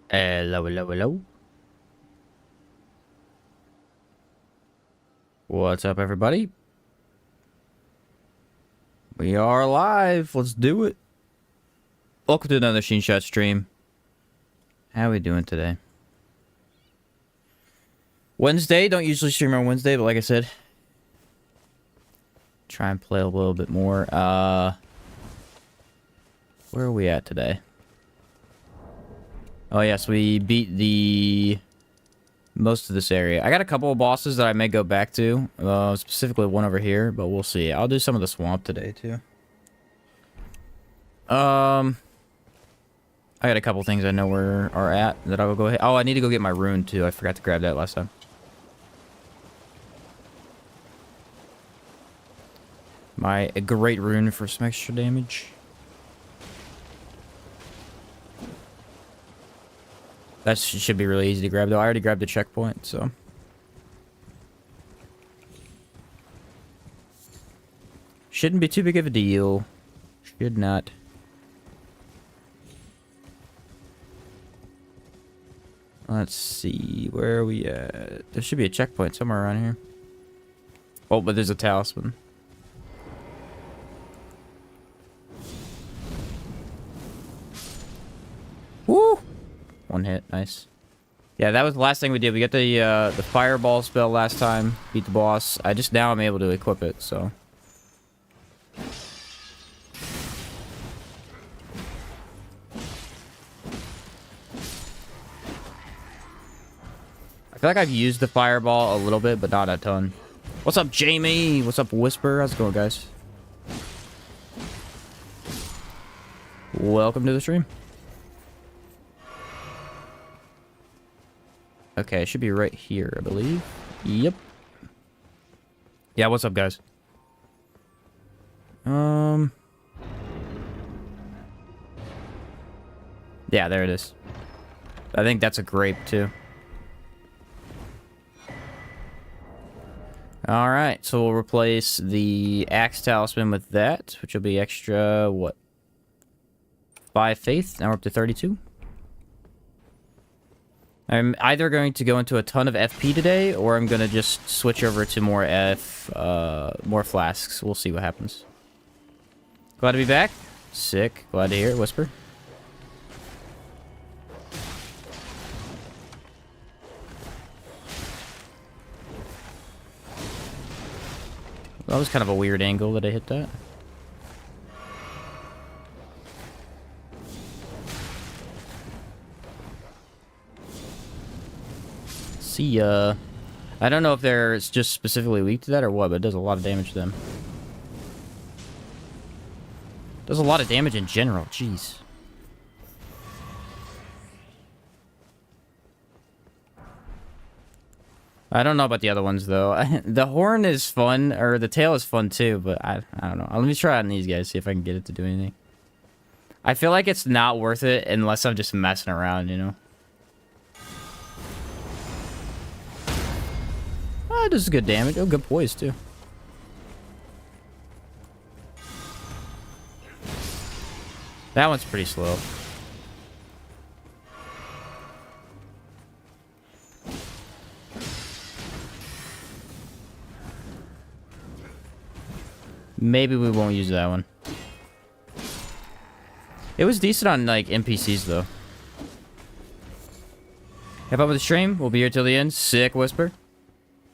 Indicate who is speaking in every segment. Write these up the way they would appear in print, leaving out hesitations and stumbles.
Speaker 1: Hello, hello, hello. What's up, everybody? We are live. Let's do it. Welcome to another Sheen Shot stream. How are we doing today? Wednesday. Don't usually stream on Wednesday, but like I said, try and play a little bit more. Where are we at today? Oh, yes, we beat the most of this area. I got a couple of bosses that I may go back to. Specifically one over here, but we'll see. I'll do some of the swamp today, too. I got a couple things I know where are at that I will go ahead. Oh, I need to go get my rune, too. I forgot to grab that last time. My great rune for some extra damage. That should be really easy to grab, though. I already grabbed the checkpoint, so. Shouldn't be too big of a deal. Should not. Let's see. Where are we at? There should be a checkpoint somewhere around here. Oh, but there's a talisman. Woo! One hit, nice. Yeah, that was the last thing we did. We got the fireball spell last time, beat the boss. Now I'm able to equip it, so. I feel like I've used the fireball a little bit, but not a ton. What's up, Jamie? What's up, Whisper? How's it going, guys? Welcome to the stream. Okay, it should be right here, I believe. Yep. Yeah, what's up, guys? Yeah, there it is. I think that's a grape, too. Alright, so we'll replace the axe talisman with that, which will be extra, what? 5 faith. Now we're up to 32. I'm either going to go into a ton of FP today, or I'm going to just switch over to more more flasks. We'll see what happens. Glad to be back. Sick. Glad to hear it, Whisper. That was kind of a weird angle that I hit that. See ya. I don't know if they're just specifically weak to that or what, but it does a lot of damage to them. Does a lot of damage in general. Jeez. I don't know about the other ones, though. The horn is fun, or the tail is fun, too, but I don't know. Let me try on these guys, see if I can get it to do anything. I feel like it's not worth it unless I'm just messing around, you know? It does good damage. Oh, good poise, too. That one's pretty slow. Maybe we won't use that one. It was decent on, like, NPCs, though. Have fun with the stream. We'll be here till the end. Sick, Whisper.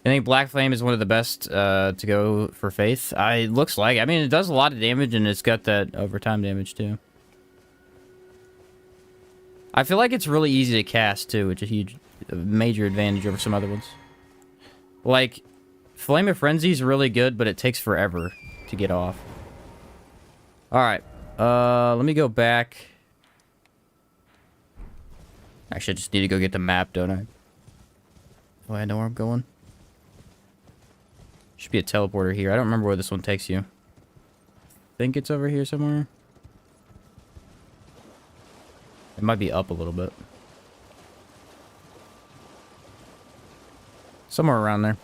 Speaker 1: I think Black Flame is one of the best to go for Faith. It looks like. I mean, it does a lot of damage, and it's got that overtime damage, too. I feel like it's really easy to cast, too, which is a major advantage over some other ones. Like, Flame of Frenzy is really good, but it takes forever to get off. Alright. Let me go back. Actually, I just need to go get the map, don't I? Oh, I know where I'm going. Should be a teleporter here. I don't remember where this one takes you. I think it's over here somewhere. It might be up a little bit. Somewhere around there.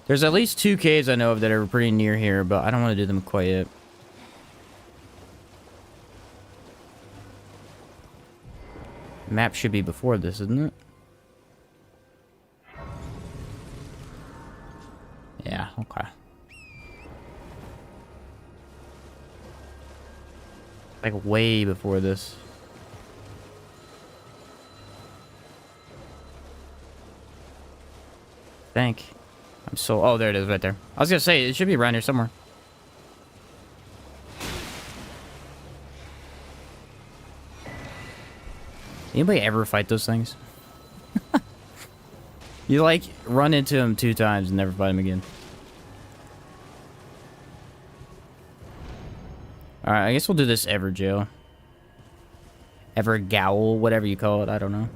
Speaker 1: There's at least 2 caves I know of that are pretty near here, but I don't want to do them quite yet. Map should be before this, isn't it? Yeah, okay. Like way before this. I think. I'm so... Oh, there it is right there. I was gonna say, it should be around here somewhere. Anybody ever fight those things? You, like, run into them 2 times and never fight them again. Alright, I guess we'll do this Evergaol. Evergaol, whatever you call it, I don't know.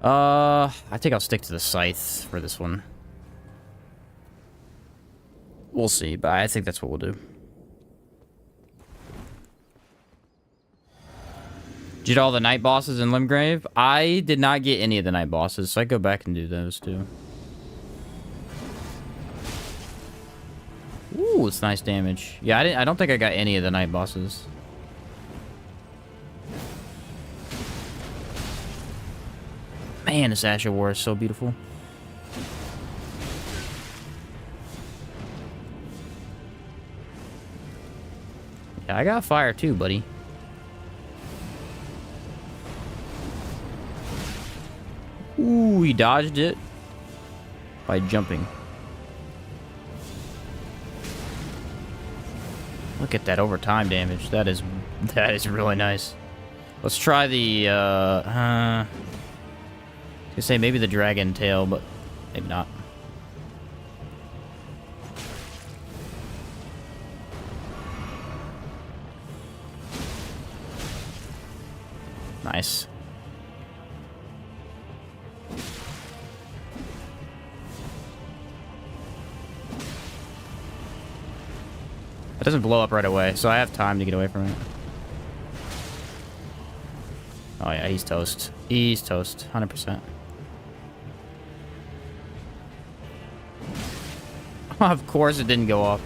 Speaker 1: I think I'll stick to the scythe for this one. We'll see, but I think that's what we'll do. Did all the night bosses in Limgrave? I did not get any of the night bosses, so I go back and do those too. Ooh, it's nice damage. Yeah, I don't think I got any of the night bosses. Man, this Ash of War is so beautiful. Yeah, I got fire too, buddy. Ooh, he dodged it by jumping. Look at that overtime damage. That is really nice. Let's try the I was gonna say maybe the dragon tail, but maybe not. Nice. It doesn't blow up right away, so I have time to get away from it. Oh yeah, he's toast. He's toast, 100%. Of course it didn't go off.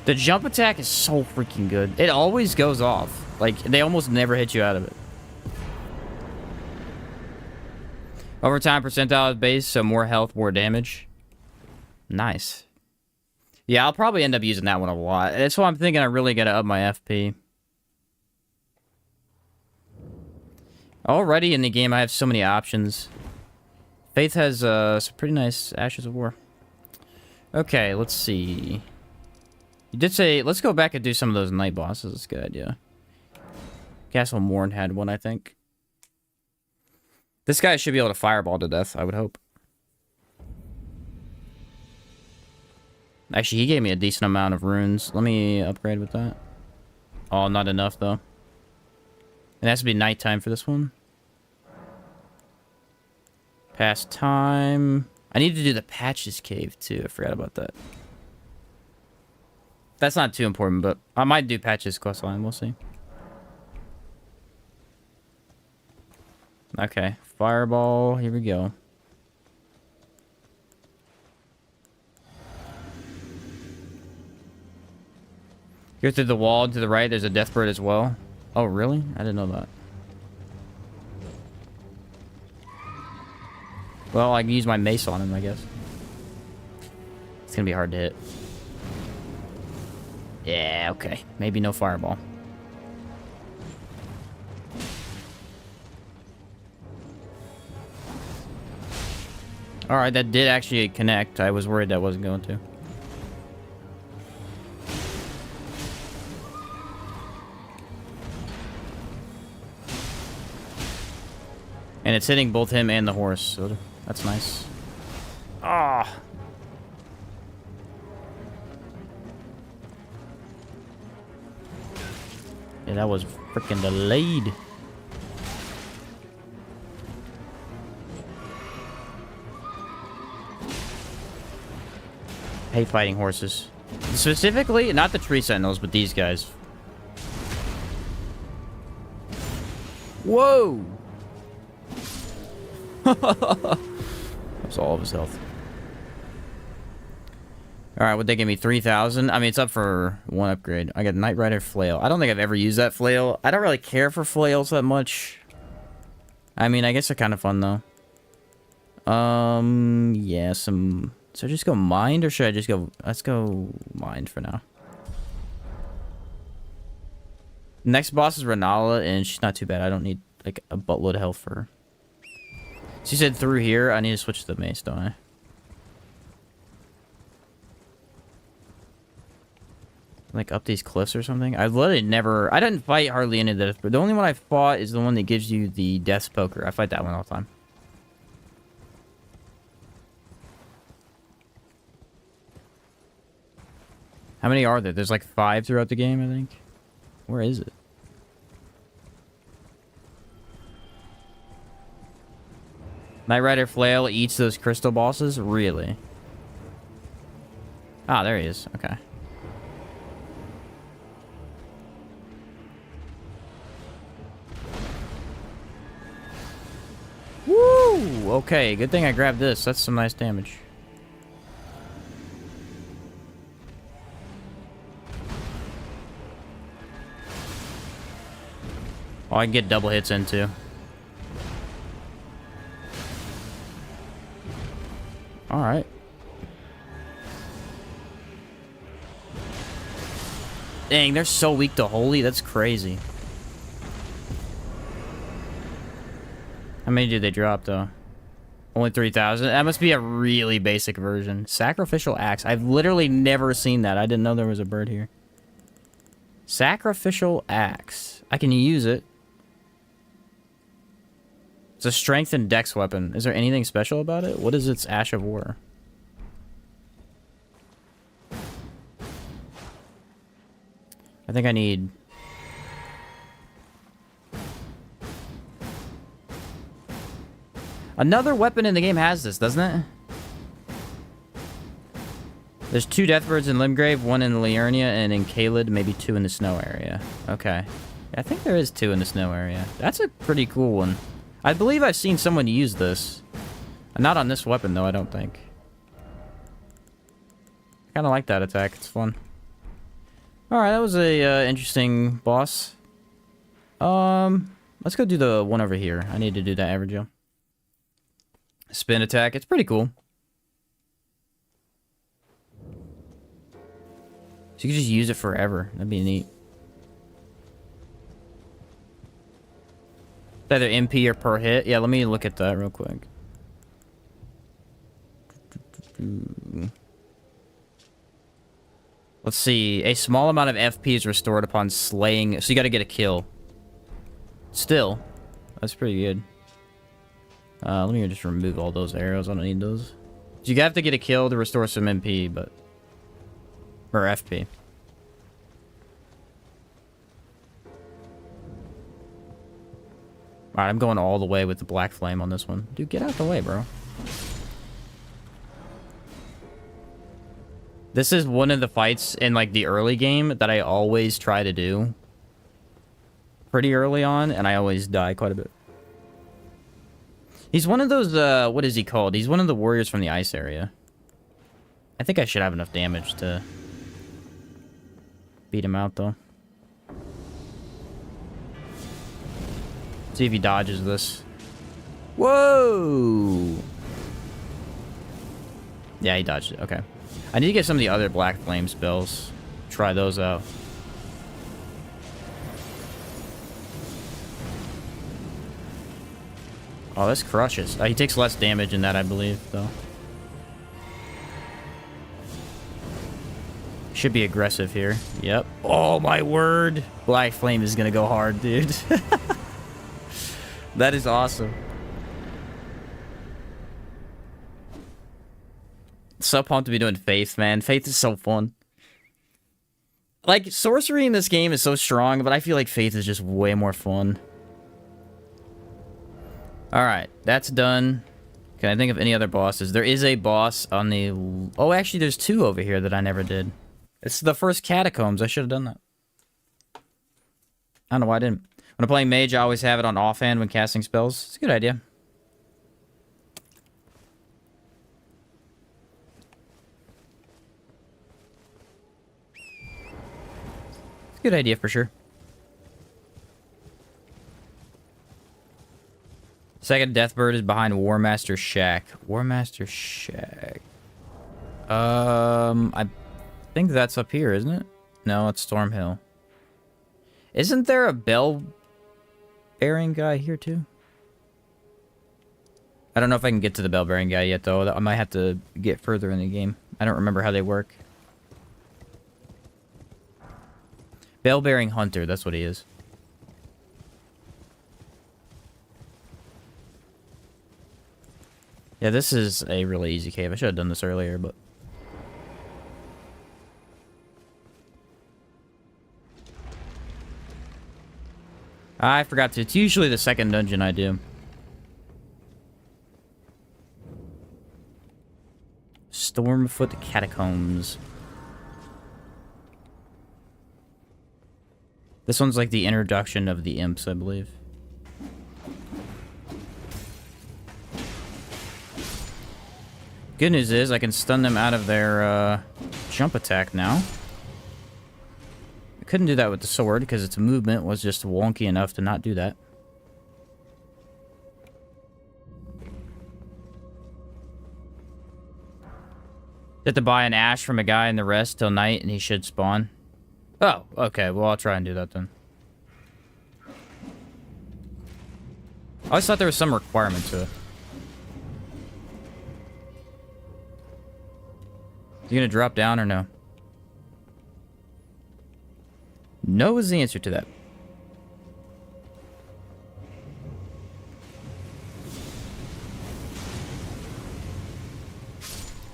Speaker 1: The jump attack is so freaking good. It always goes off. Like, they almost never hit you out of it. Overtime percentile is base, so more health, more damage. Nice. Yeah, I'll probably end up using that one a lot. That's why I'm thinking I really gotta up my FP. Already in the game, I have so many options. Faith has some pretty nice Ashes of War. Okay, let's see. You did say, let's go back and do some of those night bosses. That's a good idea. Castle Morn had one, I think. This guy should be able to fireball to death, I would hope. Actually, he gave me a decent amount of runes. Let me upgrade with that. Oh, not enough, though. It has to be nighttime for this one. Past time. I need to do the Patches Cave, too. I forgot about that. That's not too important, but I might do Patches questline. We'll see. Okay. Fireball. Here we go. Go through the wall to the right. There's a death bird as well. Oh, really? I didn't know that. Well, I can use my mace on him, I guess. It's gonna be hard to hit. Yeah, okay. Maybe no fireball. Alright, that did actually connect. I was worried that wasn't going to. And it's hitting both him and the horse, so that's nice. Ah. Yeah, that was freaking delayed. I hate fighting horses. Specifically, not the tree sentinels, but these guys. Whoa! That's all of his health. Alright, would they give me 3,000? I mean, it's up for one upgrade. I got Knight Rider Flail. I don't think I've ever used that flail. I don't really care for flails that much. I mean, I guess they're kind of fun, though. Yeah, some... So just go mind, or should I just go... Let's go mind for now. Next boss is Rennala, and she's not too bad. I don't need, like, a buttload of health for her. She said through here. I need to switch to the mace, don't I? Like up these cliffs or something. I've literally never... I didn't fight hardly any of this, but the only one I fought is the one that gives you the Death's Poker. I fight that one all the time. How many are there? There's like 5 throughout the game, I think. Where is it? Knight Rider Flail eats those crystal bosses? Really? Ah, there he is. Okay. Woo! Okay, good thing I grabbed this. That's some nice damage. Oh, I can get double hits in too. Alright. Dang, they're so weak to holy. That's crazy. How many did they drop, though? Only 3,000? That must be a really basic version. Sacrificial Axe. I've literally never seen that. I didn't know there was a bird here. Sacrificial Axe. I can use it. It's a strength and dex weapon. Is there anything special about it? What is its Ash of War? I think I need... Another weapon in the game has this, doesn't it? There's 2 Deathbirds in Limgrave, 1 in Liurnia, and in Caelid, maybe 2 in the snow area. Okay. I think there is 2 in the snow area. That's a pretty cool one. I believe I've seen someone use this. Not on this weapon, though, I don't think. I kind of like that attack. It's fun. Alright, that was a interesting boss. Let's go do the one over here. I need to do that average jump. Spin attack. It's pretty cool. So you can just use it forever. That'd be neat. It's either MP or per hit. Yeah, let me look at that real quick. Let's see. A small amount of FP is restored upon slaying. So you gotta get a kill. Still. That's pretty good. Let me just remove all those arrows. I don't need those. So you have to get a kill to restore some MP, but... Or FP. Alright, I'm going all the way with the Black Flame on this one. Dude, get out the way, bro. This is one of the fights in, like, the early game that I always try to do. Pretty early on, and I always die quite a bit. He's one of those, what is he called? He's one of the warriors from the ice area. I think I should have enough damage to beat him out, though. See if he dodges this. Whoa! Yeah, he dodged it. Okay. I need to get some of the other Black Flame spells. Try those out. Oh, this crushes. He takes less damage in that, I believe, though. Should be aggressive here. Yep. Oh, my word. Black Flame is gonna go hard, dude. That is awesome. So pumped to be doing Faith, man. Faith is so fun. Like, sorcery in this game is so strong, but I feel like Faith is just way more fun. Alright, that's done. Can I think of any other bosses? There is a boss on the... Oh, actually, there's 2 over here that I never did. It's the first Catacombs. I should have done that. I don't know why I didn't. When I'm playing Mage, I always have it on offhand when casting spells. It's a good idea. Good idea for sure. Second Deathbird is behind Warmaster Shack. Warmaster Shack. I think that's up here, isn't it? No, it's Storm Hill. Isn't there a bell-bearing guy here too? I don't know if I can get to the bell-bearing guy yet, though. I might have to get further in the game. I don't remember how they work. Bell-bearing hunter, that's what he is. Yeah, this is a really easy cave. I should have done this earlier, but... I forgot to. It's usually the second dungeon I do. Stormfoot Catacombs. This one's like the introduction of the imps, I believe. Good news is I can stun them out of their jump attack now. I couldn't do that with the sword because its movement was just wonky enough to not do that. Have to buy an ash from a guy in the rest till night and he should spawn. Oh, okay. Well, I'll try and do that then. I always thought there was some requirement to it. Is he gonna drop down or no? No is the answer to that.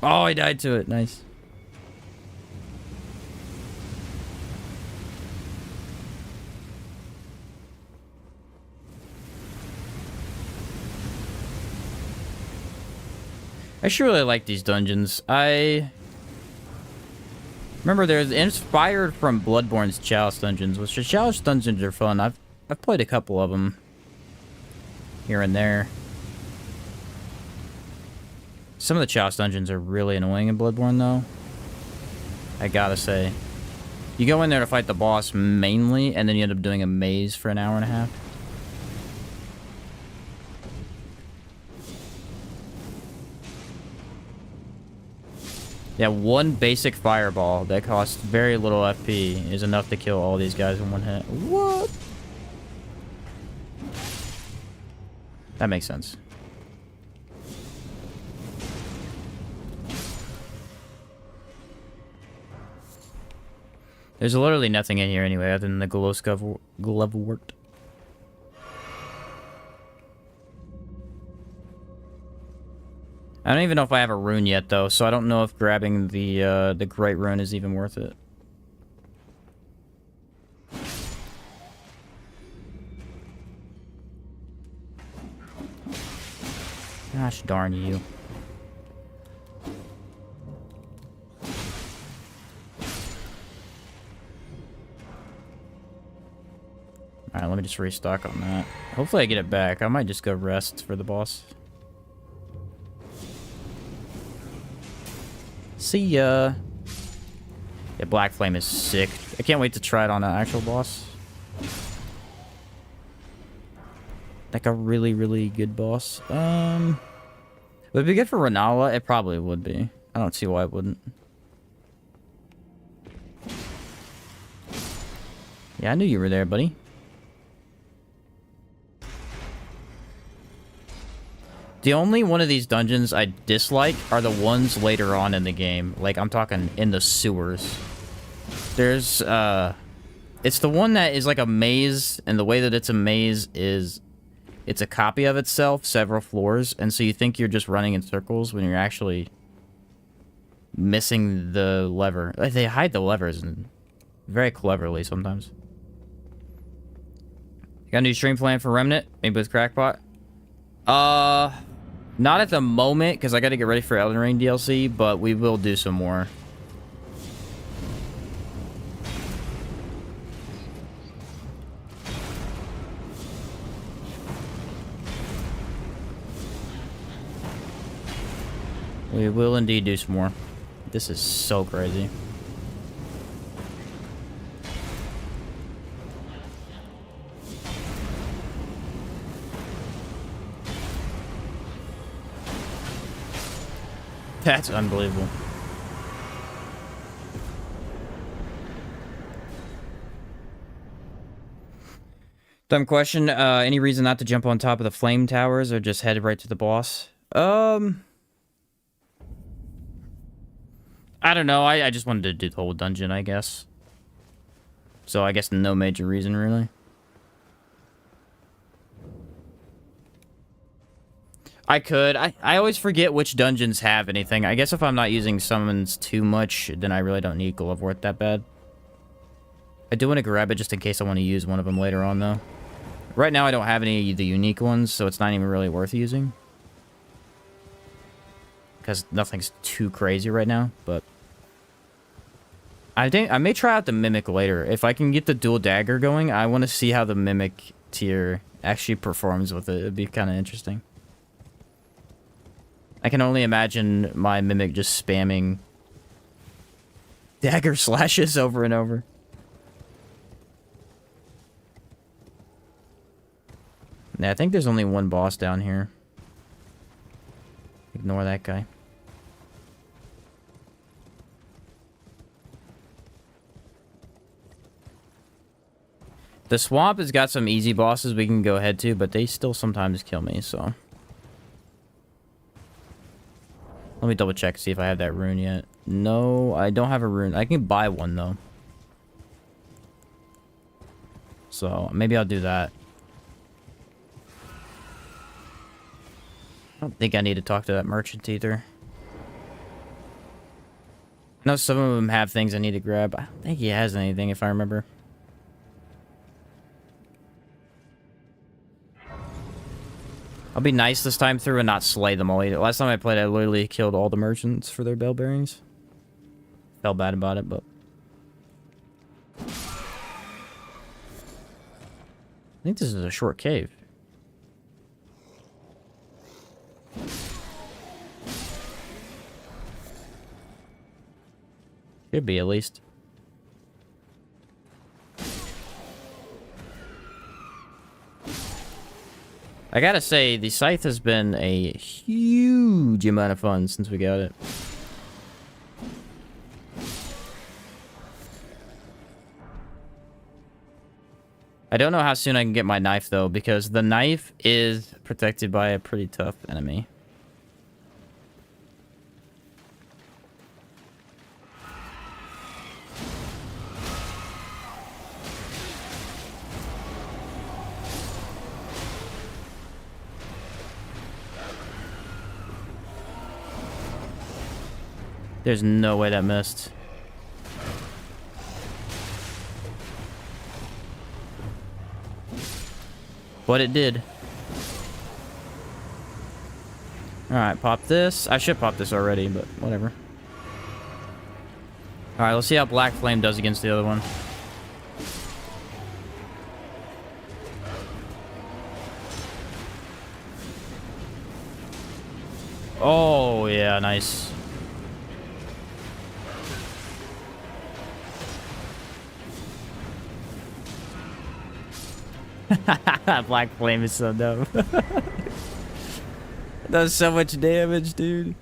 Speaker 1: Oh, I died to it. Nice. I sure really like these dungeons. I remember they're inspired from Bloodborne's Chalice dungeons, which the Chalice dungeons are fun. I've played a couple of them here and there. Some of the Chalice dungeons are really annoying in Bloodborne, though. I gotta say. You go in there to fight the boss mainly, and then you end up doing a maze for an hour and a half. Yeah, one basic fireball that costs very little FP is enough to kill all these guys in one hit. What? That makes sense. There's literally nothing in here anyway other than the Glovewort. I don't even know if I have a rune yet, though, so I don't know if grabbing the Great Rune is even worth it. Gosh darn you. Alright, let me just restock on that. Hopefully I get it back. I might just go rest for the boss. See ya. Yeah, Black Flame is sick. I can't wait to try it on an actual boss. Like a really, really good boss. Would it be good for Rennala? It probably would be. I don't see why it wouldn't. Yeah, I knew you were there, buddy. The only one of these dungeons I dislike are the ones later on in the game. Like, I'm talking in the sewers. There's, it's the one that is like a maze, and the way that it's a maze is it's a copy of itself, several floors, and so you think you're just running in circles when you're actually missing the lever. They hide the levers very cleverly sometimes. Got a new stream plan for Remnant? Maybe with Crackpot? Not at the moment, because I got to get ready for Elden Ring DLC, but we will do some more. We will indeed do some more. This is so crazy. That's unbelievable. Dumb question. Any reason not to jump on top of the flame towers or just head right to the boss? I don't know. I just wanted to do the whole dungeon, I guess. So I guess no major reason, really. I could. I always forget which dungeons have anything. I guess if I'm not using summons too much, then I really don't need Glove of Worth that bad. I do want to grab it just in case I want to use one of them later on, though. Right now, I don't have any of the unique ones, so it's not even really worth using. Because nothing's too crazy right now, but... I think I may try out the Mimic later. If I can get the dual dagger going, I want to see how the Mimic tier actually performs with it. It'd be kind of interesting. I can only imagine my Mimic just spamming dagger slashes over and over. Yeah, I think there's only one boss down here. Ignore that guy. The swamp has got some easy bosses we can go ahead to, but they still sometimes kill me, so... Let me double check, see if I have that rune yet. No, I don't have a rune. I can buy one, though. So, maybe I'll do that. I don't think I need to talk to that merchant either. I know some of them have things I need to grab. I don't think he has anything, if I remember. I'll be nice this time through and not slay them all either. Last time I played, I literally killed all the merchants for their bell bearings. Felt bad about it, but... I think this is a short cave. Could be, at least. I gotta say, the scythe has been a huge amount of fun since we got it. I don't know how soon I can get my knife, though, because the knife is protected by a pretty tough enemy. There's no way that missed. But it did. Alright, pop this. I should pop this already, but whatever. Alright, let's see how Black Flame does against the other one. Oh, yeah, nice. Black Flame is so dumb. Does so much damage, dude.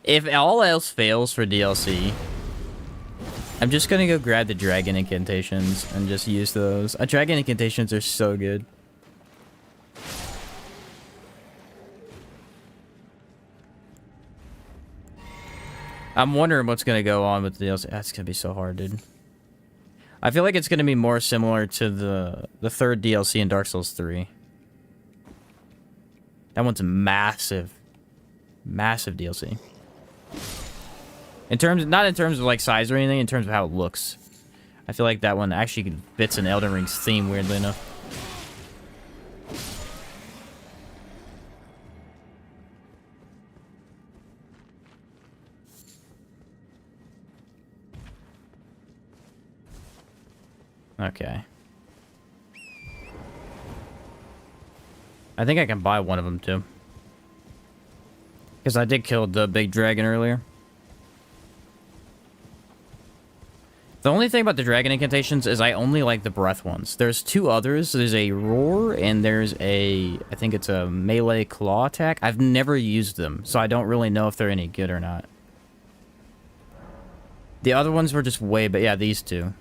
Speaker 1: If all else fails for DLC, I'm just gonna go grab the dragon incantations and just use those. Dragon incantations are so good. I'm wondering what's gonna go on with the DLC. That's gonna be so hard, dude. I feel like it's going to be more similar to the third DLC in Dark Souls 3. That one's a massive, massive DLC. In terms, not in terms of like size or anything, in terms of how it looks. I feel like that one actually fits in Elden Ring's theme, weirdly enough. Okay. I think I can buy one of them, too. Because I did kill the big dragon earlier. The only thing about the dragon incantations is I only like the breath ones. There's two others. There's a roar and there's a, I think it's a melee claw attack. I've never used them, so I don't really know if they're any good or not. The other ones were just way, but yeah, these two.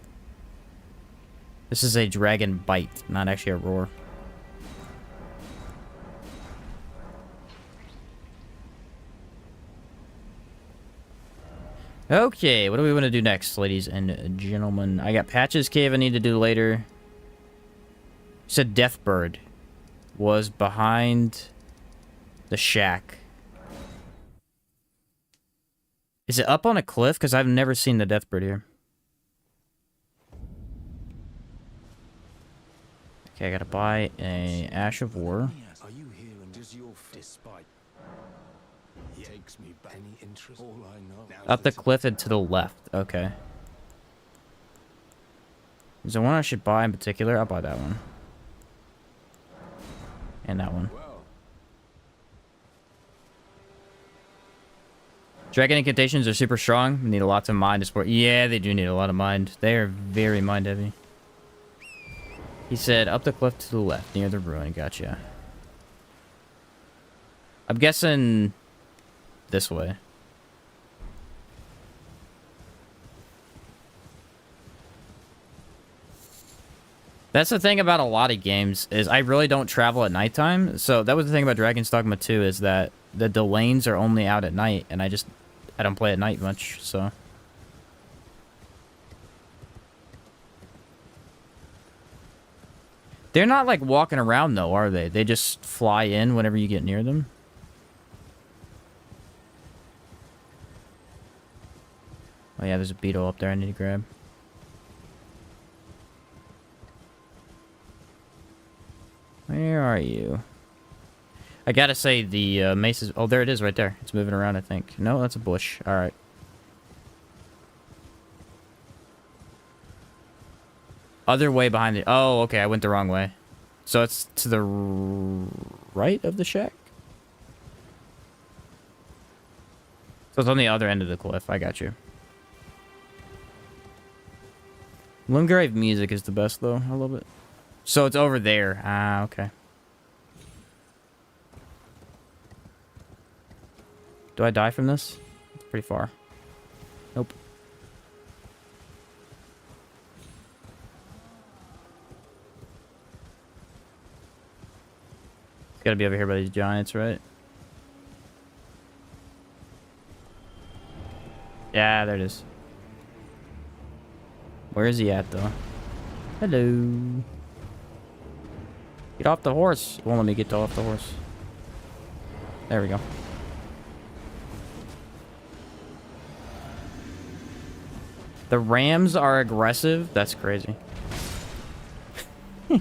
Speaker 1: This is a dragon bite, not actually a roar. Okay, what do we want to do next, ladies and gentlemen? I got Patches Cave I need to do later. Said Deathbird was behind the shack. Is it up on a cliff? Because I've never seen the Deathbird here. Okay, I gotta buy a Ash of War.
Speaker 2: Are you here and does your despite takes me back any interest? All I know.
Speaker 1: Up the cliff and to the left. Okay. Is there one I should buy in particular? I'll buy that one. And that one. Dragon incantations are super strong. We need a lot of mind to support. Yeah, they do need a lot of mind. They are very mind heavy. He said up the cliff to the left near the ruin. Gotcha. I'm guessing this way. That's the thing about a lot of games is I really don't travel at nighttime. So that was the thing about Dragon's Dogma 2 is that the lanes are only out at night and I don't play at night much, so. They're not like walking around though, are they? They just fly in whenever you get near them. Oh yeah, there's a beetle up there I need to grab. Where are you? I gotta say, the mace is... Oh, there it is right there. It's moving around, I think. No, that's a bush. Alright. Other way behind it. Oh, okay, I went the wrong way. So it's to the right of the shack? So it's on the other end of the cliff. I got you. Limgrave music is the best, though. I love it. So it's over there. Ah, okay. Do I die from this? It's pretty far. Nope. It's gotta be over here by these giants, right? Yeah, there it is. Where is he at, though? Hello. Get off the horse. It won't let me get off the horse. There we go. The Rams are aggressive? That's crazy.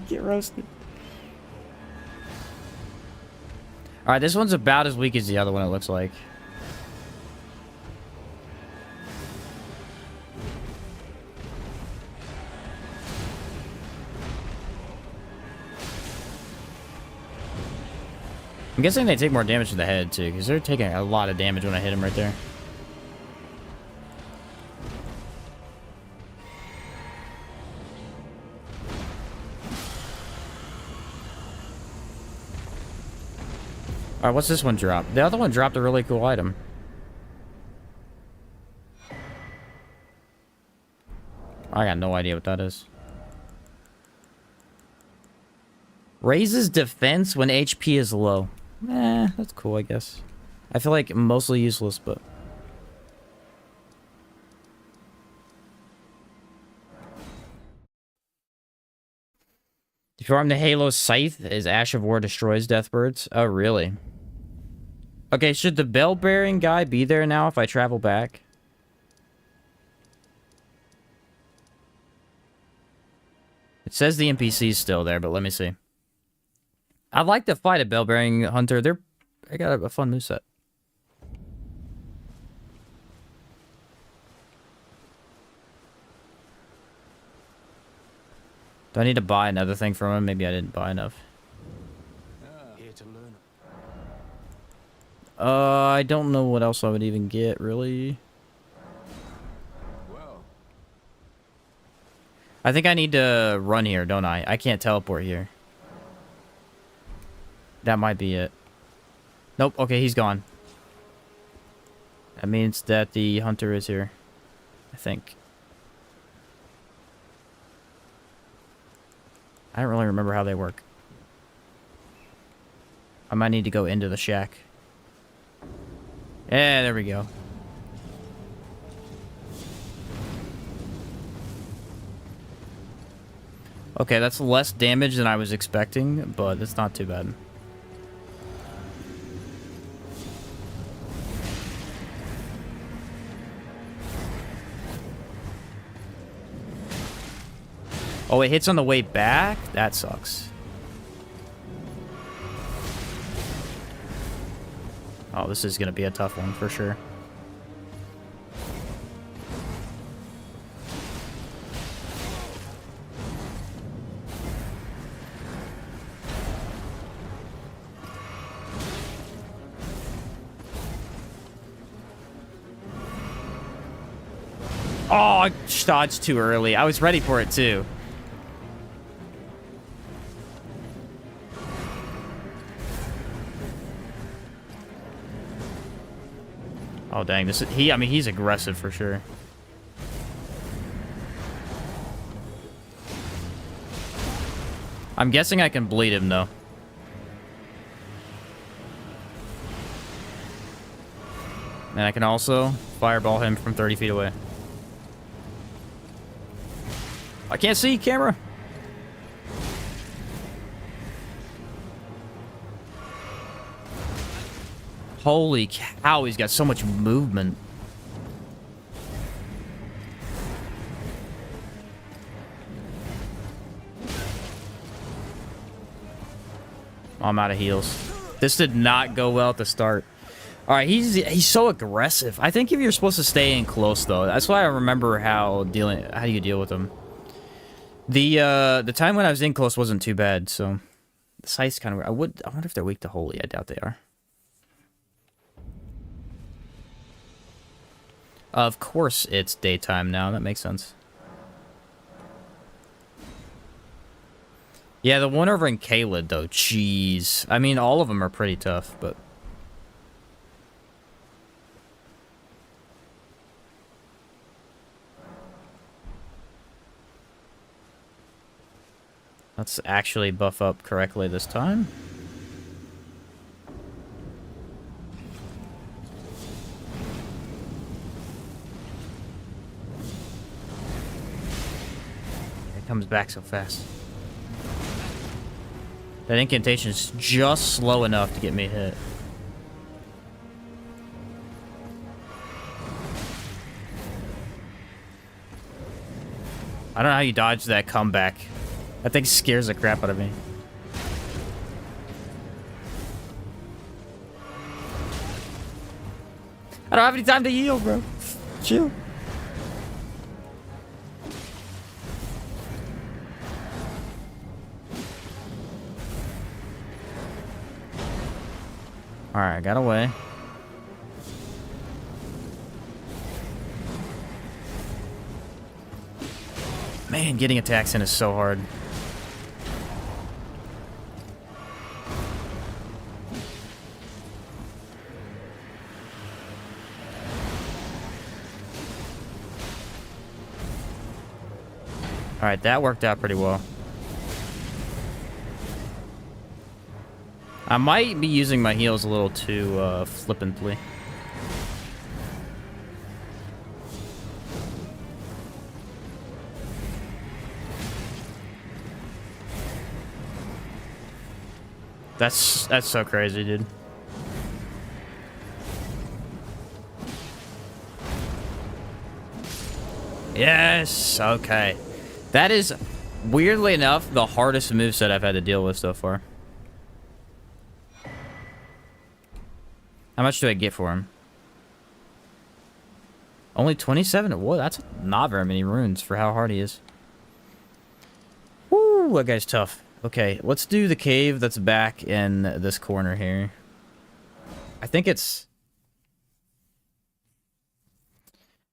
Speaker 1: Get roasted. Alright, this one's about as weak as the other one, it looks like. I'm guessing they take more damage to the head, too, because they're taking a lot of damage when I hit them right there. Alright, what's this one drop? The other one dropped a really cool item. I got no idea what that is. Raises defense when HP is low. Eh, that's cool, I guess. I feel like mostly useless, but... If you arm the Halo Scythe, is Ash of War destroys Deathbirds? Oh, really? Okay, should the bell-bearing guy be there now if I travel back? It says the NPC's still there, but let me see. I'd like to fight a bell-bearing hunter. They got a fun moveset. Do I need to buy another thing from him? Maybe I didn't buy enough.
Speaker 2: Here to learn.
Speaker 1: I don't know what else I would even get, really.
Speaker 2: Well.
Speaker 1: I think I need to run here, don't I? I can't teleport here. That might be it. Nope, okay, he's gone. That means that the hunter is here. I think. I don't really remember how they work. I might need to go into the shack. Yeah, there we go. Okay, that's less damage than I was expecting, but it's not too bad. Oh, it hits on the way back? That sucks. Oh, this is going to be a tough one for sure. Oh, I dodged too early. I was ready for it too. Oh dang, this is I mean he's aggressive for sure. I'm guessing I can bleed him though. And I can also fireball him from 30 feet away. I can't see, camera. Holy cow, he's got so much movement. I'm out of heals. This did not go well at the start. All right, he's so aggressive. I think if you're supposed to stay in close though, that's why I remember how you deal with him. The time when I was in close wasn't too bad, so the sight's kind of weird. I wonder if they're weak to holy. I doubt they are. Of course it's daytime now. That makes sense. Yeah, the one over in Caelid, though. Jeez. I mean, all of them are pretty tough, but... Let's actually buff up correctly this time. It comes back so fast. That incantation is just slow enough to get me hit. I don't know how you dodge that comeback. That thing scares the crap out of me. I don't have any time to heal, bro. Chill. Alright, I got away. Man, getting attacks in is so hard. Alright, that worked out pretty well. I might be using my heals a little too flippantly. That's so crazy, dude. Yes, okay. That is, weirdly enough, the hardest moveset I've had to deal with so far. How much do I get for him? Only 27? Whoa, that's not very many runes for how hard he is. Woo, that guy's tough. Okay, let's do the cave that's back in this corner here. I think it's...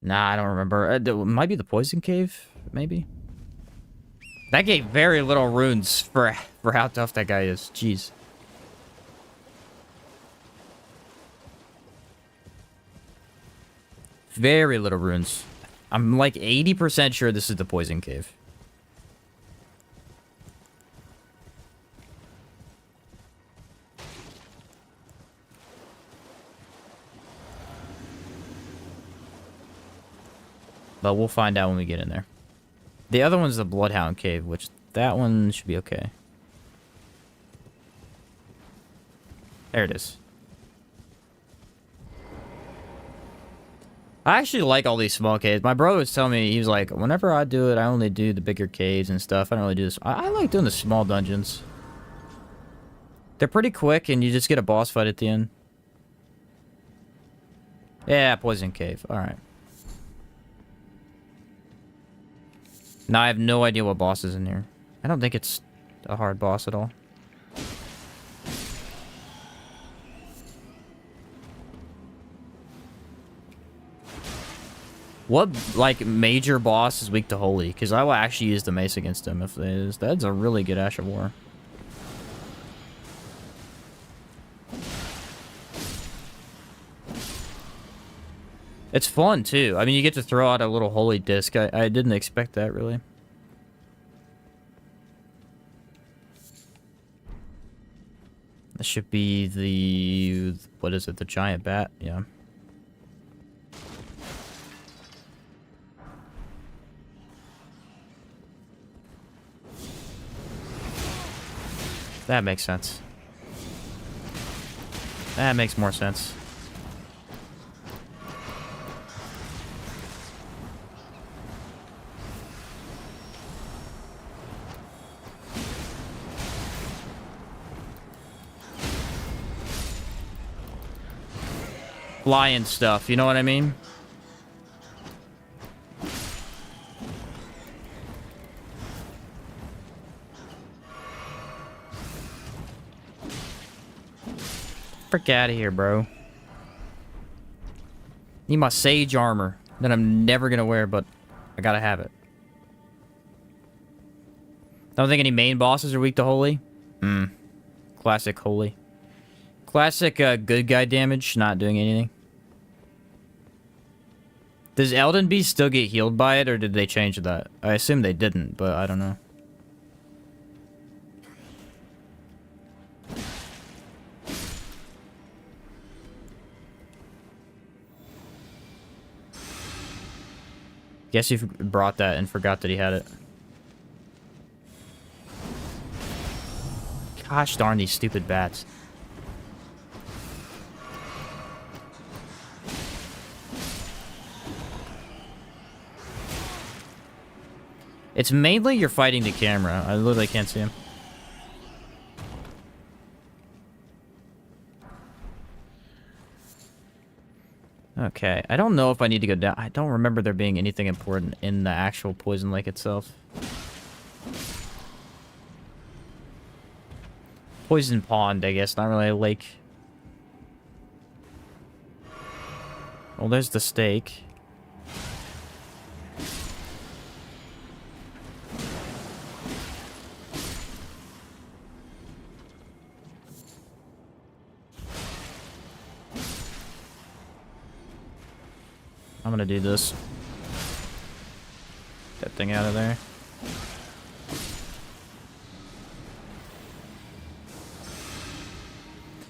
Speaker 1: Nah, I don't remember. It might be the poison cave, maybe? That gave very little runes for how tough that guy is. Jeez. Very little runes. I'm like 80% sure this is the poison cave. But we'll find out when we get in there. The other one's the Bloodhound Cave, which that one should be okay. There it is. I actually like all these small caves. My brother was telling me, he was like, whenever I do it, I only do the bigger caves and stuff. I don't really do this. I like doing the small dungeons. They're pretty quick, and you just get a boss fight at the end. Yeah, Poison Cave. Alright. Now I have no idea what boss is in here. I don't think it's a hard boss at all. What, like, major boss is weak to Holy? Because I will actually use the mace against him if it is. That's a really good Ash of War. It's fun, too. I mean, you get to throw out a little Holy disc. I didn't expect that, really. This should be the... What is it? The giant bat? Yeah. That makes sense. That makes more sense. Lion stuff, you know what I mean? Frick out of here, bro. Need my sage armor that I'm never gonna wear, but I gotta have it. Don't think any main bosses are weak to Holy. Classic Holy. Classic good guy damage, not doing anything. Does Elden Beast still get healed by it, or did they change that? I assume they didn't, but I don't know. Guess he brought that and forgot that he had it. Gosh darn these stupid bats. It's mainly you're fighting the camera. I literally can't see him. Okay, I don't know if I need to go down. I don't remember there being anything important in the actual Poison Lake itself. Poison Pond, I guess, not really a lake. Well, there's the stake. I'm gonna do this. Get that thing out of there.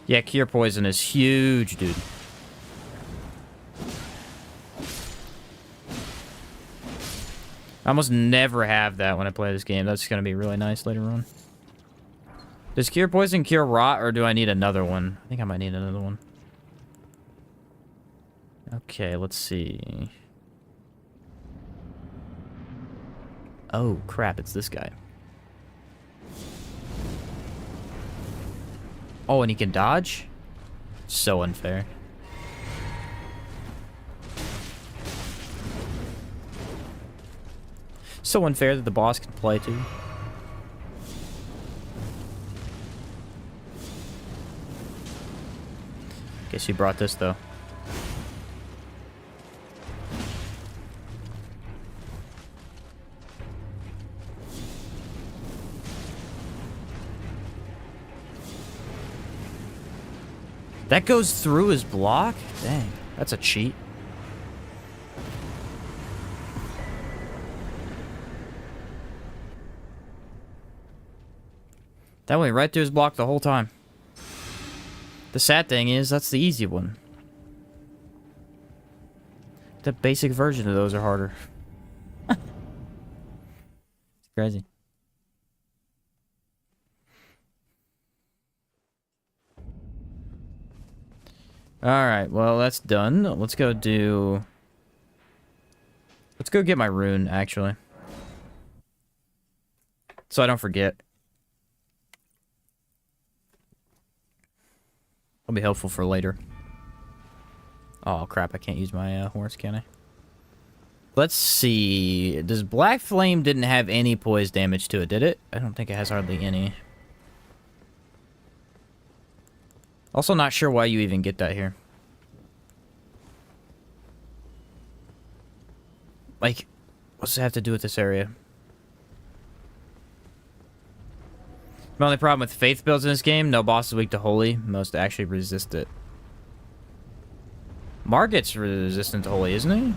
Speaker 1: Yeah, Cure Poison is huge, dude. I almost never have that when I play this game. That's gonna be really nice later on. Does Cure Poison cure Rot, or do I need another one? I think I might need another one. Okay, let's see. Oh, crap, it's this guy. Oh, and he can dodge? So unfair. So unfair that the boss can play too. Guess you brought this though. That goes through his block? Dang, that's a cheat. That went right through his block the whole time. The sad thing is, that's the easy one. The basic version of those are harder. It's crazy. Alright, well, that's done. Let's go do... Let's go get my rune, actually. So I don't forget. It'll be helpful for later. Oh, crap, I can't use my horse, can I? Let's see. Does Black Flame didn't have any poise damage to it, did it? I don't think it has hardly any. Also not sure why you even get that here. Like, what's it have to do with this area? My only problem with faith builds in this game, no boss is weak to holy. Most actually resist it. Margit's resistant to holy, isn't he?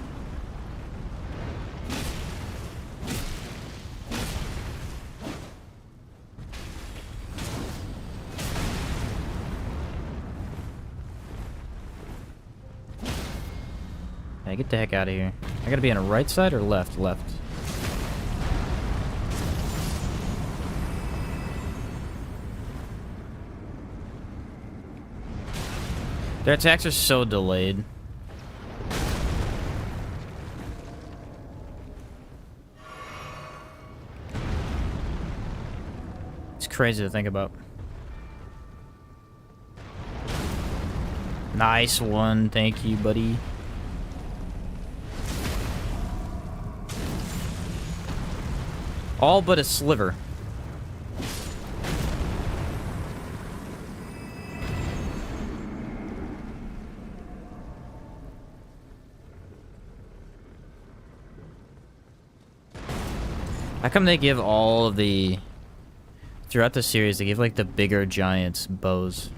Speaker 1: Hey, get the heck out of here. I gotta be on the right side or left? Left. Their attacks are so delayed. It's crazy to think about. Nice one. Thank you, buddy. All but a sliver. How come they give all of the... Throughout the series, they give, like, the bigger giants bows?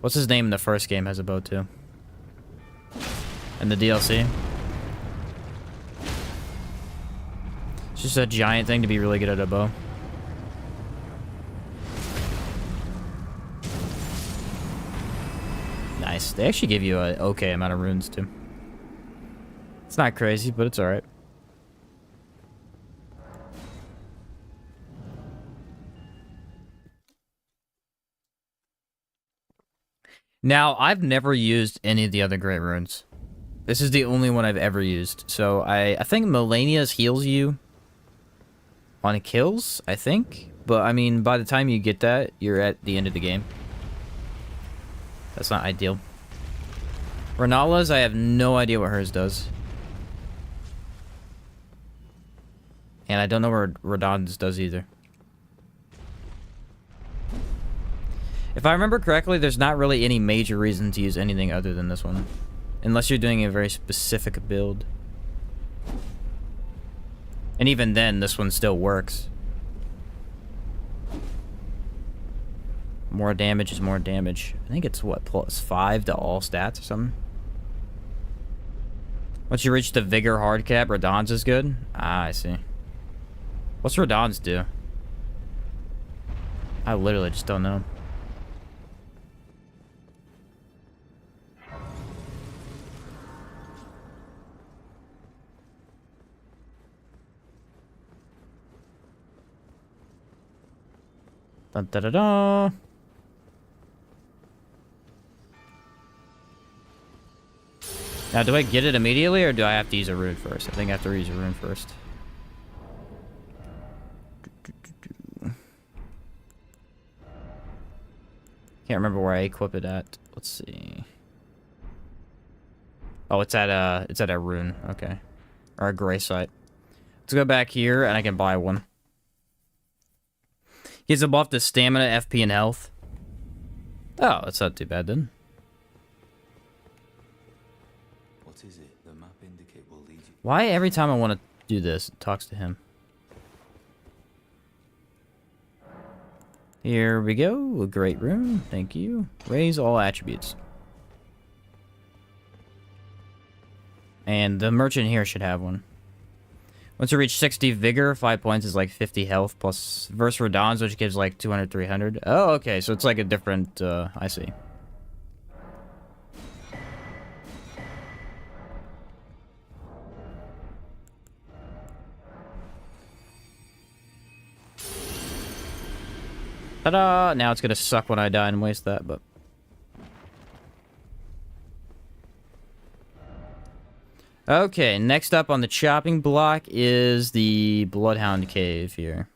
Speaker 1: What's his name in the first game has a bow, too? And the DLC? It's just a giant thing to be really good at a bow. Nice. They actually give you an okay amount of runes, too. It's not crazy, but it's alright. Now, I've never used any of the other great runes. This is the only one I've ever used. So, I think Melania's heals you on kills, I think. But, I mean, by the time you get that, you're at the end of the game. That's not ideal. Rennala's, I have no idea what hers does. And I don't know what Radon's does either. If I remember correctly, there's not really any major reason to use anything other than this one. Unless you're doing a very specific build. And even then, this one still works. More damage is more damage. I think it's, what, +5 to all stats or something? Once you reach the Vigor hard cap, Radon's is good? Ah, I see. What's Radon's do? I literally just don't know. Dun, da, da, da. Now, do I get it immediately, or do I have to use a rune first? I think I have to use a rune first. Can't remember where I equip it at. Let's see. Oh, it's at a rune. Okay. Or a gray site. Let's go back here, and I can buy one. Gives a buff to stamina, FP, and health. Oh, that's not too bad then.
Speaker 2: What is it? The map indicate will lead you.
Speaker 1: Why every time I want to do this, it talks to him? Here we go. A great room. Thank you. Raise all attributes. And the merchant here should have one. Once you reach 60 vigor, 5 points is like 50 health plus verse for dawns, which gives like 200, 300. Oh, okay. So it's like a different, I see. Ta-da! Now it's gonna suck when I die and waste that, but... Okay, next up on the chopping block is the Bloodhound Cave here.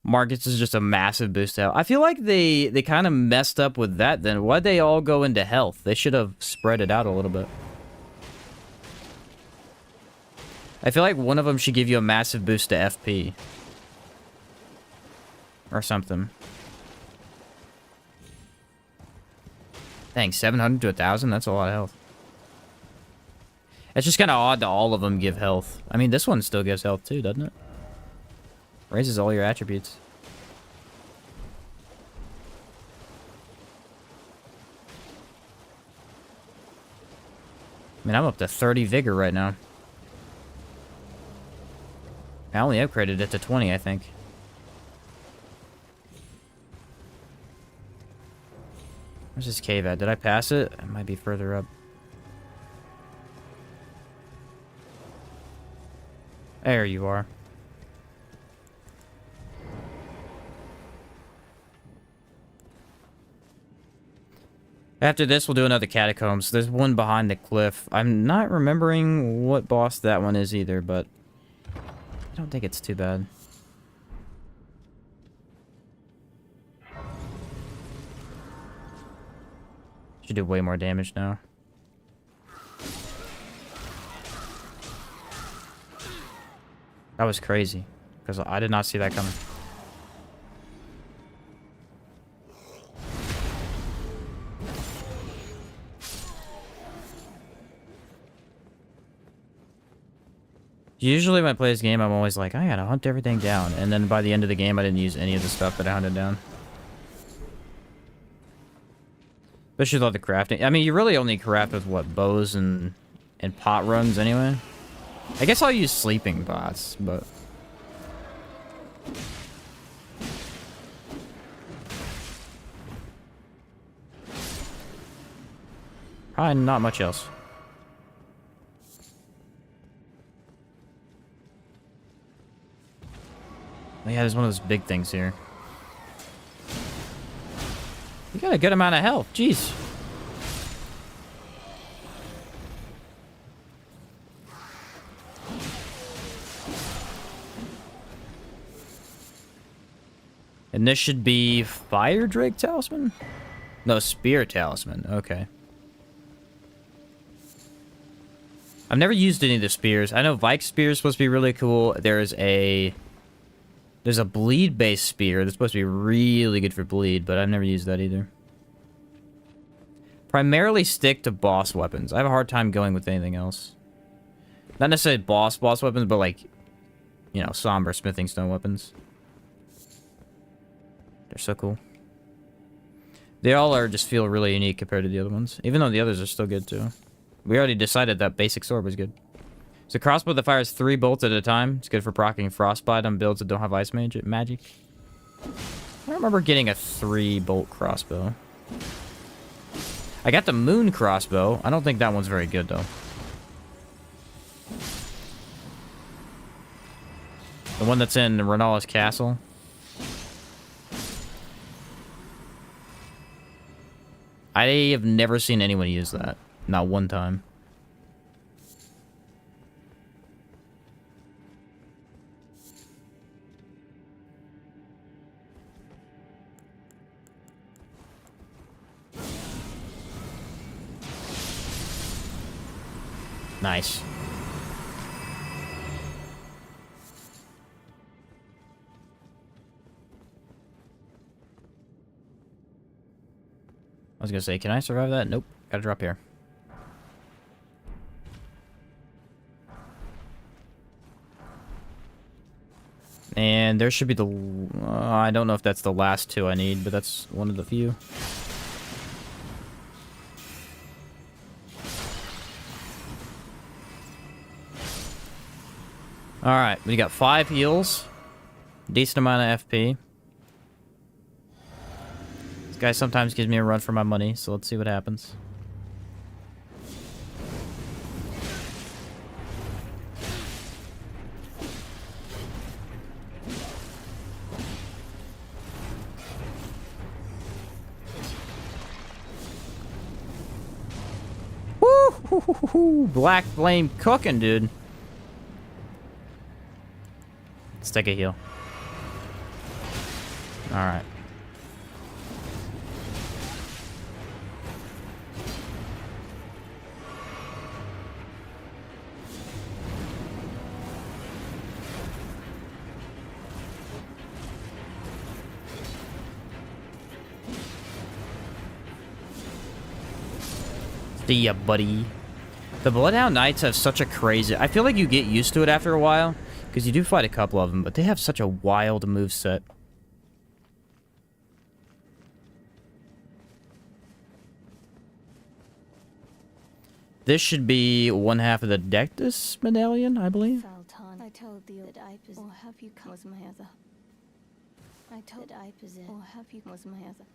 Speaker 1: Markets is just a massive boost to health. I feel like they kind of messed up with that then. Why'd they all go into health? They should have spread it out a little bit. I feel like one of them should give you a massive boost to FP. Or something. Dang, 700 to 1,000? That's a lot of health. It's just kind of odd that all of them give health. I mean, this one still gives health too, doesn't it? Raises all your attributes. I mean, I'm up to 30 vigor right now. I only upgraded it to 20, I think. Where's this cave at? Did I pass it? It might be further up. There you are. After this, we'll do another Catacombs. There's one behind the cliff. I'm not remembering what boss that one is either, but I don't think it's too bad. Should do way more damage now. That was crazy, because I did not see that coming. Usually when I play this game, I'm always like, I gotta hunt everything down. And then by the end of the game, I didn't use any of the stuff that I hunted down. Especially with all the crafting. I mean, you really only craft with, what, bows and pot runs anyway? I guess I'll use sleeping pots, but... probably not much else. Oh, yeah, there's one of those big things here. You got a good amount of health. Jeez. And this should be Fire Drake Talisman? No, Spear Talisman. Okay. I've never used any of the spears. I know Vike Spear is supposed to be really cool. There's a bleed-based spear that's supposed to be really good for bleed, but I've never used that either. Primarily stick to boss weapons. I have a hard time going with anything else. Not necessarily boss weapons, but like, you know, somber smithing stone weapons. They're so cool. They all are just feel really unique compared to the other ones, even though the others are still good too. We already decided that basic sword was good. So crossbow that fires 3 bolts at a time. It's good for proccing frostbite on builds that don't have ice magic. I don't remember getting a 3-bolt crossbow. I got the moon crossbow. I don't think that one's very good though. The one that's in Rennala's castle. I have never seen anyone use that. Not one time. Nice. I was gonna say, can I survive that? Nope. Gotta drop here. And there should be the... I don't know if that's the last two I need, but that's one of the few. Alright, we got 5 heals. Decent amount of FP. This guy sometimes gives me a run for my money, so let's see what happens. Woo! Black flame cooking, dude. Let's take a heal. Alright. See ya, buddy. The Bloodhound Knights have such a crazy... I feel like you get used to it after a while, because you do fight a couple of them, but they have such a wild moveset. This should be one half of the Dectus medallion, I believe.
Speaker 3: I told you that I possess, or have you come was my other. I told I possess, or have you was my other.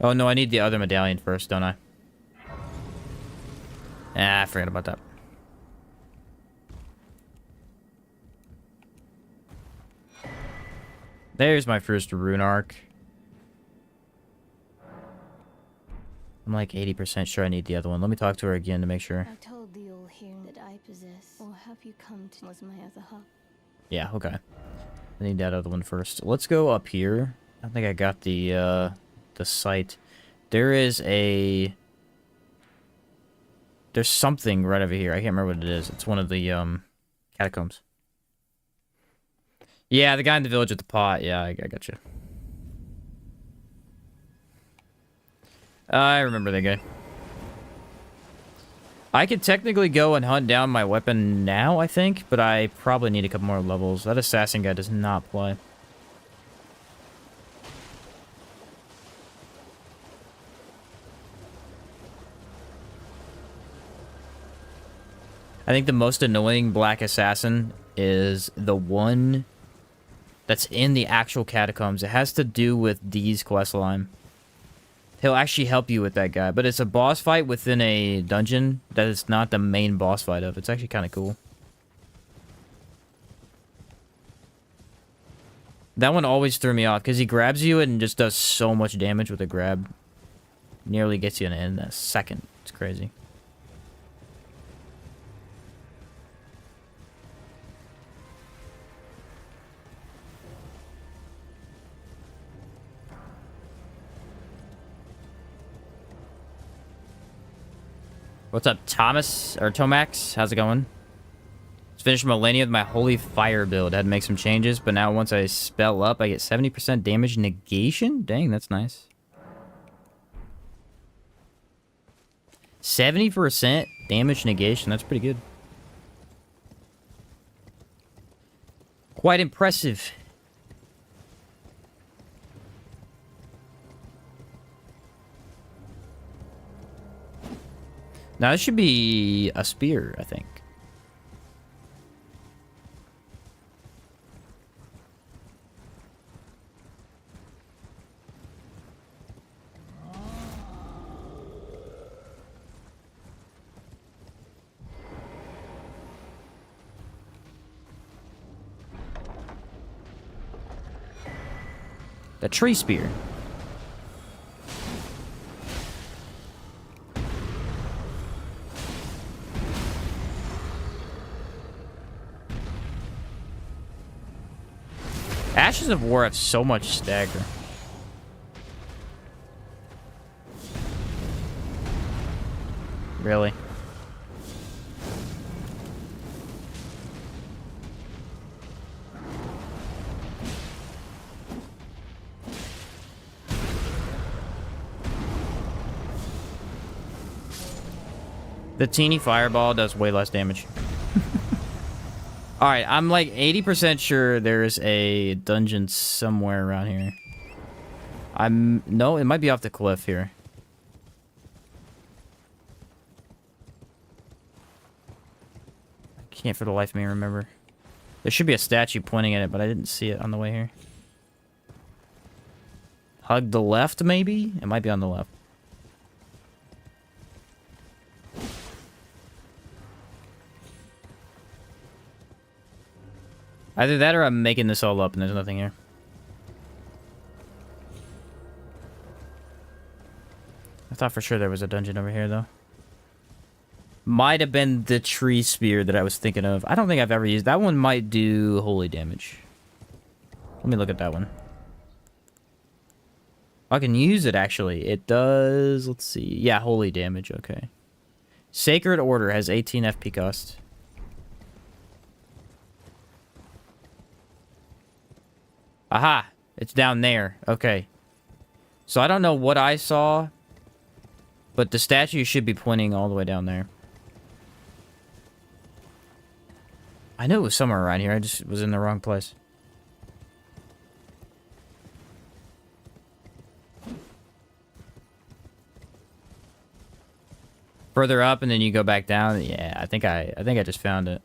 Speaker 1: Oh no, I need the other medallion first, don't I? Ah, I forgot about that. There's my first rune arc. I'm like 80% sure I need the other one. Let me talk to her again to make sure.
Speaker 3: I told the all here that I possess, or have you come to was my other half.
Speaker 1: Yeah, okay. I need that other one first. Let's go up here. I think I got the site. There is a... There's something right over here. I can't remember what it is. It's one of the, catacombs. Yeah, the guy in the village with the pot. Yeah, I got you. I remember that guy. I could technically go and hunt down my weapon now, I think, but I probably need a couple more levels. That assassin guy does not play. I think the most annoying black assassin is the one that's in the actual catacombs. It has to do with Dee's questline. He'll actually help you with that guy, but it's a boss fight within a dungeon that is not the main boss fight of. It's actually kind of cool. That one always threw me off because he grabs you and just does so much damage with a grab. Nearly gets you in a second. It's crazy. What's up, Thomas? Or Tomax? How's it going? Just finished Millennia with my Holy Fire build. Had to make some changes, but now once I spell up, I get 70% damage negation? Dang, that's nice. 70% damage negation. That's pretty good. Quite impressive. Now, this should be a spear, I think. The tree spear. Ashes of War have so much stagger. Really? The teeny fireball does way less damage. All right, I'm like 80% sure there's a dungeon somewhere around here. No, it might be off the cliff here. I can't for the life of me remember. There should be a statue pointing at it, but I didn't see it on the way here. Hug the left, maybe? It might be on the left. Either that or I'm making this all up and there's nothing here. I thought for sure there was a dungeon over here, though. Might have been the tree spear that I was thinking of. I don't think I've ever used... That one might do holy damage. Let me look at that one. I can use it, actually. It does... Let's see. Yeah, holy damage. Okay. Sacred Order has 18 FP cost. Aha! It's down there. Okay. So I don't know what I saw, but the statue should be pointing all the way down there. I knew it was somewhere around here. I just was in the wrong place. Further up, and then you go back down. Yeah, I think I just found it.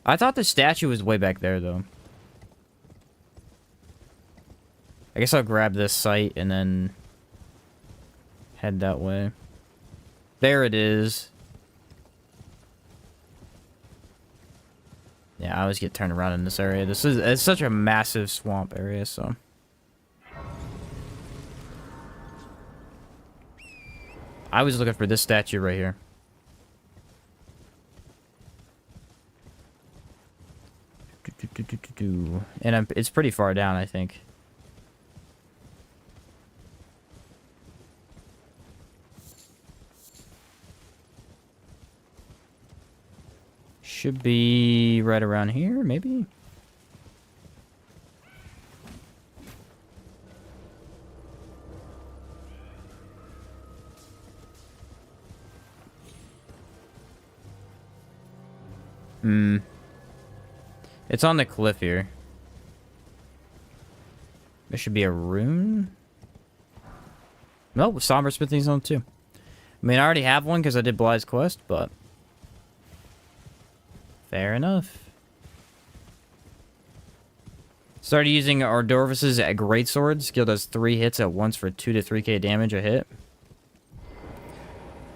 Speaker 1: I thought the statue was way back there, though. I guess I'll grab this site and then head that way. There it is. Yeah, I always get turned around in this area. It's such a massive swamp area, so. I was looking for this statue right here. And it's pretty far down, I think. Should be right around here, maybe? It's on the cliff here. There should be a rune. Nope, Somber Smithing Zone too. I mean, I already have one because I did Bly's quest, but... Fair enough. Started using Ordorvis's Greatsword. Skill does 3 hits at once for 2 to 3k damage a hit.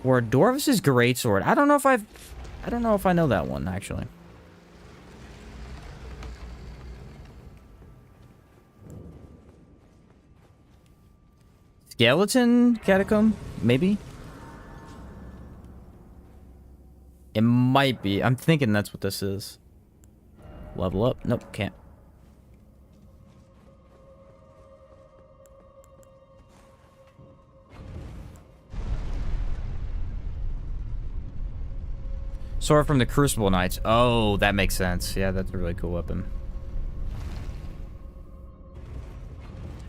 Speaker 1: Ordorvis's Greatsword. I don't know if I know that one, actually. Skeleton Catacomb? Maybe? It might be. I'm thinking that's what this is. Level up? Nope, can't. Sword from the Crucible Knights. Oh, that makes sense. Yeah, that's a really cool weapon.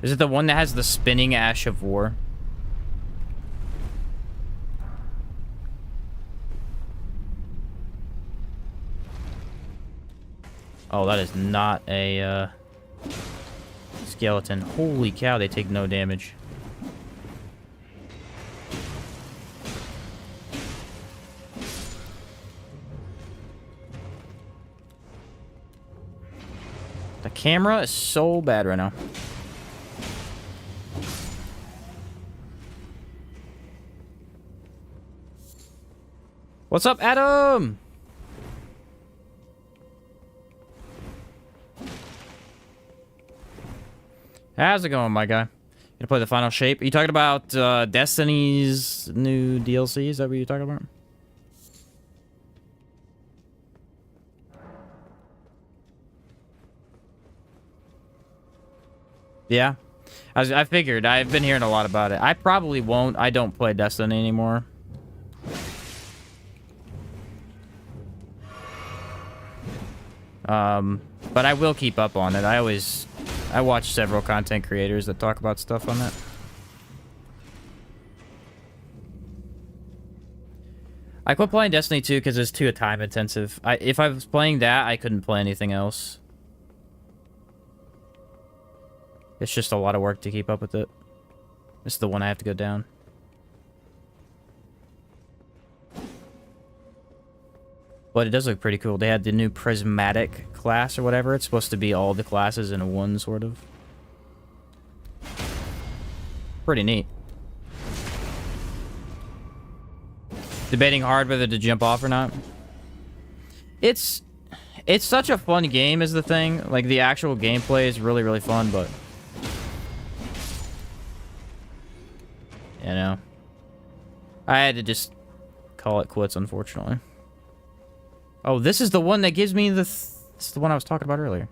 Speaker 1: Is it the one that has the spinning Ash of War? Oh, that is not a skeleton. Holy cow, they take no damage. The camera is so bad right now. What's up, Adam? How's it going, my guy? Gonna play the final shape? Are you talking about Destiny's new DLC? Is that what you're talking about? Yeah. I figured. I've been hearing a lot about it. I probably won't. I don't play Destiny anymore. But I will keep up on it. I watch several content creators that talk about stuff on that. I quit playing Destiny 2 because it's too time intensive. If I was playing that, I couldn't play anything else. It's just a lot of work to keep up with it. This is the one I have to go down. But it does look pretty cool. They had the new prismatic class or whatever. It's supposed to be all the classes in one, sort of. Pretty neat. Debating hard whether to jump off or not. It's such a fun game is the thing. Like, the actual gameplay is really, really fun, but... You know. I had to just call it quits, unfortunately. Oh, this is the one that gives me the... This is the one I was talking about earlier.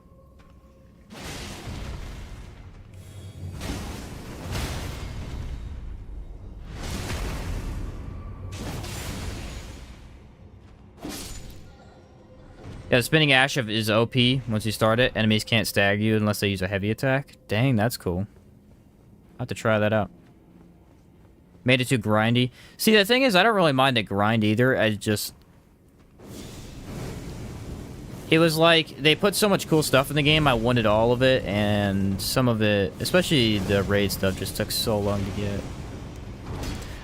Speaker 1: Yeah, the spinning ash is OP once you start it. Enemies can't stagger you unless they use a heavy attack. Dang, that's cool. I'll have to try that out. Made it too grindy. See, the thing is, I don't really mind the grind either. I just... It was like, they put so much cool stuff in the game, I wanted all of it, and some of it, especially the raid stuff, just took so long to get.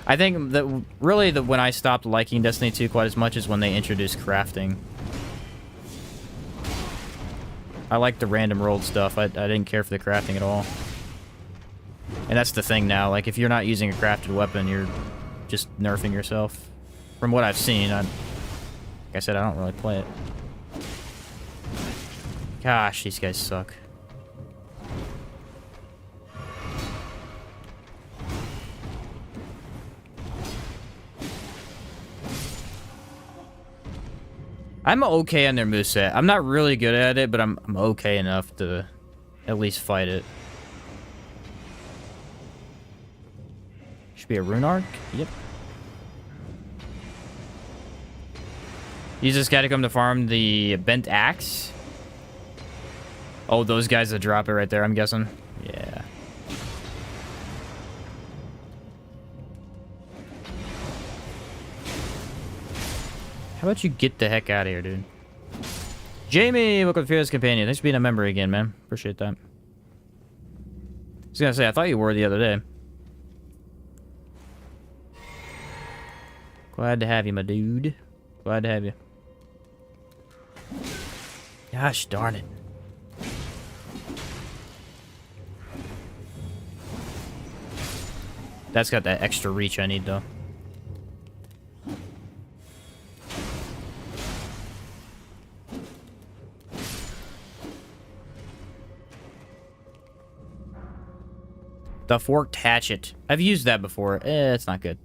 Speaker 1: I think that really when I stopped liking Destiny 2 quite as much is when they introduced crafting. I like the random rolled stuff. I didn't care for the crafting at all. And that's the thing now. Like, if you're not using a crafted weapon, you're just nerfing yourself. From what I've seen, like I said, I don't really play it. Gosh, these guys suck. I'm okay on their moveset. I'm not really good at it, but I'm okay enough to at least fight it. Should be a rune arc? Yep. Use this catacomb to farm the bent axe. Oh, those guys that drop it right there, I'm guessing. Yeah. How about you get the heck out of here, dude? Jamie, welcome to Fearless Companion. Thanks for being a member again, man. Appreciate that. I was gonna say, I thought you were the other day. Glad to have you, my dude. Glad to have you. Gosh darn it. That's got that extra reach I need, though. The forked hatchet. I've used that before. It's not good.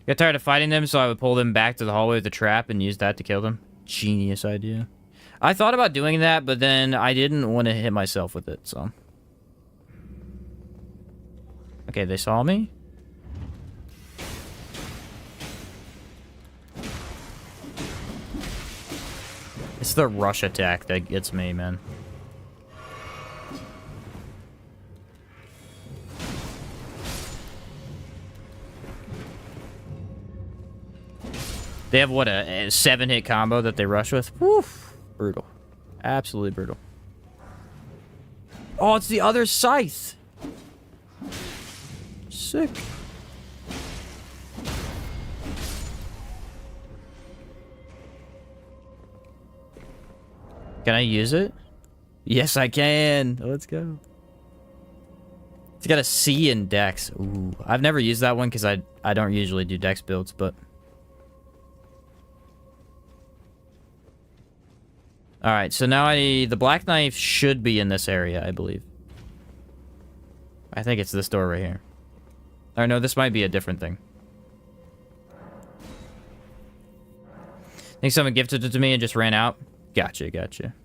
Speaker 1: Got tired of fighting them, so I would pull them back to the hallway with the trap and use that to kill them. Genius idea. I thought about doing that, but then I didn't want to hit myself with it, so... Okay, they saw me. It's the rush attack that gets me, man. They have, what, a 7-hit combo that they rush with? Woof. Brutal. Absolutely brutal. Oh, it's the other scythe. Sick. Can I use it? Yes, I can. Let's go. It's got a C in Dex. Ooh, I've never used that one because I don't usually do Dex builds, but... Alright, so now the black knife should be in this area, I believe. I think it's this door right here. Or no, this might be a different thing. Think someone gifted it to me and just ran out? Gotcha, gotcha.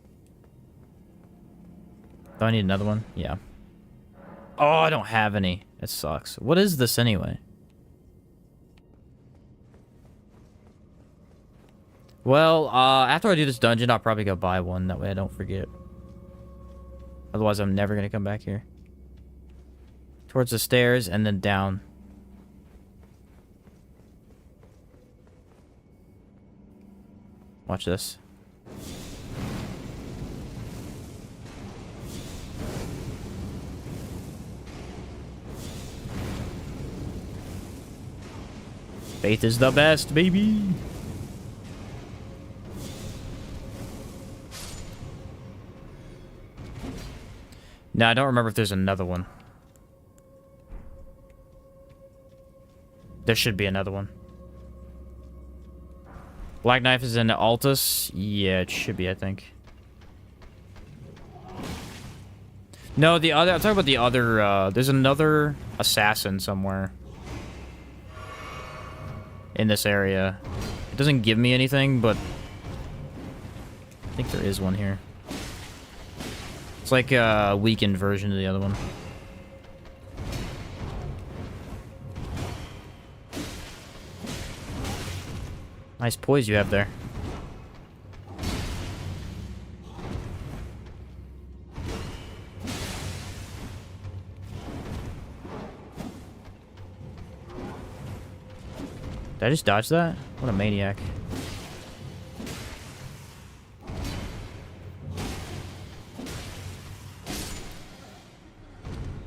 Speaker 1: Do I need another one? Yeah. Oh, I don't have any. It sucks. What is this anyway? Well, after I do this dungeon, I'll probably go buy one. That way I don't forget. Otherwise, I'm never going to come back here. Towards the stairs and then down. Watch this. Faith is the best, baby. Now, I don't remember if there's another one. There should be another one. Black Knife is in Altus? Yeah, it should be, I think. No, the other... I'm talking about the other... there's another assassin somewhere. In this area. It doesn't give me anything, but... I think there is one here. It's like a weakened version of the other one. Nice poise you have there. Did I just dodge that? What a maniac.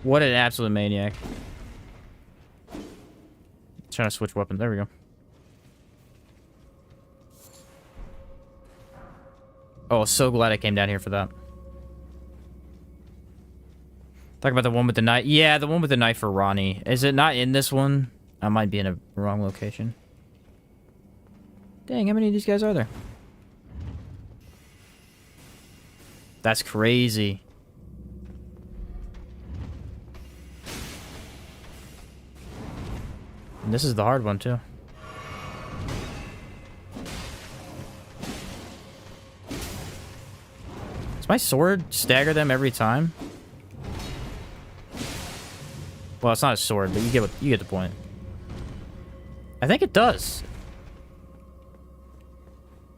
Speaker 1: What an absolute maniac. Trying to switch weapons. There we go. Oh, so glad I came down here for that. Talk about the one with the knife. Yeah, the one with the knife for Ronnie. Is it not in this one? I might be in a wrong location. Dang, how many of these guys are there? That's crazy. And this is the hard one, too. Does my sword stagger them every time? Well, it's not a sword, but you get the point. I think it does.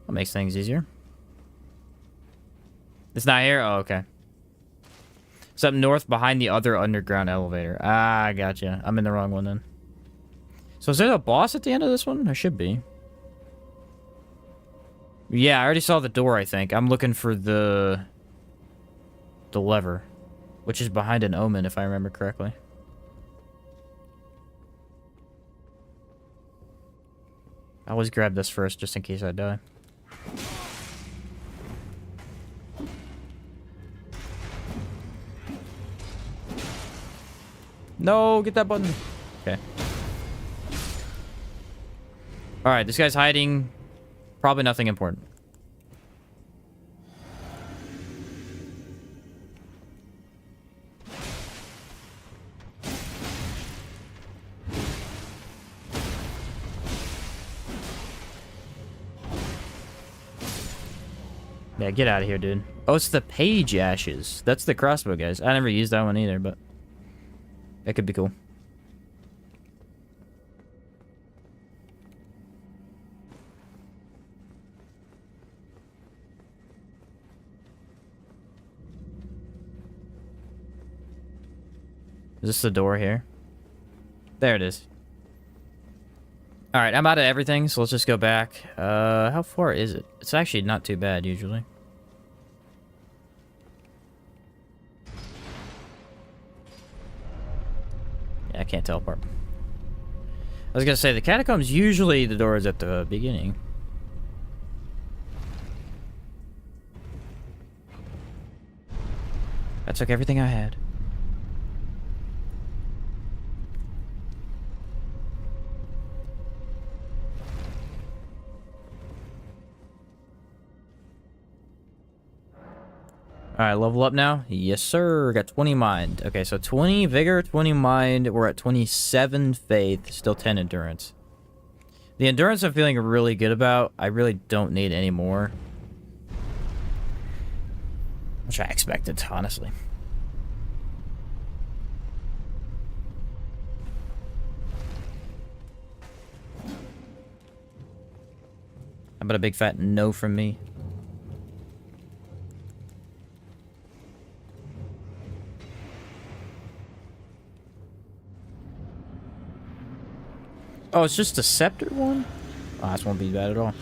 Speaker 1: That makes things easier. It's not here? Oh, okay. It's up north behind the other underground elevator. Ah, I gotcha. I'm in the wrong one then. So is there a boss at the end of this one? There should be. Yeah, I already saw the door, I think. I'm looking for the lever, which is behind an omen, if I remember correctly. I always grab this first, just in case I die. No, get that button. Okay. Alright, this guy's hiding. Probably nothing important. Yeah, get out of here, dude. Oh, it's the page ashes. That's the crossbow, guys. I never used that one either, but that could be cool. Is this the door here? There it is. Alright, I'm out of everything, so let's just go back. How far is it? It's actually not too bad, usually. Yeah, I can't teleport. I was gonna say, the Catacombs, usually the door is at the beginning. That took everything I had. Alright, level up now? Yes, sir. Got 20 mind. Okay, so 20 vigor, 20 mind. We're at 27 faith. Still 10 endurance. The endurance I'm feeling really good about. I really don't need any more. Which I expected, honestly. How about a big fat no from me? Oh, it's just a scepter one? Oh, this won't be bad at all.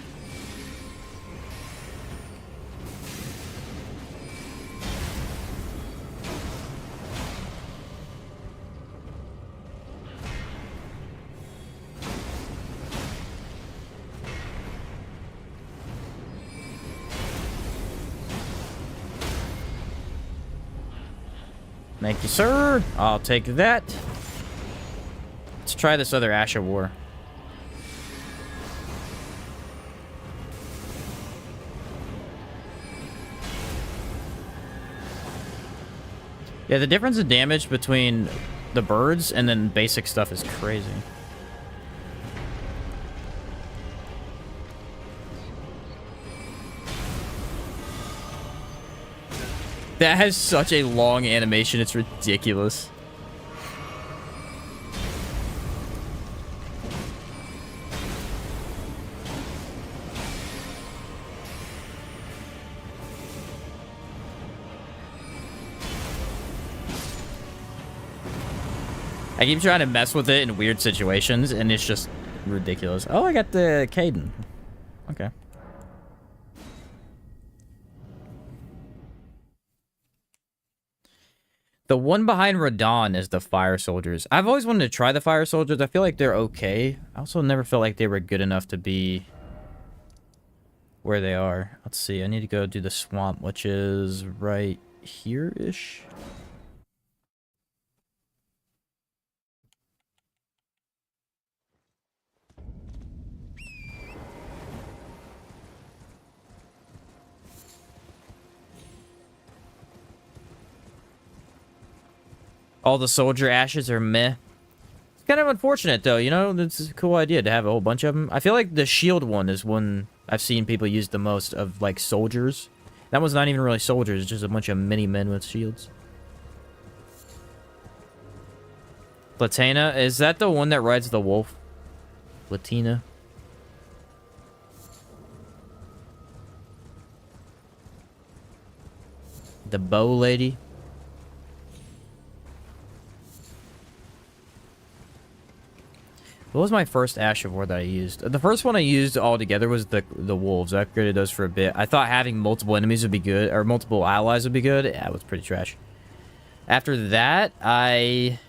Speaker 1: Thank you, sir. I'll take that. Let's try this other Ash of War. Yeah, the difference in damage between the birds and then basic stuff is crazy. That has such a long animation, it's ridiculous. I keep trying to mess with it in weird situations, and it's just ridiculous. Oh, I got the Caden. Okay. The one behind Radon is the Fire Soldiers. I've always wanted to try the Fire Soldiers. I feel like they're okay. I also never felt like they were good enough to be where they are. Let's see. I need to go do the swamp, which is right here-ish. All the soldier ashes are meh. It's kind of unfortunate, though. You know, it's a cool idea to have a whole bunch of them. I feel like the shield one is one I've seen people use the most of, like, soldiers. That one's not even really soldiers. It's just a bunch of mini-men with shields. Platana, is that the one that rides the wolf? Latina. The bow lady. What was my first Ash of War that I used? The first one I used all together was the wolves. I upgraded those for a bit. I thought having multiple enemies would be good, or multiple allies would be good. Yeah, it was pretty trash. After that, I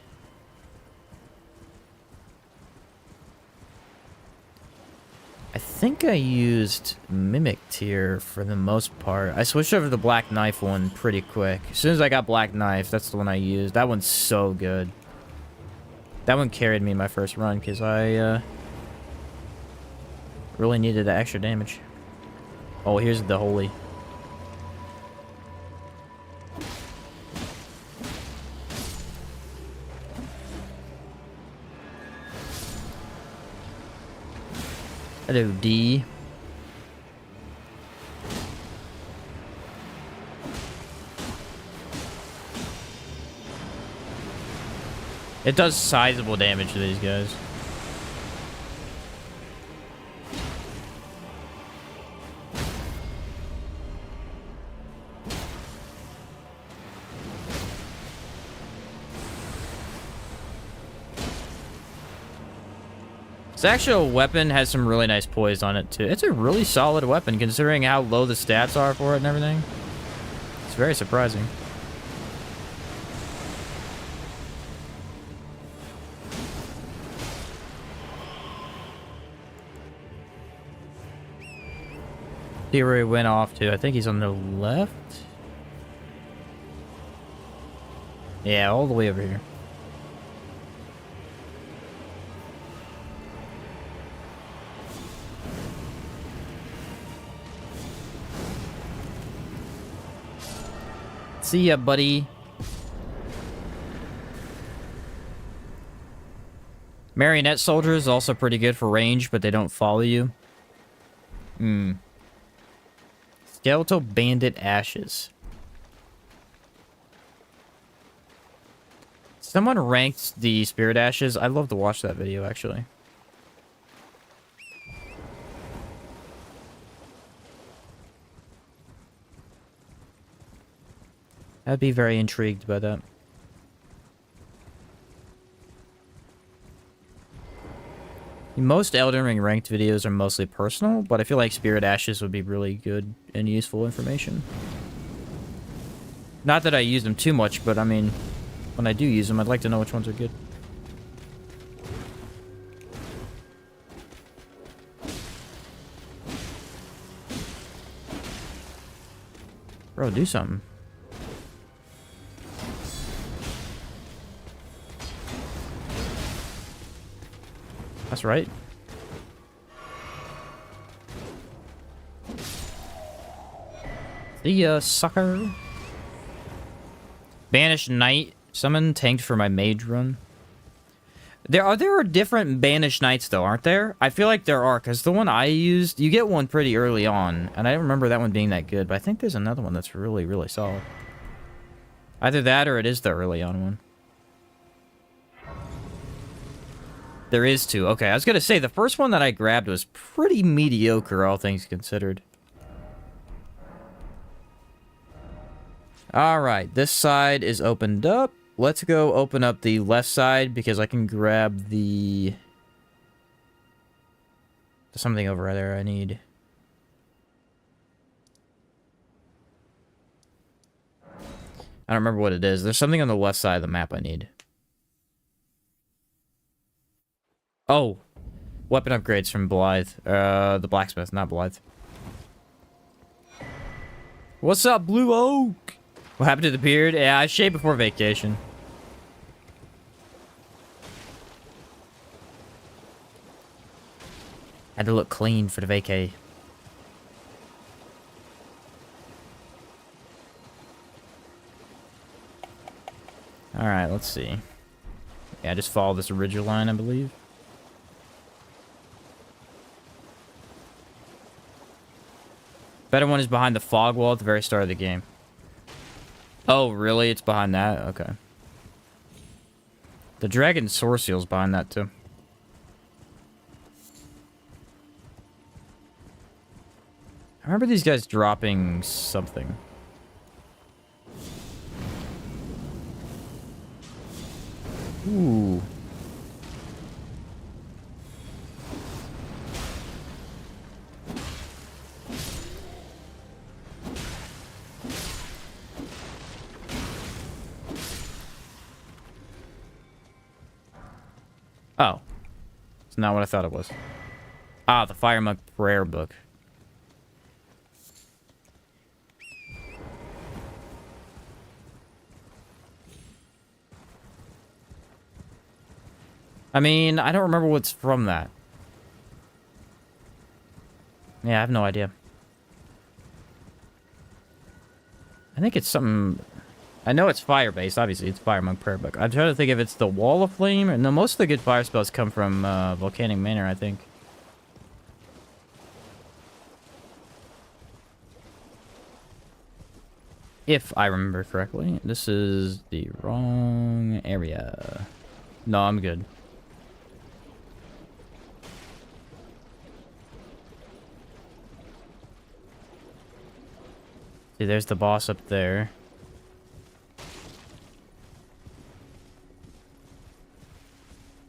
Speaker 1: think I used Mimic Tier for the most part. I switched over to the Black Knife one pretty quick. As soon as I got Black Knife, that's the one I used. That one's so good. That one carried me in my first run because I really needed the extra damage. Oh, here's the Holy. Hello, D. It does sizable damage to these guys. This actual weapon has some really nice poise on it, too. It's a really solid weapon, considering how low the stats are for it and everything. It's very surprising. See where he went off to. I think he's on the left. Yeah, all the way over here. See ya, buddy. Marionette soldiers also pretty good for range, but they don't follow you. Skeletal Bandit Ashes. Someone ranked the Spirit Ashes. I'd love to watch that video, actually. I'd be very intrigued by that. Most Elden Ring ranked videos are mostly personal, but I feel like Spirit Ashes would be really good and useful information. Not that I use them too much, but I mean, when I do use them, I'd like to know which ones are good. Bro, do something. boss, right? The sucker. Banished Knight. Summon tanked for my mage run. There are different Banished Knights, though, aren't there? I feel like there are, because the one I used, you get one pretty early on, and I don't remember that one being that good, but I think there's another one that's really, really solid. Either that or it is the early on one. There is two. Okay, I was going to say, the first one that I grabbed was pretty mediocre, all things considered. Alright, this side is opened up. Let's go open up the left side, because I can grab the... There's something over there I need. I don't remember what it is. There's something on the left side of the map I need. Oh! Weapon upgrades from Blythe. The blacksmith, not Blythe. What's up, Blue Oak? What happened to the beard? Yeah, I shaved before vacation. Had to look clean for the vacay. Alright, let's see. Yeah, just follow this ridge line, I believe. Better one is behind the fog wall at the very start of the game. Oh, really? It's behind that? Okay. The dragon sword seal's behind that, too. I remember these guys dropping something. Ooh. Oh. It's not what I thought it was. Ah, the Fire Monk prayer book. I mean, I don't remember what's from that. Yeah, I have no idea. I think it's something... I know it's fire-based, obviously. It's Fire Monk Prayer Book. I'm trying to think if it's the Wall of Flame. Or, no, most of the good fire spells come from Volcanic Manor, I think. If I remember correctly. This is the wrong area. No, I'm good. See, there's the boss up there.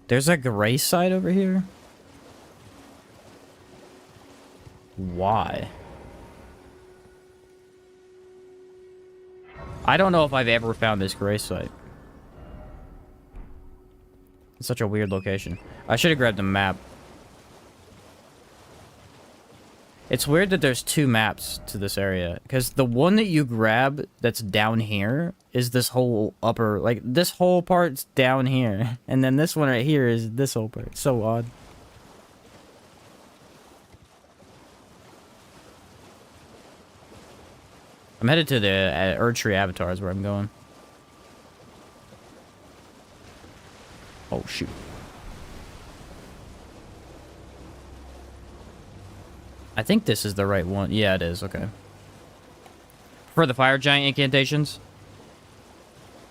Speaker 1: There's a gray side over here? Why? I don't know if I've ever found this gray site. It's such a weird location. I should have grabbed the map. It's weird that there's two maps to this area, because the one that you grab that's down here is this whole upper, like, this whole part's down here, and then this one right here is this whole part. It's so odd. I'm headed to the Erdtree Avatar is where I'm going. Oh, shoot. I think this is the right one. Yeah, it is. Okay. For the Fire Giant incantations?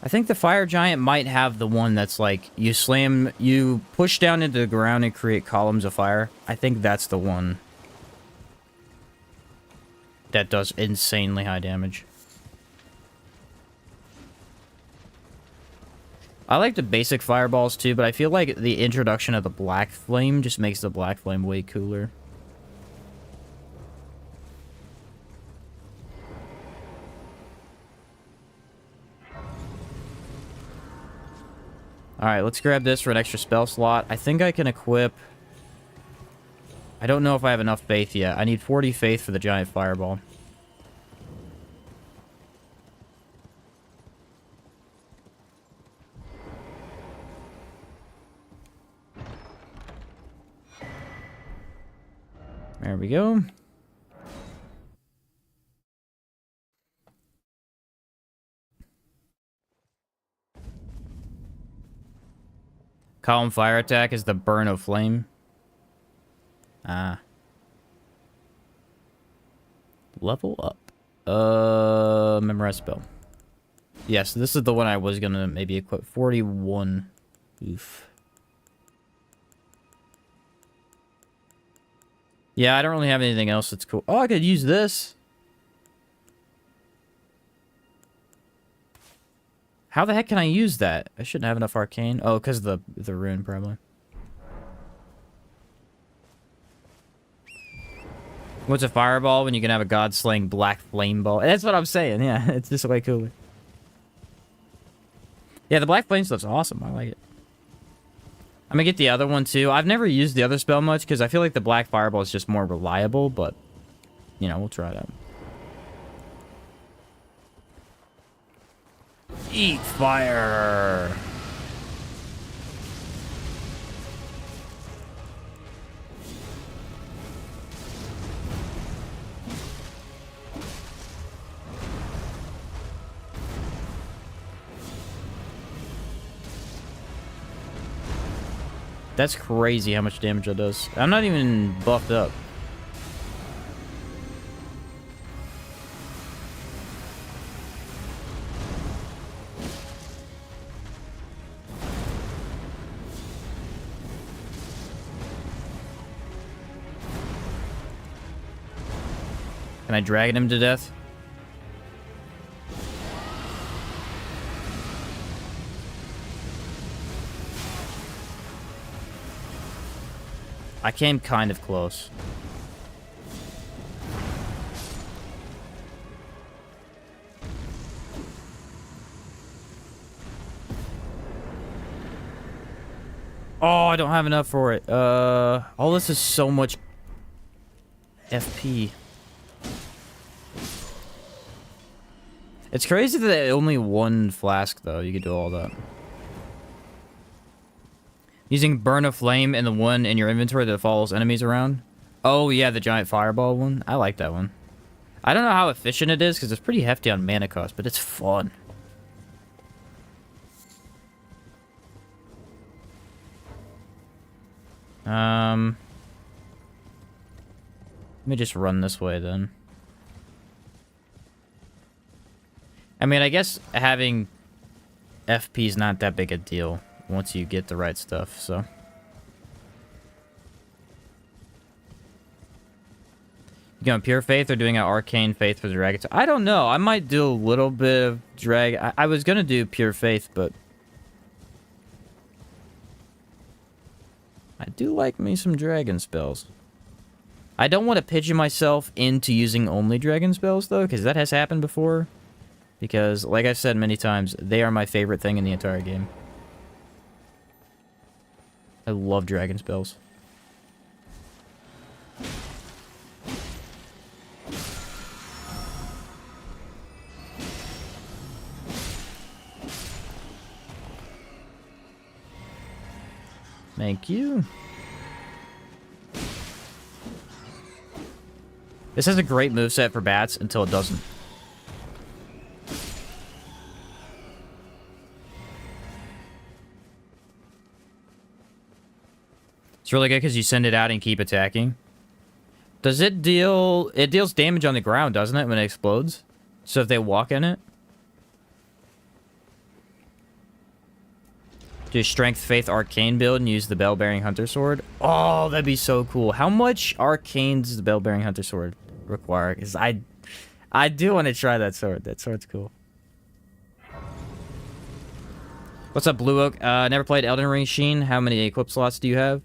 Speaker 1: I think the Fire Giant might have the one that's like, you push down into the ground and create columns of fire. I think that's the one that does insanely high damage. I like the basic fireballs too, but I feel like the introduction of the Black Flame just makes the Black Flame way cooler. Alright, let's grab this for an extra spell slot. I think I can equip... I don't know if I have enough faith yet. I need 40 faith for the giant fireball. There we go. Column fire attack is the burn of flame. Ah. Level up. Memorize spell. Yes, this is the one I was gonna maybe equip. 41. Oof. Yeah, I don't really have anything else that's cool. Oh, I could use this. How the heck can I use that? I shouldn't have enough arcane. Oh, because of the rune, probably. What's a fireball when you can have a god-slaying black flame ball? That's what I'm saying, yeah. It's just way cooler. Yeah, the black flame stuff's awesome. I like it. I'm gonna get the other one, too. I've never used the other spell much, because I feel like the black fireball is just more reliable, but... You know, we'll try that. Eat fire! That's crazy how much damage that does. I'm not even buffed up. Can I drag him to death? I came kind of close. Oh, I don't have enough for it. All this is so much FP. It's crazy that only one flask, though. You could do all that. Using Burn of Flame and the one in your inventory that follows enemies around. Oh, yeah, the giant fireball one. I like that one. I don't know how efficient it is, because it's pretty hefty on mana cost, but it's fun. Let me just run this way, then. I mean, I guess having FP is not that big a deal once you get the right stuff, so. You going Pure Faith or doing an Arcane Faith for the Dragon? I don't know. I might do a little bit of drag. I was going to do Pure Faith, but I do like me some dragon spells. I don't want to pigeon myself into using only dragon spells, though, because that has happened before. Because, like I've said many times, they are my favorite thing in the entire game. I love dragon spells. Thank you. This has a great moveset for bats until it doesn't. It's really good because you send it out and keep attacking. Does it deal... It deals damage on the ground, doesn't it, when it explodes? So if they walk in it? Do Strength, Faith, Arcane build and use the Bell-Bearing Hunter Sword? Oh, that'd be so cool. How much Arcane does the Bell-Bearing Hunter Sword require? Because I do want to try that sword. That sword's cool. What's up, Blue Oak? Never played Elden Ring, Sheen. How many equip slots do you have?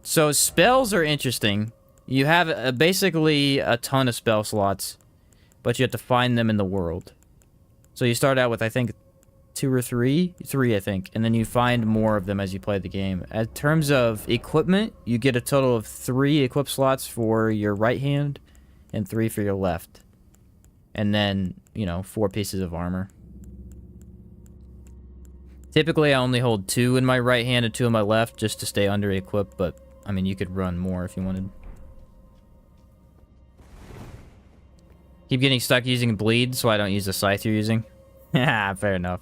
Speaker 1: So spells are interesting. You have basically a ton of spell slots, but you have to find them in the world. So you start out with, I think, 2 or 3? 3, I think. And then you find more of them as you play the game. In terms of equipment, you get a total of 3 equip slots for your right hand and 3 for your left. And then, you know, 4 pieces of armor. Typically, I only hold 2 in my right hand and 2 in my left just to stay under equipped, but, I mean, you could run more if you wanted. Keep getting stuck using bleed, so I don't use the scythe you're using. Yeah, fair enough.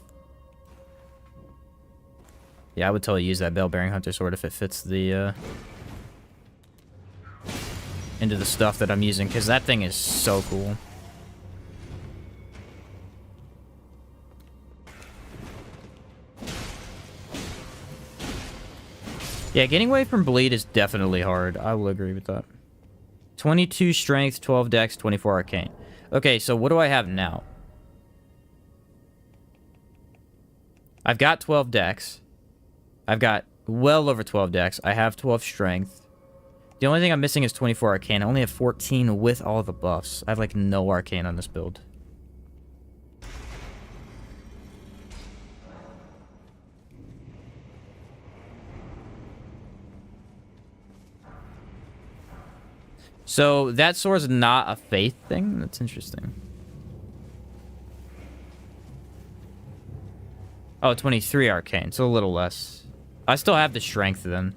Speaker 1: Yeah, I would totally use that Bell-Bearing Hunter Sword if it fits the, into the stuff that I'm using, because that thing is so cool. Yeah, getting away from bleed is definitely hard. I will agree with that. 22 strength, 12 dex, 24 arcane. Okay, so what do I have now? I've got 12 dex. I've got well over 12 dex. I have 12 strength. The only thing I'm missing is 24 arcane. I only have 14 with all the buffs. I have, like, no arcane on this build. So, that sword's not a faith thing? That's interesting. Oh, 23 arcane, so a little less. I still have the strength, then.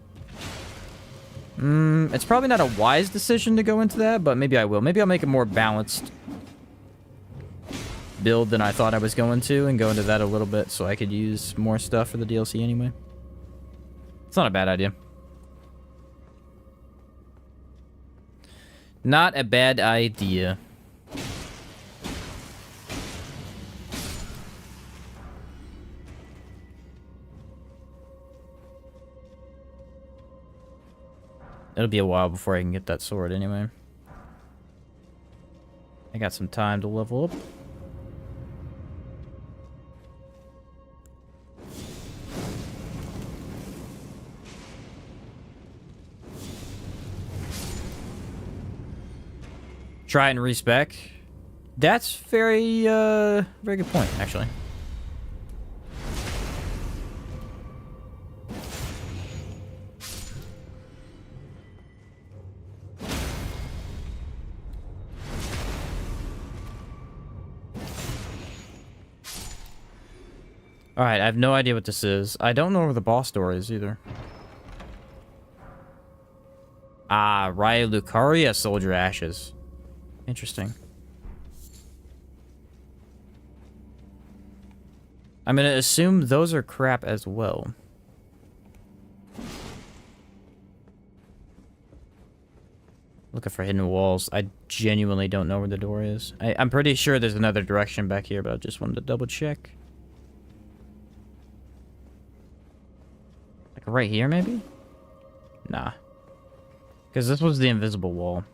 Speaker 1: It's probably not a wise decision to go into that, but maybe I will. Maybe I'll make a more balanced build than I thought I was going to, and go into that a little bit so I could use more stuff for the DLC anyway. It's not a bad idea. Not a bad idea. It'll be a while before I can get that sword anyway. I got some time to level up. Try and respec. That's very good point, actually. Alright, I have no idea what this is. I don't know where the boss door is either. Ah, Raya Lucaria Soldier Ashes. Interesting. I'm gonna assume those are crap as well. Looking for hidden walls. I genuinely don't know where the door is. I'm pretty sure there's another direction back here, but I just wanted to double check. Like right here, maybe? Nah. Because this was the invisible wall.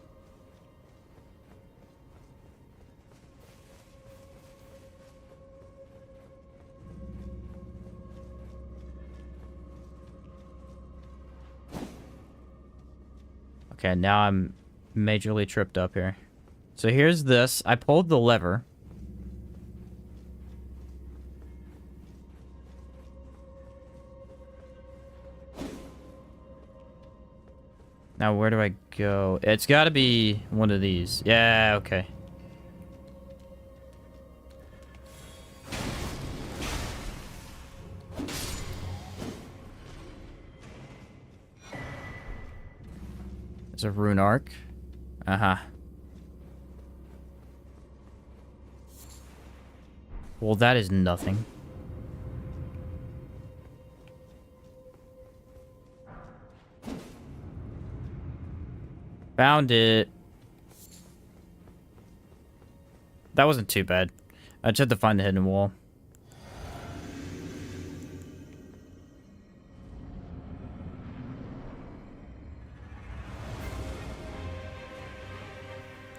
Speaker 1: Okay, now I'm majorly tripped up here. So here's this. I pulled the lever. Now where do I go? It's got to be one of these. Yeah, okay. There's a rune arc. Uh-huh. Well, that is nothing. Found it. That wasn't too bad. I just had to find the hidden wall.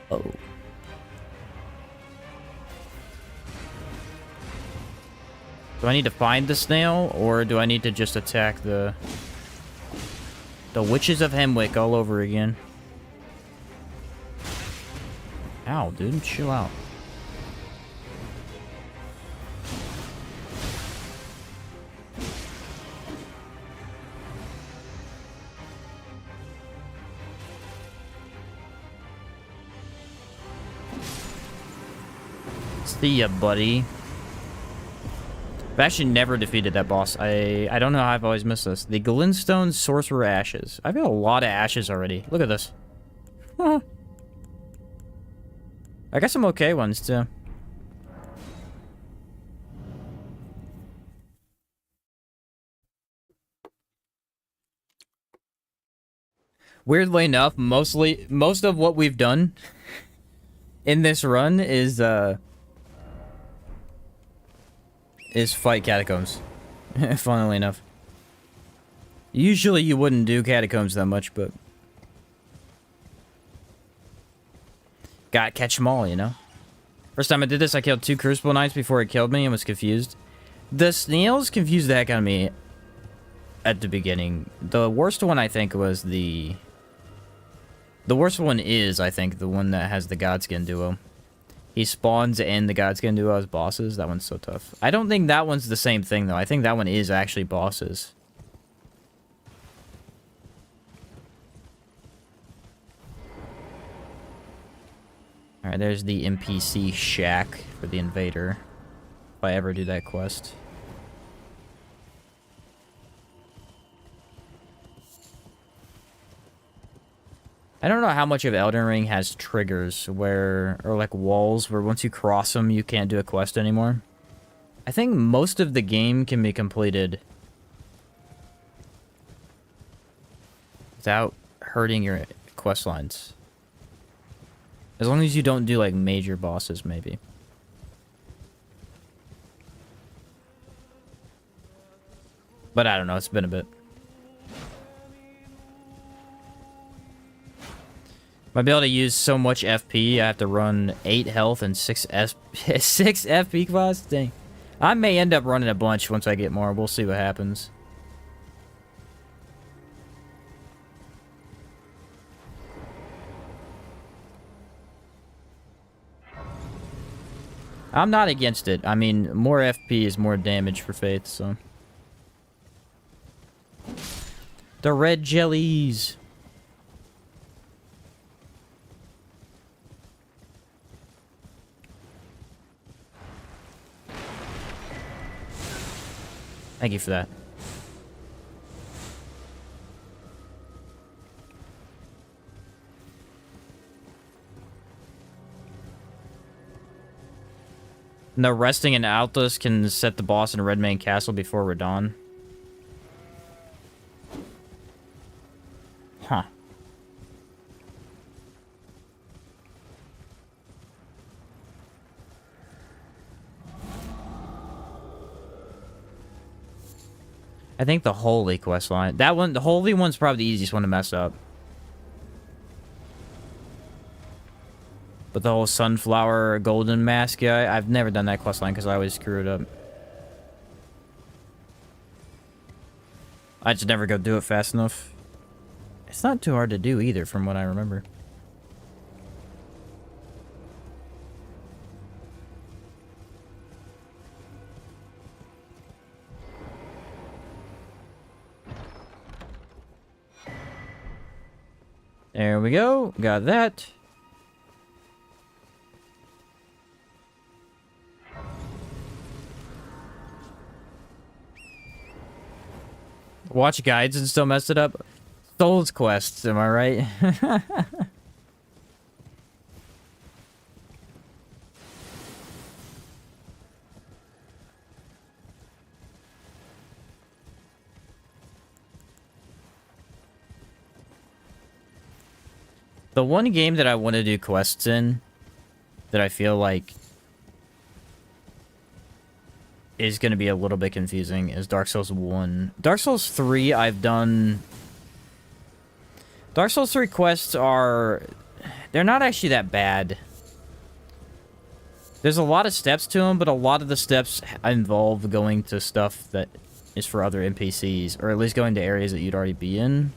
Speaker 1: Oh. Do I need to find the snail, or do I need to just attack the Witches of Hemwick all over again? Ow, dude, chill out. See ya, buddy. I've actually never defeated that boss. I don't know how I've always missed this. The Glintstone Sorcerer Ashes. I've got a lot of ashes already. Look at this. I got some okay ones, too. Weirdly enough, most of what we've done in this run is fight Catacombs. Funnily enough. Usually you wouldn't do Catacombs that much, but... Gotta catch them all, you know? First time I did this, I killed 2 Crucible Knights before it killed me and was confused. The snails confused the heck out of me at the beginning. The worst one, I think, was the... The worst one is, I think, the one that has the Godskin duo. He spawns and the Godskin duo as bosses. That one's so tough. I don't think that one's the same thing, though. I think that one is actually bosses. Alright, there's the NPC shack for the invader. If I ever do that quest. I don't know how much of Elden Ring has triggers where, or like walls where once you cross them, you can't do a quest anymore. I think most of the game can be completed without hurting your quest lines. As long as you don't do like major bosses, maybe. But I don't know, it's been a bit. Might be able to use so much FP, I have to run 8 health and 6 FP quests? Dang. I may end up running a bunch once I get more. We'll see what happens. I'm not against it. I mean, more FP is more damage for Faith, so... The red jellies! Thank you for that. No, resting in Altus can set the boss in Redmane Castle before Radon. Huh. I think the Holy quest line. That one, the Holy one's probably the easiest one to mess up. But the whole Sunflower Golden Mask guy, I've never done that quest line because I always screw it up. I just never go do it fast enough. It's not too hard to do either, from what I remember. There we go. Got that. Watch guides and still messed it up. Souls quests, am I right? The one game that I want to do quests in, that I feel like is going to be a little bit confusing, is Dark Souls 1. Dark Souls 3, I've done... Dark Souls 3 quests are... They're not actually that bad. There's a lot of steps to them, but a lot of the steps involve going to stuff that is for other NPCs, or at least going to areas that you'd already be in.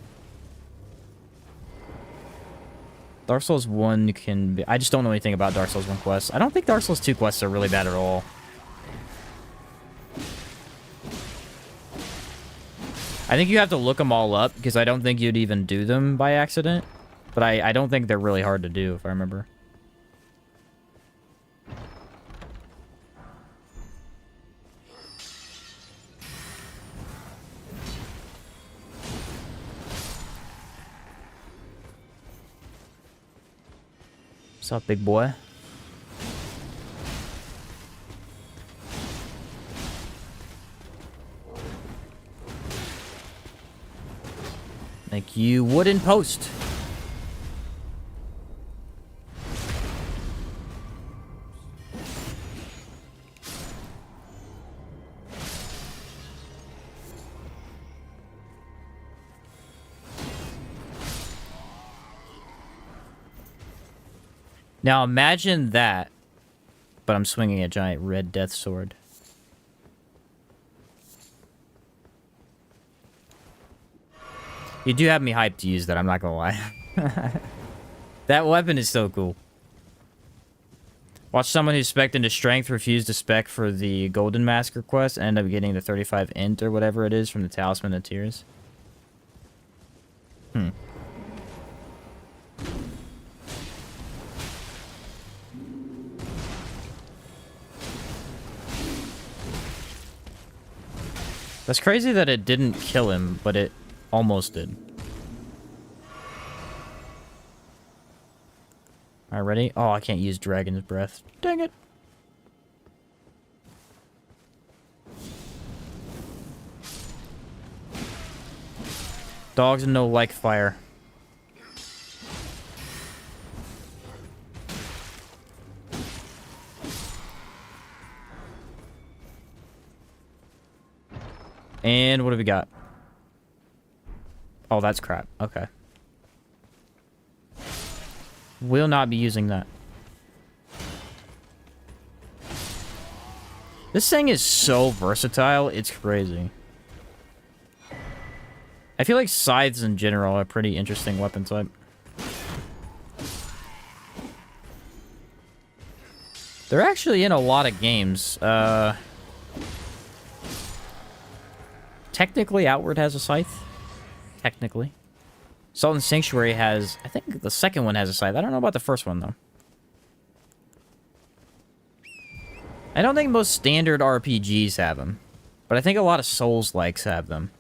Speaker 1: Dark Souls 1 can be... I just don't know anything about Dark Souls 1 quests. I don't think Dark Souls 2 quests are really bad at all. I think you have to look them all up, because I don't think you'd even do them by accident. But I don't think they're really hard to do, if I remember. What's up, big boy? Thank you, wooden post. Now imagine that, but I'm swinging a giant red death sword. You do have me hyped to use that, I'm not gonna lie. That weapon is so cool. Watch someone who's spec'd into strength refuse to spec for the Golden Masker quest and end up getting the 35 int or whatever it is from the Talisman of Tears. That's crazy that it didn't kill him, but it almost did. Alright, ready? Oh, I can't use Dragon's Breath. Dang it. Dogs and no like fire. And what have we got? Oh, that's crap. Okay. Will not be using that. This thing is so versatile, it's crazy. I feel like scythes in general are a pretty interesting weapon type. They're actually in a lot of games. Technically, Outward has a scythe. Technically. Sultan's Sanctuary has... I think the second one has a scythe. I don't know about the first one, though. I don't think most standard RPGs have them. But I think a lot of Souls-likes have them.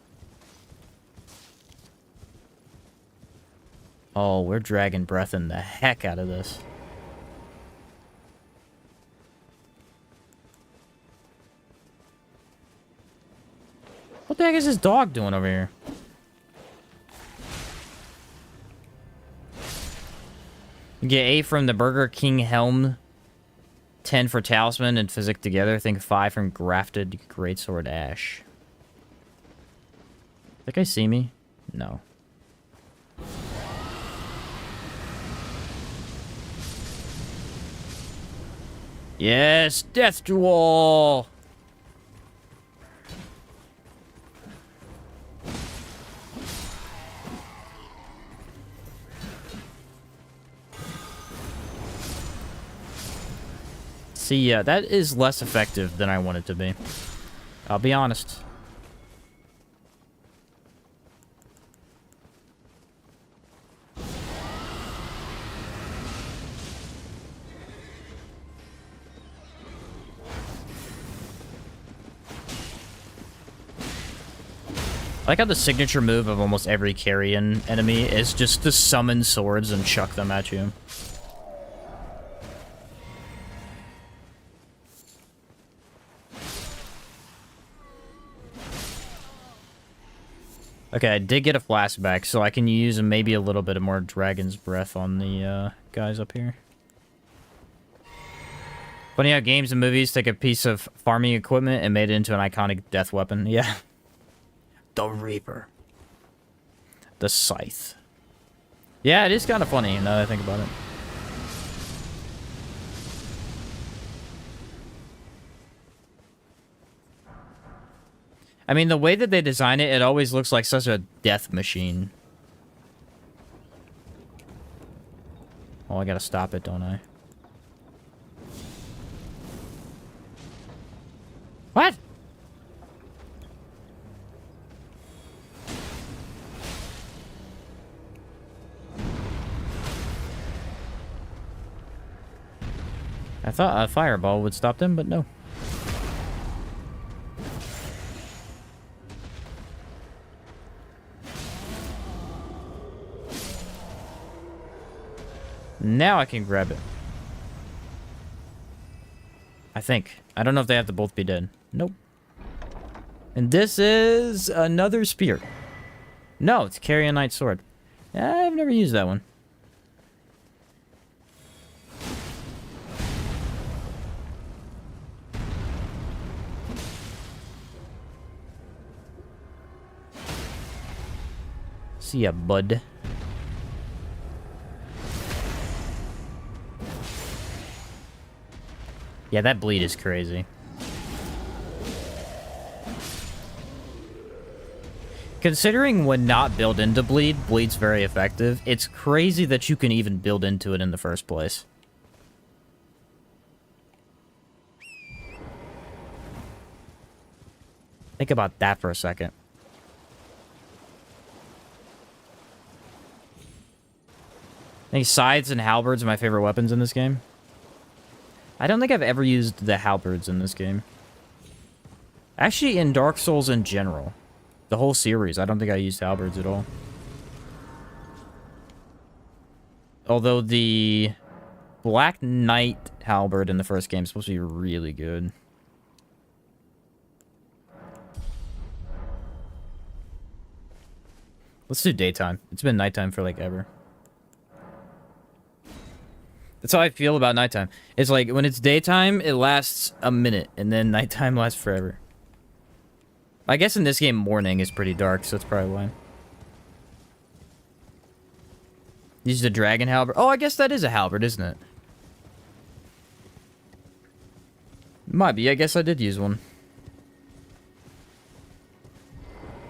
Speaker 1: Oh, we're Dragon Breathing the heck out of this. What the heck is this dog doing over here? You get 8 from the Burger King Helm, 10 for Talisman and Physic together. I think 5 from Grafted Greatsword Ash. That guy see me? No. Yes, Death Duel! See, yeah, that is less effective than I want it to be. I'll be honest. I like how the signature move of almost every carrion enemy is just to summon swords and chuck them at you. Okay, I did get a flashback, so I can use maybe a little bit of more Dragon's Breath on the guys up here. Funny how games and movies take a piece of farming equipment and made it into an iconic death weapon. Yeah. The Reaper. The Scythe. Yeah, it is kind of funny now that I think about it. I mean, the way that they design it, it always looks like such a death machine. Oh, I gotta stop it, don't I? What? I thought a fireball would stop them, but no. Now I can grab it. I think. I don't know if they have to both be dead. Nope. And this is another spear. No, it's Carrion Knight Sword. I've never used that one. See ya, bud. Yeah, that bleed is crazy. Considering when not built into bleed, bleed's very effective, it's crazy that you can even build into it in the first place. Think about that for a second. I think scythes and halberds are my favorite weapons in this game. I don't think I've ever used the halberds in this game. Actually, in Dark Souls in general. The whole series, I don't think I used halberds at all. Although the Black Knight halberd in the first game is supposed to be really good. Let's do daytime. It's been nighttime for like ever. That's how I feel about nighttime. It's like, when it's daytime, it lasts a minute, and then nighttime lasts forever. I guess in this game, morning is pretty dark, so that's probably why. Use the dragon halberd. Oh, I guess that is a halberd, isn't it? Might be. I guess I did use one.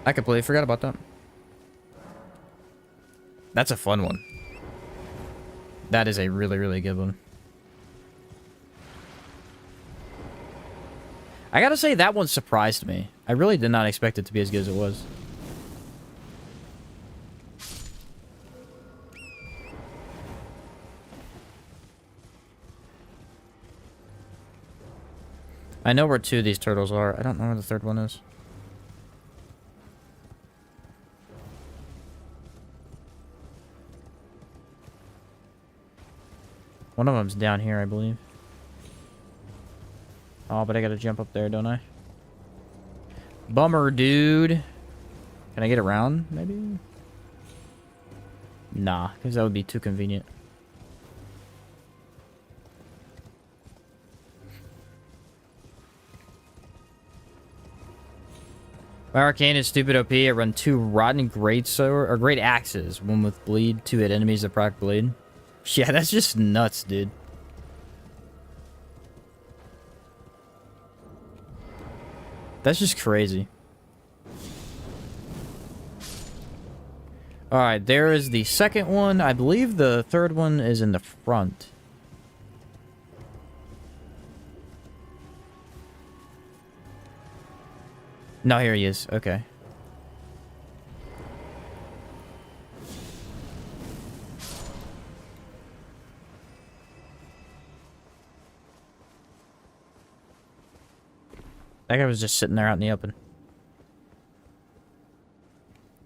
Speaker 1: I completely forgot about that. That's a fun one. That is a really, really good one. I gotta say, that one surprised me. I really did not expect it to be as good as it was. I know where two of these turtles are. I don't know where the third one is. One of them's down here, I believe. Oh, but I gotta jump up there, don't I? Bummer, dude. Can I get around, maybe? Nah, because that would be too convenient. My arcane is stupid OP. I run 2 rotten great sword or great axes, 1 with bleed, 2 hit enemies that proc bleed. Yeah, that's just nuts, dude. That's just crazy. Alright, there is the second one. I believe the third one is in the front. No, here he is. Okay. That guy was just sitting there out in the open.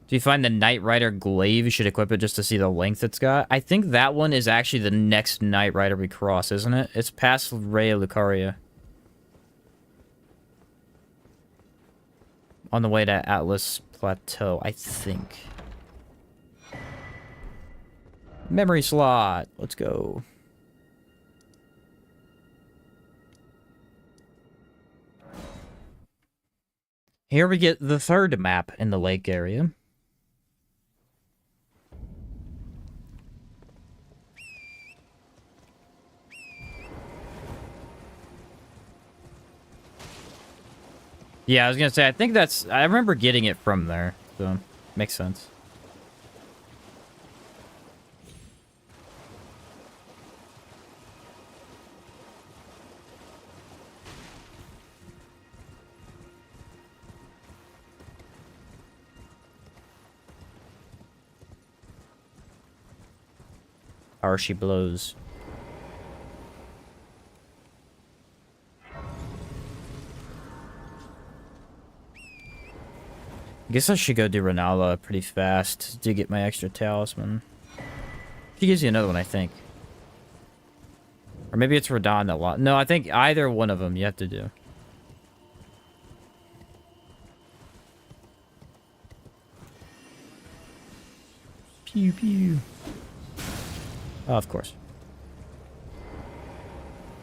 Speaker 1: If you find the Knight Rider glaive, you should equip it just to see the length it's got. I think that one is actually the next Knight Rider we cross, isn't it? It's past Ray Lucaria. On the way to Atlas Plateau, I think. Memory slot. Let's go. Here we get the third map in the lake area. Yeah, I was gonna say, I think that's... I remember getting it from there, so makes sense. How she blows. I guess I should go do Rennala pretty fast to get my extra talisman. She gives you another one, I think. Or maybe it's Radon that lot. No, I think either one of them you have to do. Pew pew. Oh, of course.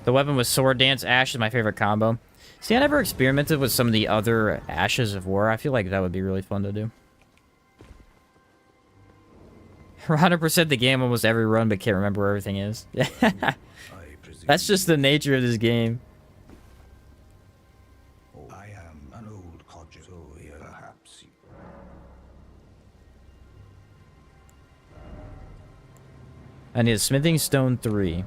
Speaker 1: The weapon with Sword Dance Ash is my favorite combo. See, I never experimented with some of the other Ashes of War. I feel like that would be really fun to do. 100% the game almost every run, but can't remember where everything is. That's just the nature of this game.
Speaker 2: I am an old codger, so perhaps you...
Speaker 1: I need a Smithing Stone 3.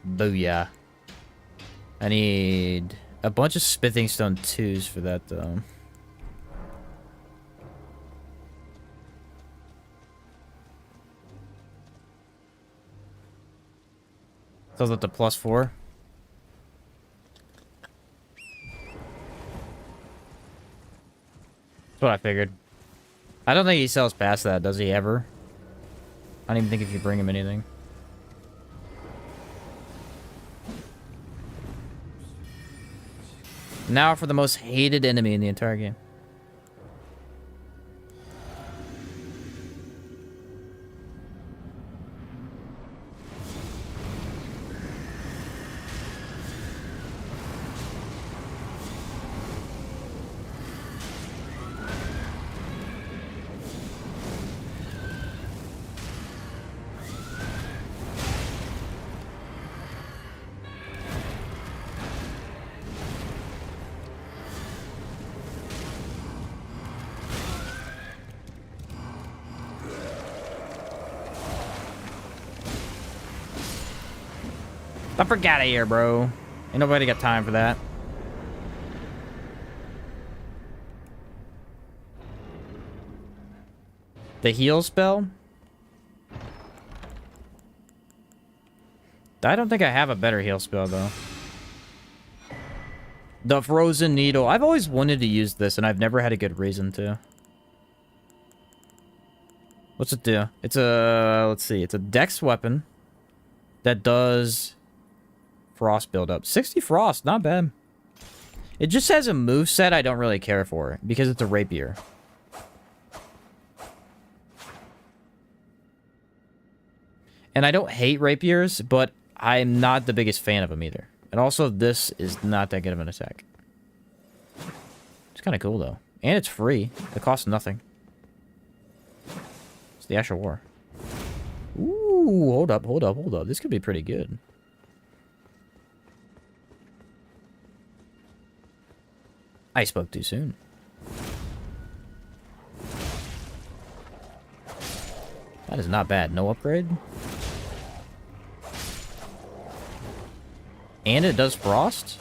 Speaker 1: Booyah. I need a bunch of Smithing Stone 2s for that, though. Sells it to +4. That's what I figured. I don't think he sells past that, does he ever? I don't even think if you bring him anything. Now for the most hated enemy in the entire game. I forgot it here, bro. Ain't nobody got time for that. The heal spell? I don't think I have a better heal spell, though. The Frozen Needle. I've always wanted to use this, and I've never had a good reason to. What's it do? It's a... Let's see. It's a dex weapon that does... frost buildup. 60 frost, not bad. It just has a moveset I don't really care for because it's a rapier. And I don't hate rapiers, but I'm not the biggest fan of them either. And also, this is not that good of an attack. It's kind of cool, though. And it's free. It costs nothing. It's the Ash of War. Ooh, hold up, hold up, hold up. This could be pretty good. I spoke too soon. That is not bad. No upgrade. And it does frost?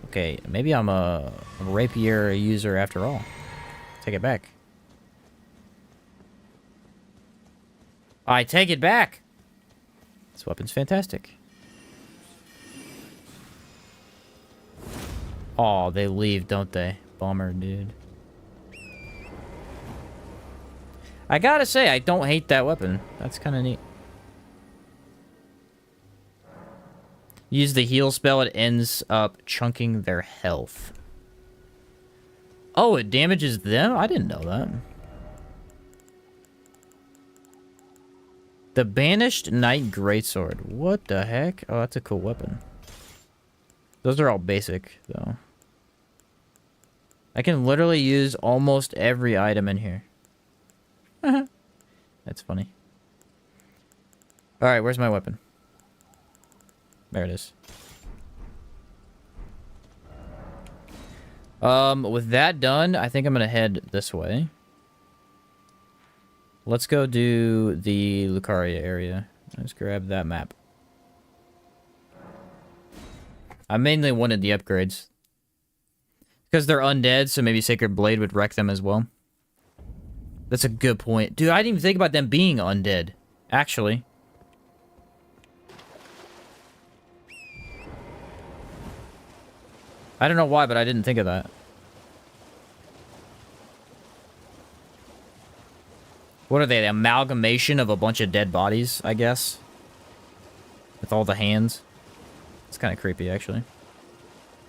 Speaker 1: Okay, maybe I'm a rapier user after all. Take it back. I take it back! This weapon's fantastic. Oh, they leave, don't they? Bummer, dude. I gotta say, I don't hate that weapon. That's kind of neat. Use the heal spell, it ends up chunking their health. Oh, it damages them? I didn't know that. The Banished Knight Greatsword. What the heck? Oh, that's a cool weapon. Those are all basic, though. I can literally use almost every item in here. That's funny. Alright, where's my weapon? There it is. With that done, I think I'm gonna head this way. Let's go do the Lucaria area. Let's grab that map. I mainly wanted the upgrades. Because they're undead, so maybe Sacred Blade would wreck them as well. That's a good point. Dude, I didn't even think about them being undead. Actually. I don't know why, but I didn't think of that. What are they? The amalgamation of a bunch of dead bodies, I guess? With all the hands. It's kind of creepy, actually.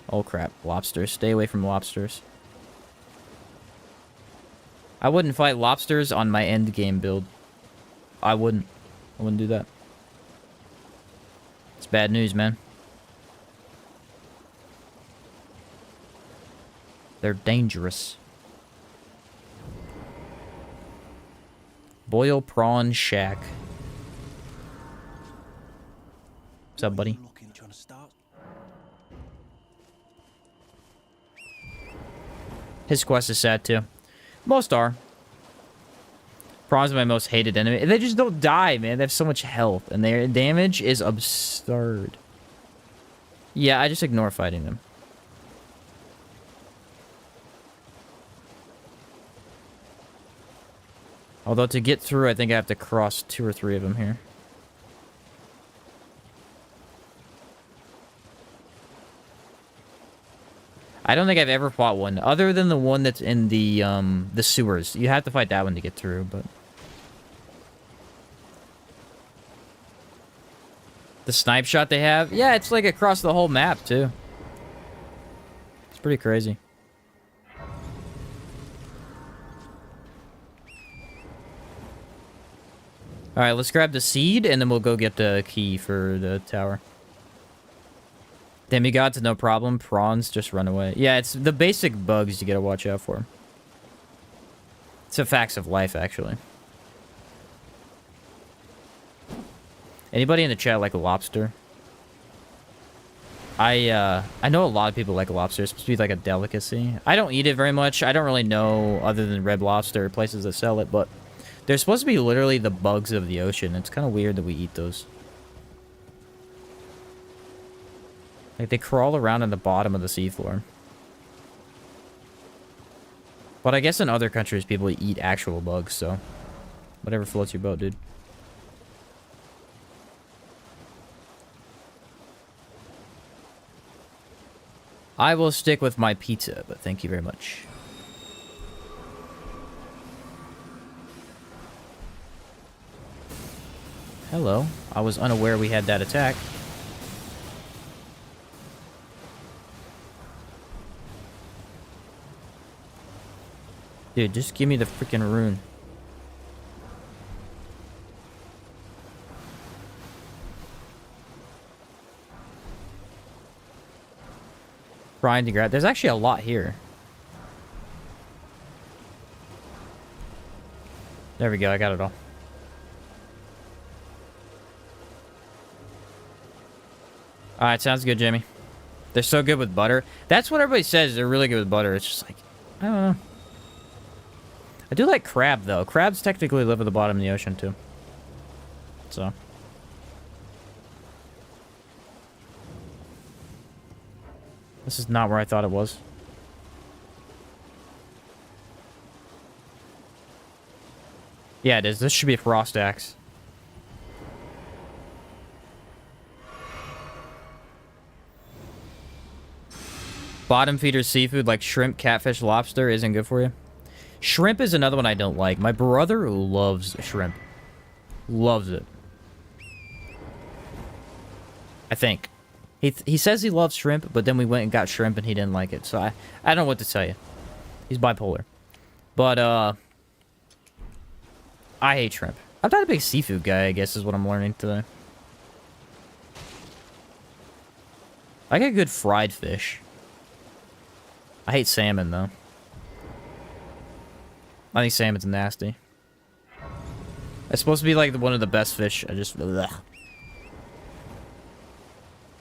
Speaker 1: Oh, crap. Lobsters. Stay away from lobsters. I wouldn't fight lobsters on my end game build. I wouldn't. I wouldn't do that. It's bad news, man. They're dangerous. Boil Prawn Shack. What's up, buddy? His quest is sad, too. Most are. Prawns are my most hated enemy. They just don't die, man. They have so much health, and their damage is absurd. Yeah, I just ignore fighting them. Although to get through, I think I have to cross 2 or 3 of them here. I don't think I've ever fought one, other than the one that's in the sewers. You have to fight that one to get through, but... The snipe shot they have? Yeah, it's like across the whole map, too. It's pretty crazy. Alright, let's grab the seed, and then we'll go get the key for the tower. Demigods, no problem. Prawns, just run away. Yeah, it's the basic bugs you gotta watch out for. It's a facts of life, actually. Anybody in the chat like a lobster? I know a lot of people like lobster. It's supposed to be like a delicacy. I don't eat it very much. I don't really know, other than Red Lobster, places that sell it, but they're supposed to be literally the bugs of the ocean. It's kind of weird that we eat those. Like, they crawl around on the bottom of the seafloor. But I guess in other countries, people eat actual bugs, so... Whatever floats your boat, dude. I will stick with my pizza, but thank you very much. Hello. I was unaware we had that attack. Dude, just give me the freaking rune. Trying to grab. There's actually a lot here. There we go. I got it all. Alright, sounds good, Jimmy. They're so good with butter. That's what everybody says. They're really good with butter. It's just like, I don't know. I do like crab, though. Crabs technically live at the bottom of the ocean, too. So. This is not where I thought it was. Yeah, it is. This should be a frost axe. Bottom feeder seafood like shrimp, catfish, lobster isn't good for you. Shrimp is another one I don't like. My brother loves shrimp. Loves it. I think. He says he loves shrimp, but then we went and got shrimp and he didn't like it. So I don't know what to tell you. He's bipolar. But, I hate shrimp. I'm not a big seafood guy, I guess, is what I'm learning today. I like a good fried fish. I hate salmon, though. I think salmon's nasty. It's supposed to be, like, one of the best fish. I just... Ugh.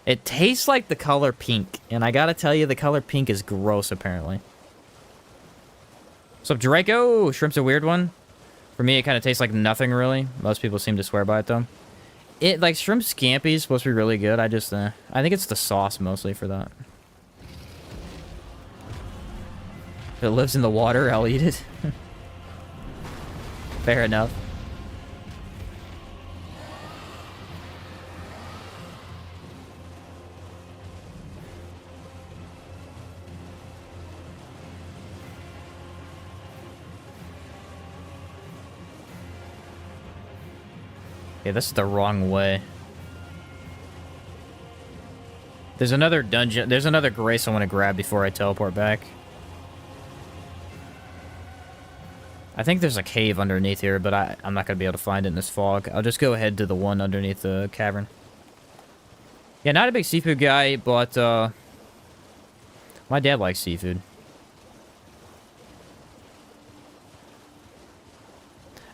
Speaker 1: It tastes like the color pink. And I gotta tell you, the color pink is gross, apparently. What's up, Draco? Shrimp's a weird one. For me, it kind of tastes like nothing, really. Most people seem to swear by it, though. Like, shrimp scampi is supposed to be really good. I just, I think it's the sauce, mostly, for that. If it lives in the water, I'll eat it. Fair enough. Okay, this is the wrong way. There's another dungeon. There's another grace I want to grab before I teleport back. I think there's a cave underneath here, but I'm not going to be able to find it in this fog. I'll just go ahead to the one underneath the cavern. Yeah, not a big seafood guy, but my dad likes seafood.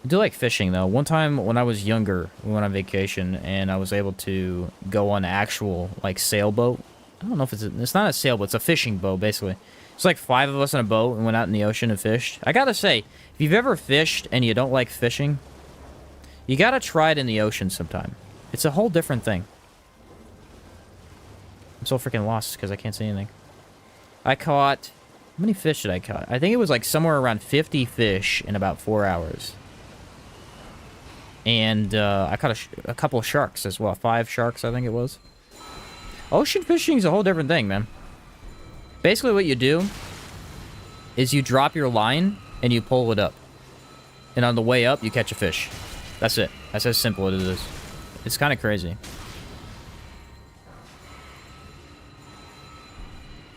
Speaker 1: I do like fishing, though. One time when I was younger, we went on vacation, and I was able to go on an actual, like, sailboat. I don't know if it's not a sailboat, it's a fishing boat, basically. It's like 5 of us in a boat and went out in the ocean and fished. I gotta say, if you've ever fished and you don't like fishing, you gotta try it in the ocean sometime. It's a whole different thing. I'm so freaking lost because I can't see anything. I caught... How many fish did I catch? I think it was like somewhere around 50 fish in about 4 hours. And I caught a couple of sharks as well. 5 sharks, I think it was. Ocean fishing is a whole different thing, man. Basically what you do is you drop your line and you pull it up. And on the way up, you catch a fish. That's it. That's how simple it is. It's kind of crazy.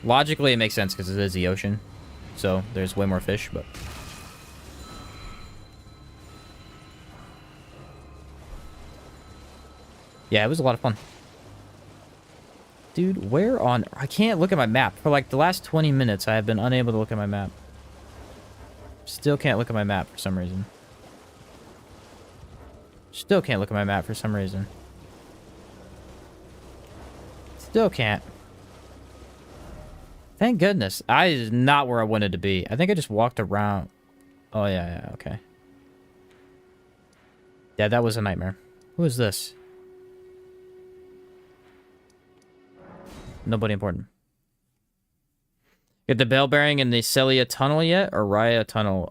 Speaker 1: Logically, it makes sense because it is the ocean. So there's way more fish, but... Yeah, it was a lot of fun. Dude, where on... I can't look at my map. For like the last 20 minutes, I have been unable to look at my map. Still can't look at my map for some reason. Still can't look at my map for some reason. Still can't. Thank goodness. I is not where I wanted to be. I think I just walked around. Oh, yeah, okay. Yeah, that was a nightmare. Who is this? Nobody important. Get the bell bearing in the Celia tunnel yet? Or Raya tunnel?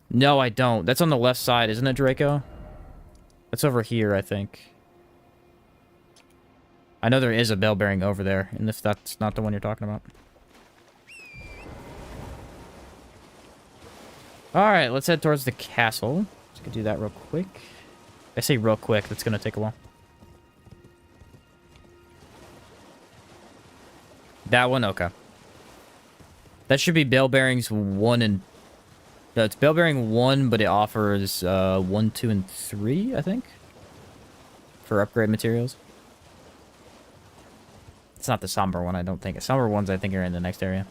Speaker 1: No, I don't. That's on the left side, isn't it, Draco? That's over here, I think. I know there is a bell bearing over there, and if that's not the one you're talking about. Alright, let's head towards the castle. Let's go do that real quick. I say real quick, that's gonna take a while. That one? Okay. That should be bell bearings 1 and... No, it's bell bearing 1, but it offers 1, 2, and 3, I think. For upgrade materials. It's not the somber one, I don't think. The somber ones, I think, are in the next area.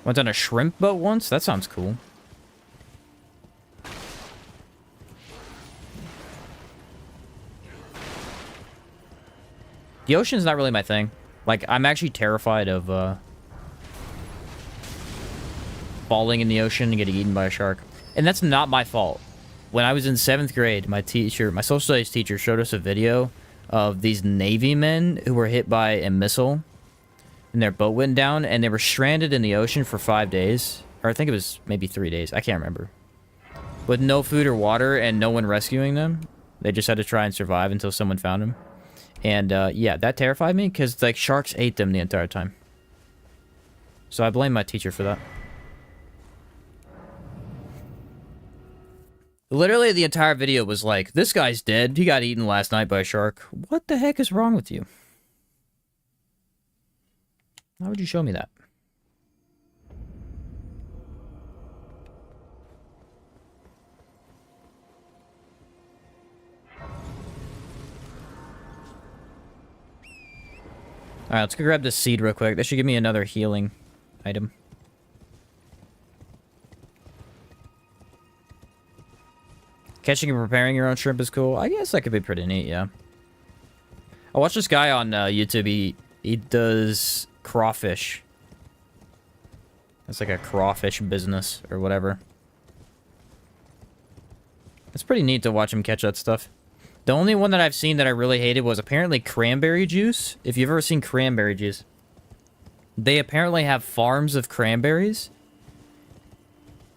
Speaker 1: Went on a shrimp boat once? That sounds cool. The ocean's not really my thing. Like, I'm actually terrified of falling in the ocean and getting eaten by a shark. And that's not my fault. When I was in 7th grade, my social studies teacher showed us a video of these Navy men who were hit by a missile and their boat went down and they were stranded in the ocean for 5 days. Or I think it was maybe 3 days. I can't remember. With no food or water and no one rescuing them. They just had to try and survive until someone found them. And, yeah, that terrified me because, like, sharks ate them the entire time. So I blame my teacher for that. Literally, the entire video was like, this guy's dead. He got eaten last night by a shark. What the heck is wrong with you? Why would you show me that? Alright, let's go grab this seed real quick. That should give me another healing item. Catching and preparing your own shrimp is cool. I guess that could be pretty neat, yeah. I watched this guy on YouTube. He does crawfish. It's like a crawfish business or whatever. It's pretty neat to watch him catch that stuff. The only one that I've seen that I really hated was apparently cranberry juice. If you've ever seen cranberry juice, they apparently have farms of cranberries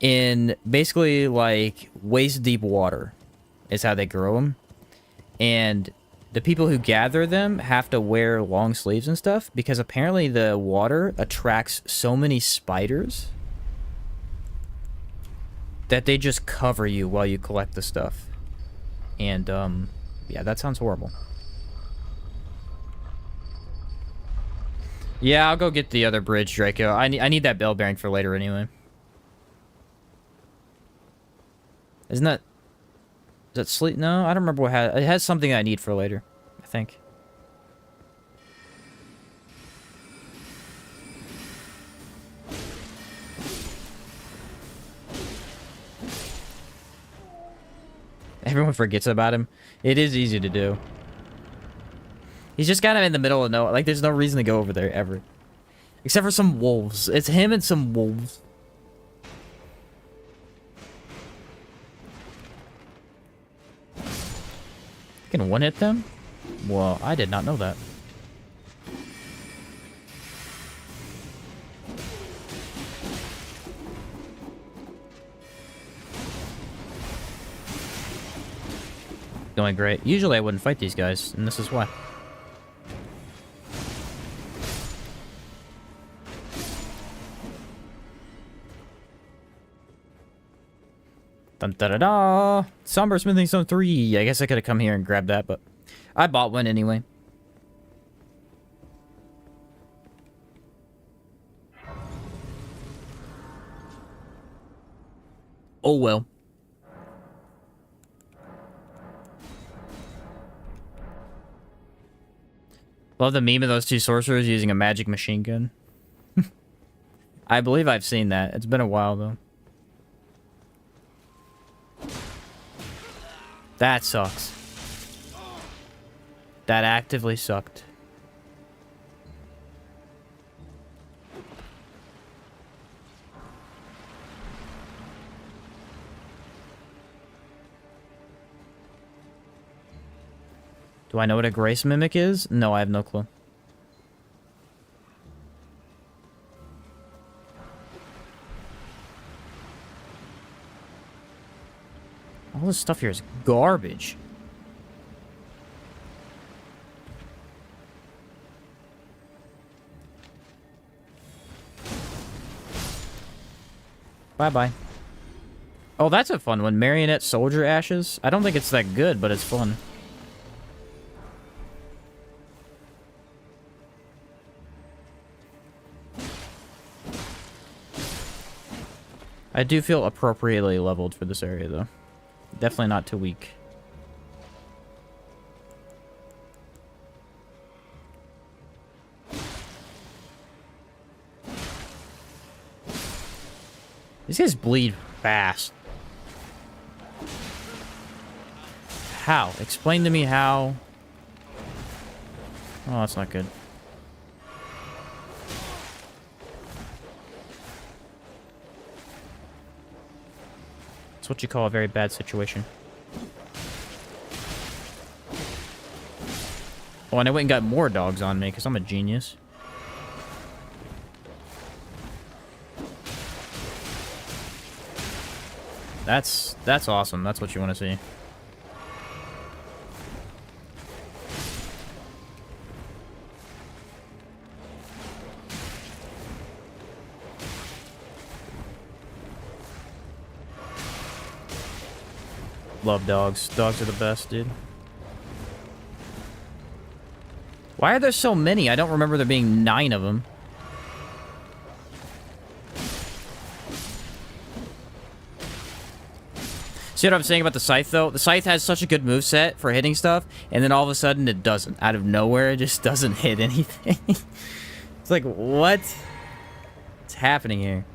Speaker 1: in basically like waist deep water is how they grow them. And the people who gather them have to wear long sleeves and stuff because apparently the water attracts so many spiders that they just cover you while you collect the stuff. And, yeah, that sounds horrible. Yeah, I'll go get the other bridge, Draco. I need that bell bearing for later anyway. Isn't that... Is that sleep? No, I don't remember what it has something I need for later, I think. Everyone forgets about him. It is easy to do. He's just kind of in the middle of nowhere. Like, there's no reason to go over there, ever. Except for some wolves. It's him and some wolves. You can one-hit them? Well, I did not know that. Going great. Usually I wouldn't fight these guys, and this is why. Dun da da da! Somber Smithing Stone 3! I guess I could have come here and grabbed that, but I bought one anyway. Oh well. Love the meme of those two sorcerers using a magic machine gun. I believe I've seen that. It's been a while, though. That sucks. That actively sucked. Do I know what a Grace Mimic is? No, I have no clue. All this stuff here is garbage. Bye-bye. Oh, that's a fun one. Marionette Soldier Ashes. I don't think it's that good, but it's fun. I do feel appropriately leveled for this area, though. Definitely not too weak. These guys bleed fast. How? Explain to me how. Oh, that's not good. It's what you call a very bad situation. Oh, and I went and got more dogs on me because I'm a genius. That's awesome. That's what you want to see. Love dogs. Dogs are the best, dude. Why are there so many? I don't remember there being 9 of them. See what I'm saying about the Scythe, though? The Scythe has such a good moveset for hitting stuff, and then all of a sudden it doesn't. Out of nowhere, it just doesn't hit anything. It's like, what? What's happening here?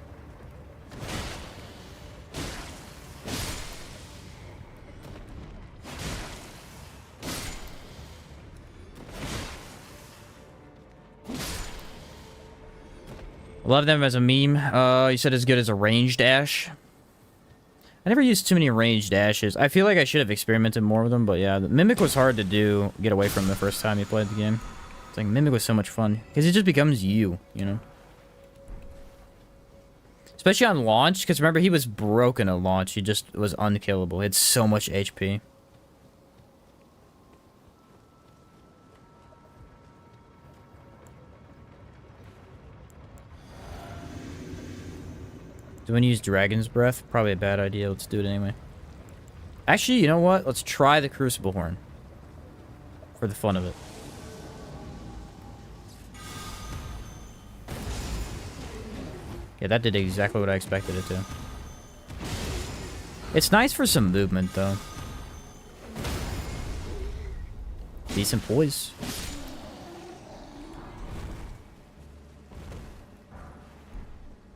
Speaker 1: Love them as a meme. You said as good as a ranged ash. I never used too many ranged ashes. I feel like I should have experimented more with them, but yeah, the Mimic was hard to get away from the first time you played the game. It's like, Mimic was so much fun, because it just becomes you know? Especially on launch, because remember, he was broken at launch. He just was unkillable. He had so much HP. Do we use Dragon's Breath? Probably a bad idea. Let's do it anyway. Actually, you know what? Let's try the Crucible Horn. For the fun of it. Yeah, that did exactly what I expected it to. It's nice for some movement, though. Decent poise.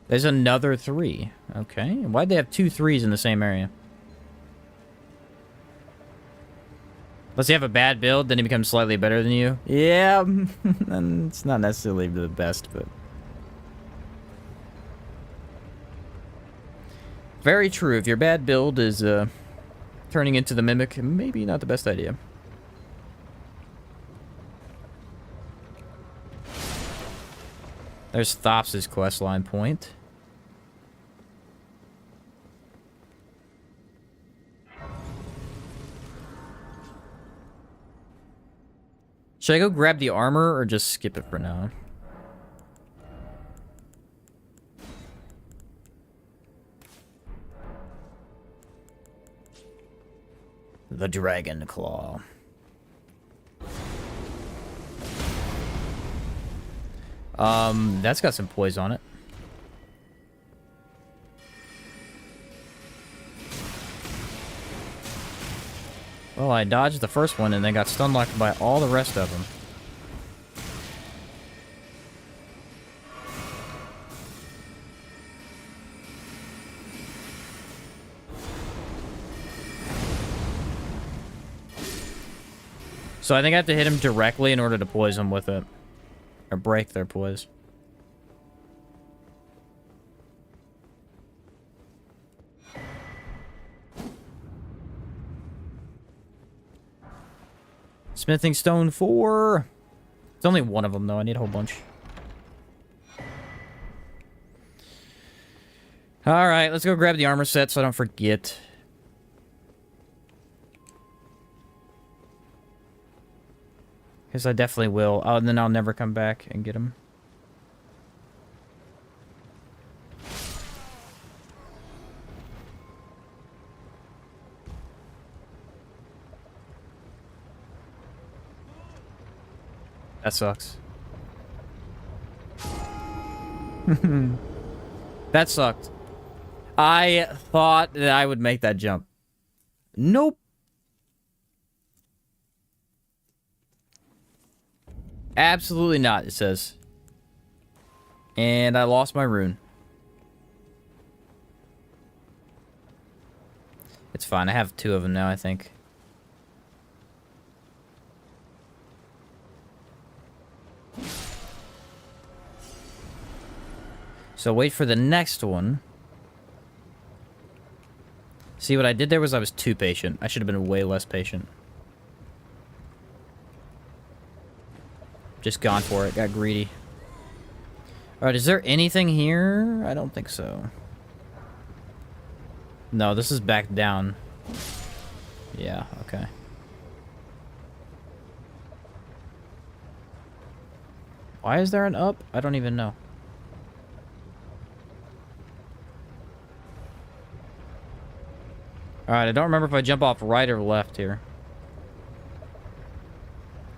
Speaker 1: There's another 3. Okay. Why'd they have 2 3s in the same area? Unless you have a bad build, then he becomes slightly better than you. Yeah, and it's not necessarily the best, but... Very true. If your bad build is turning into the Mimic, maybe not the best idea. There's Thops' questline point. Should I go grab the armor or just skip it for now? The Dragon Claw. That's got some poise on it. Well, I dodged the first one and then got stun locked by all the rest of them. So I think I have to hit him directly in order to poise them with it. Or break their poise. Smithing stone 4. It's only one of them, though. I need a whole bunch. Alright, let's go grab the armor set so I don't forget. Because I definitely will. Oh, and then I'll never come back and get him. That sucks. That sucked. I thought that I would make that jump. Nope. Absolutely not, it says. And I lost my rune. It's fine. I have 2 of them now, I think. So wait for the next one. See, what I did there was I was too patient. I should have been way less patient. Just gone for it. Got greedy. Alright, is there anything here? I don't think so. No, this is back down. Yeah, okay. Why is there an up? I don't even know. Alright, I don't remember if I jump off right or left here.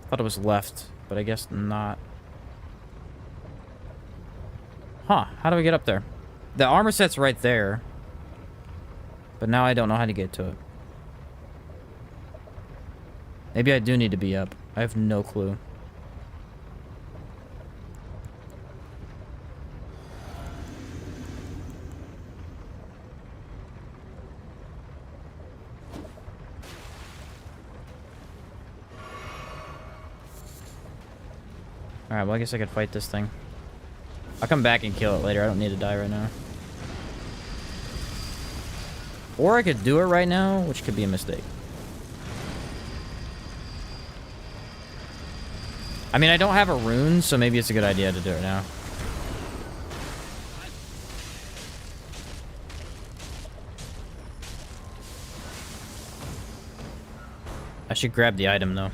Speaker 1: Thought it was left, but I guess not. Huh, how do we get up there? The armor set's right there. But now I don't know how to get to it. Maybe I do need to be up. I have no clue. Alright, well I guess I could fight this thing. I'll come back and kill it later. I don't need to die right now. Or I could do it right now, which could be a mistake. I mean, I don't have a rune, so maybe it's a good idea to do it now. I should grab the item, though.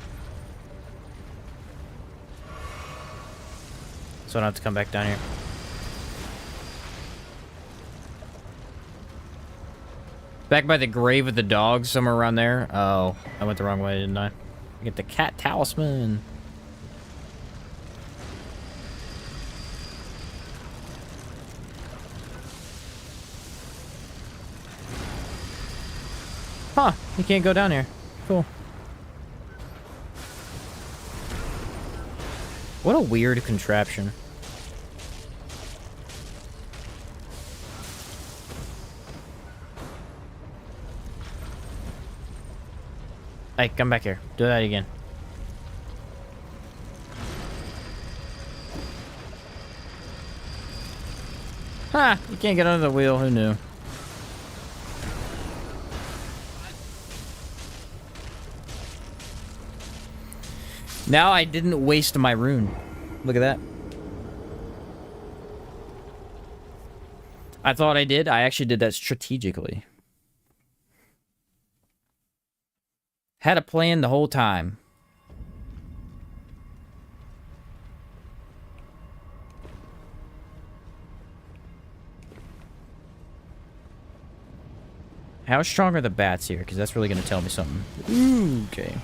Speaker 1: So I don't have to come back down here. Back by the grave of the dog, somewhere around there. Oh, I went the wrong way, didn't I? I get the cat talisman. Huh, you can't go down here. Cool. What a weird contraption. Hey, come back here. Do that again. Ha! You can't get under the wheel. Who knew? Now I didn't waste my rune. Look at that. I thought I did. I actually did that strategically. Had a plan the whole time. How strong are the bats here? Because that's really going to tell me something. Ooh, okay.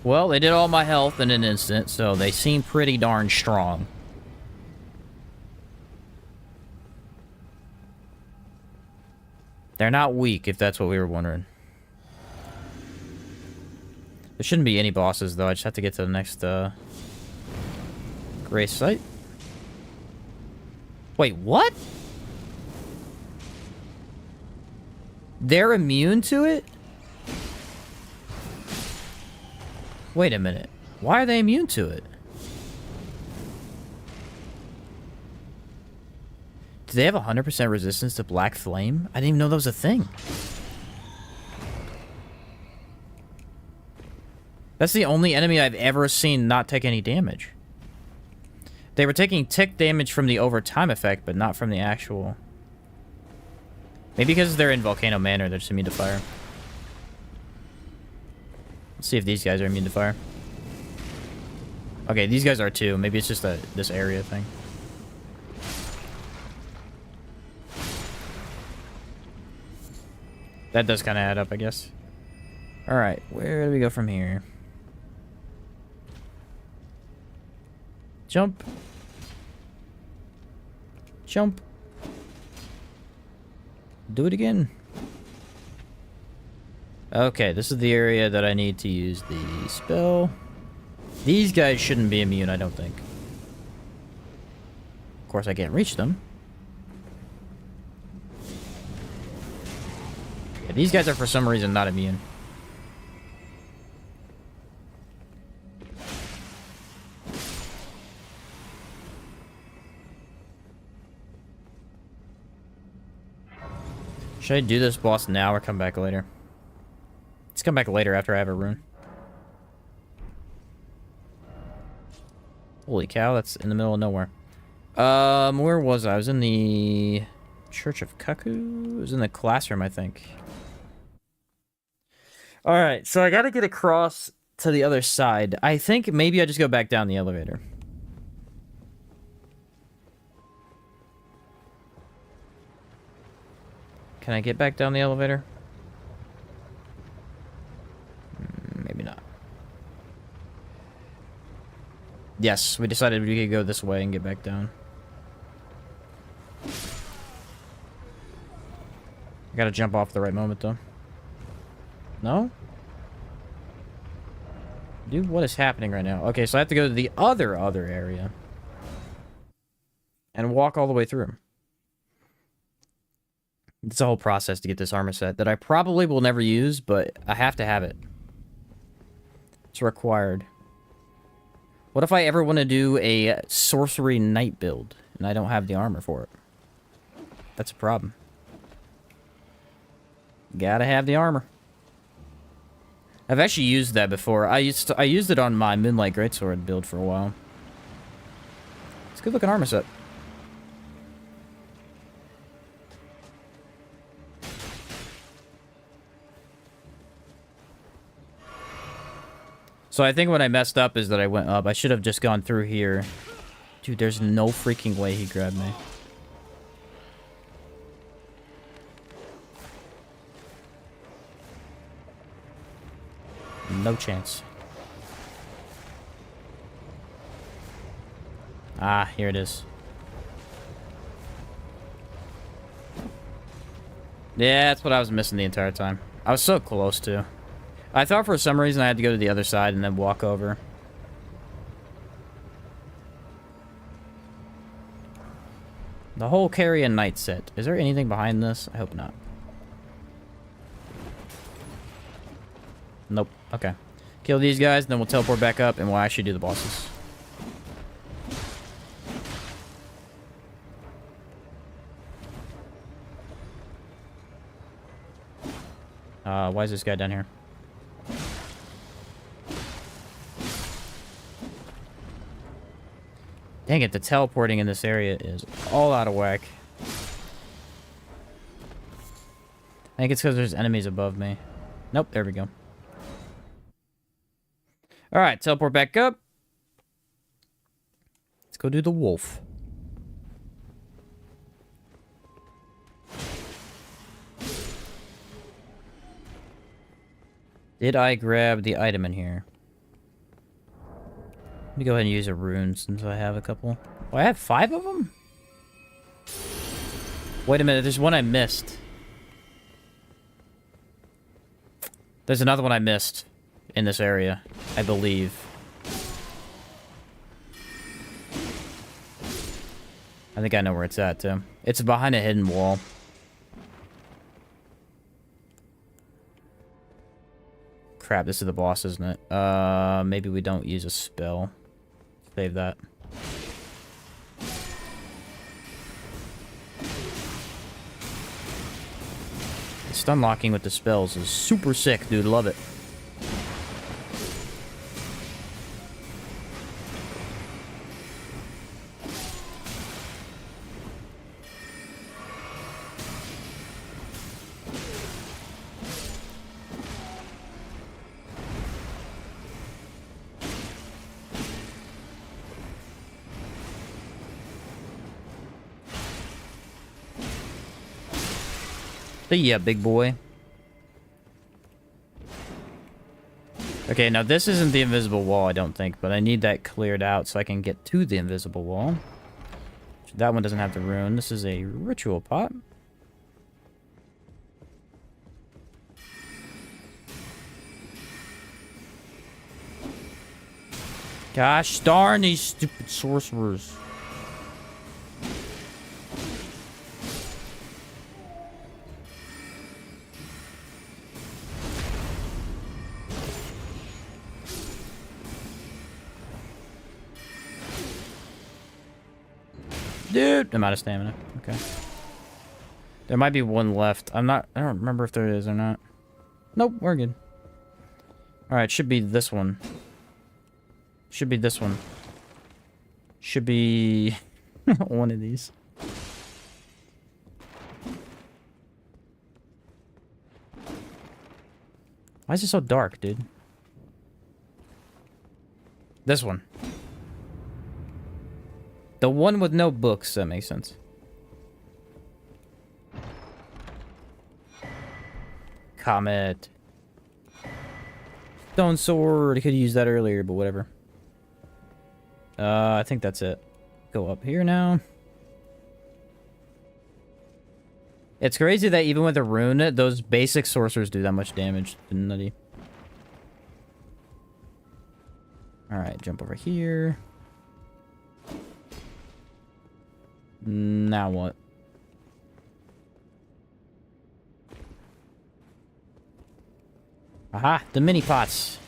Speaker 1: Well, they did all my health in an instant, so they seem pretty darn strong. They're not weak, if that's what we were wondering. There shouldn't be any bosses, though. I just have to get to the next, Grace site. Wait, what? They're immune to it? Wait a minute. Why are they immune to it? Do they have 100% resistance to Black Flame? I didn't even know that was a thing. That's the only enemy I've ever seen not take any damage. They were taking tick damage from the overtime effect, but not from the actual... Maybe because they're in Volcano Manor, they're just immune to fire. Let's see if these guys are immune to fire. Okay, these guys are too. Maybe it's just this area thing. That does kind of add up, I guess. Alright, where do we go from here? Jump. Jump. Do it again. Okay, this is the area that I need to use the spell. These guys shouldn't be immune, I don't think. Of course, I can't reach them. Yeah, these guys are for some reason not immune. Should I do this boss now or come back later? Let's come back later after I have a rune. Holy cow, that's in the middle of nowhere. Where was I? I was in the Church of Cuckoo? I was in the classroom, I think. Alright, so I gotta get across to the other side. I think maybe I just go back down the elevator. Can I get back down the elevator? Maybe not. Yes, we decided we could go this way and get back down. I gotta jump off the right moment, though. No? Dude, what is happening right now? Okay, so I have to go to the other area. And walk all the way through. It's a whole process to get this armor set that I probably will never use, but I have to have it. It's required. What if I ever want to do a sorcery knight build and I don't have the armor for it? That's a problem. Gotta have the armor. I've actually used that before. I used it on my Moonlight Greatsword build for a while. It's a good looking armor set. So I think what I messed up is that I went up. I should have just gone through here. Dude, there's no freaking way he grabbed me. No chance. Ah, here it is. Yeah, that's what I was missing the entire time. I was so close to. I thought for some reason I had to go to the other side and then walk over. The whole Carrion Knight set. Is there anything behind this? I hope not. Nope. Okay. Kill these guys, then we'll teleport back up, and we'll actually do the bosses. Why is this guy down here? Dang it, the teleporting in this area is all out of whack. I think it's because there's enemies above me. Nope, there we go. Alright, teleport back up. Let's go do the wolf. Did I grab the item in here? Let me go ahead and use a rune since I have a couple. Oh, I have 5 of them? Wait a minute, there's one I missed. There's another one I missed in this area, I believe. I think I know where it's at, too. It's behind a hidden wall. Crap, this is the boss, isn't it? Maybe we don't use a spell. Save that. The stun locking with the spells is super sick, dude. Love it. Yeah, big boy. Okay, now this isn't the invisible wall, I don't think, but I need that cleared out so I can get to the invisible wall. That one doesn't have the rune. This is a ritual pot. Gosh darn these stupid sorcerers. Dude, I'm out of stamina. Okay. There might be one left. I don't remember if there is or not. Nope, we're good. Alright, should be this one. Should be this one. Should be one of these. Why is it so dark, dude? This one. The one with no books, that makes sense. Comet. Stone sword. I could have used that earlier, but whatever. I think that's it. Go up here now. It's crazy that even with a rune, those basic sorcerers do that much damage. Nutty. Alright, jump over here. Now what? Aha! The mini pots!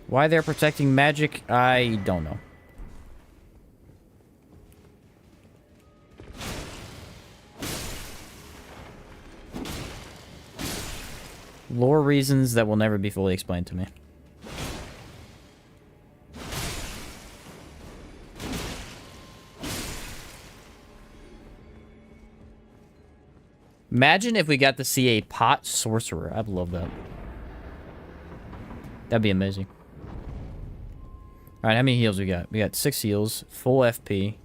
Speaker 1: Why they're protecting magic, I don't know. Lore reasons that will never be fully explained to me. Imagine if we got to see a pot sorcerer. I'd love that. That'd be amazing. Alright, how many heals we got? We got 6 heals, full FP.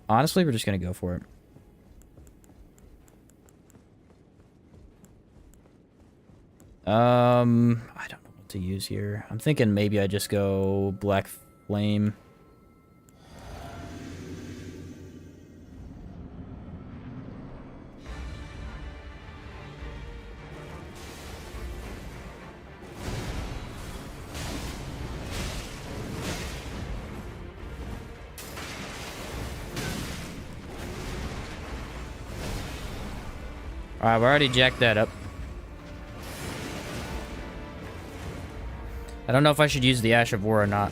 Speaker 1: Honestly, we're just gonna go for it. I don't know what to use here. I'm thinking maybe I just go Black Flame. Alright, we already jacked that up. I don't know if I should use the Ash of War or not.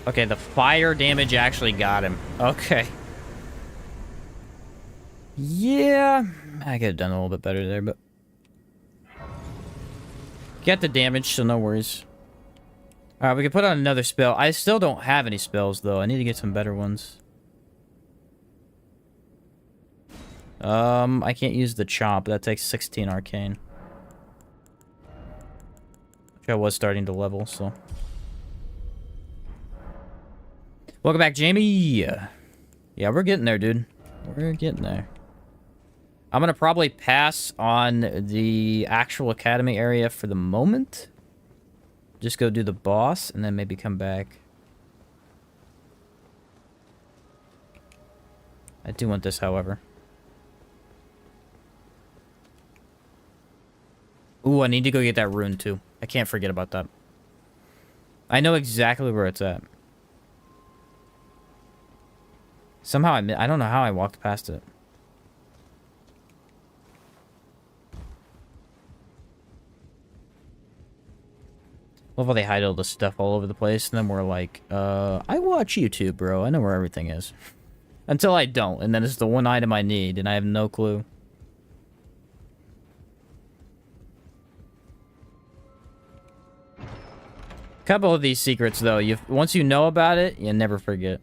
Speaker 1: Okay, the fire damage actually got him. Okay. Yeah, I could have done a little bit better there, but... Get the damage, so no worries. Alright, we can put on another spell. I still don't have any spells, though. I need to get some better ones. I can't use the Chomp. That takes 16 arcane. Which I was starting to level, so... Welcome back, Jamie! Yeah, we're getting there, dude. We're getting there. I'm gonna probably pass on the actual academy area for the moment. Just go do the boss, and then maybe come back. I do want this, however. Ooh, I need to go get that rune, too. I can't forget about that. I know exactly where it's at. Somehow I don't know how I walked past it. Love how they hide all the stuff all over the place, and then we're like, I watch YouTube, bro. I know where everything is. Until I don't, and then it's the one item I need, and I have no clue. Couple of these secrets, though, once you know about it, you never forget.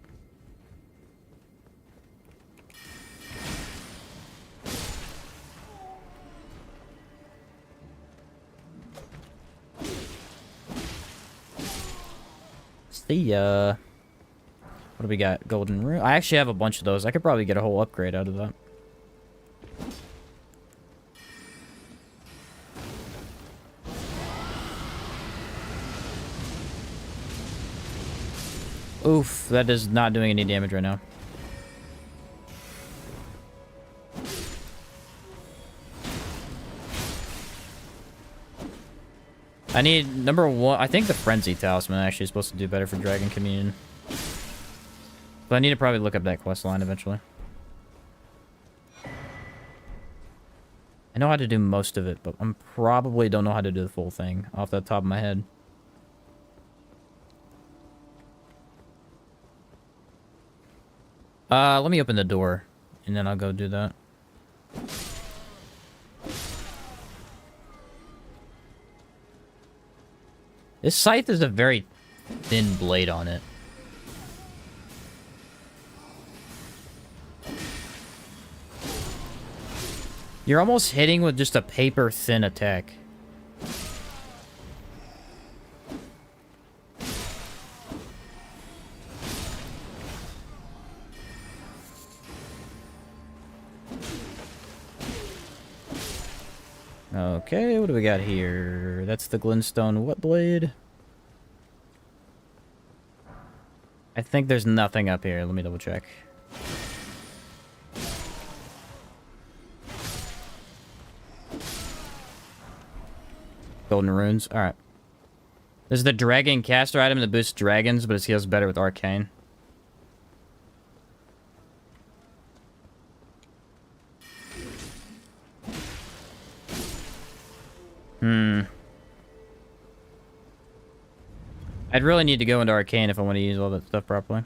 Speaker 1: See ya. What do we got? Golden Rune? I actually have a bunch of those. I could probably get a whole upgrade out of that. Oof, that is not doing any damage right now. I need number 1. I think the Frenzy Talisman actually is supposed to do better for Dragon Communion. But I need to probably look up that quest line eventually. I know how to do most of it, but I probably don't know how to do the full thing off the top of my head. Let me open the door, and then I'll go do that. This scythe is a very thin blade on it. You're almost hitting with just a paper-thin attack. Okay, what do we got here? That's the Glintstone what blade? I think there's nothing up here. Let me double check. Golden runes. Alright. There's the dragon caster item that boosts dragons, but it heals better with arcane. I'd really need to go into arcane if I want to use all that stuff properly.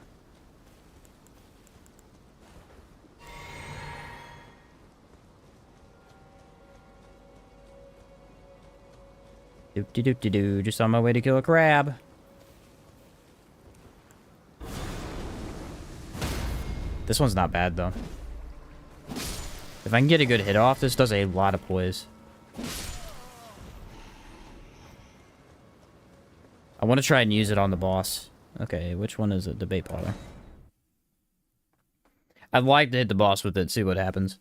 Speaker 1: Doop-de-doop-de-doo. Just on my way to kill a crab. This one's not bad, though. If I can get a good hit off, this does a lot of poise. I want to try and use it on the boss. Okay, which one is it? Debate parlor. I'd like to hit the boss with it, see what happens.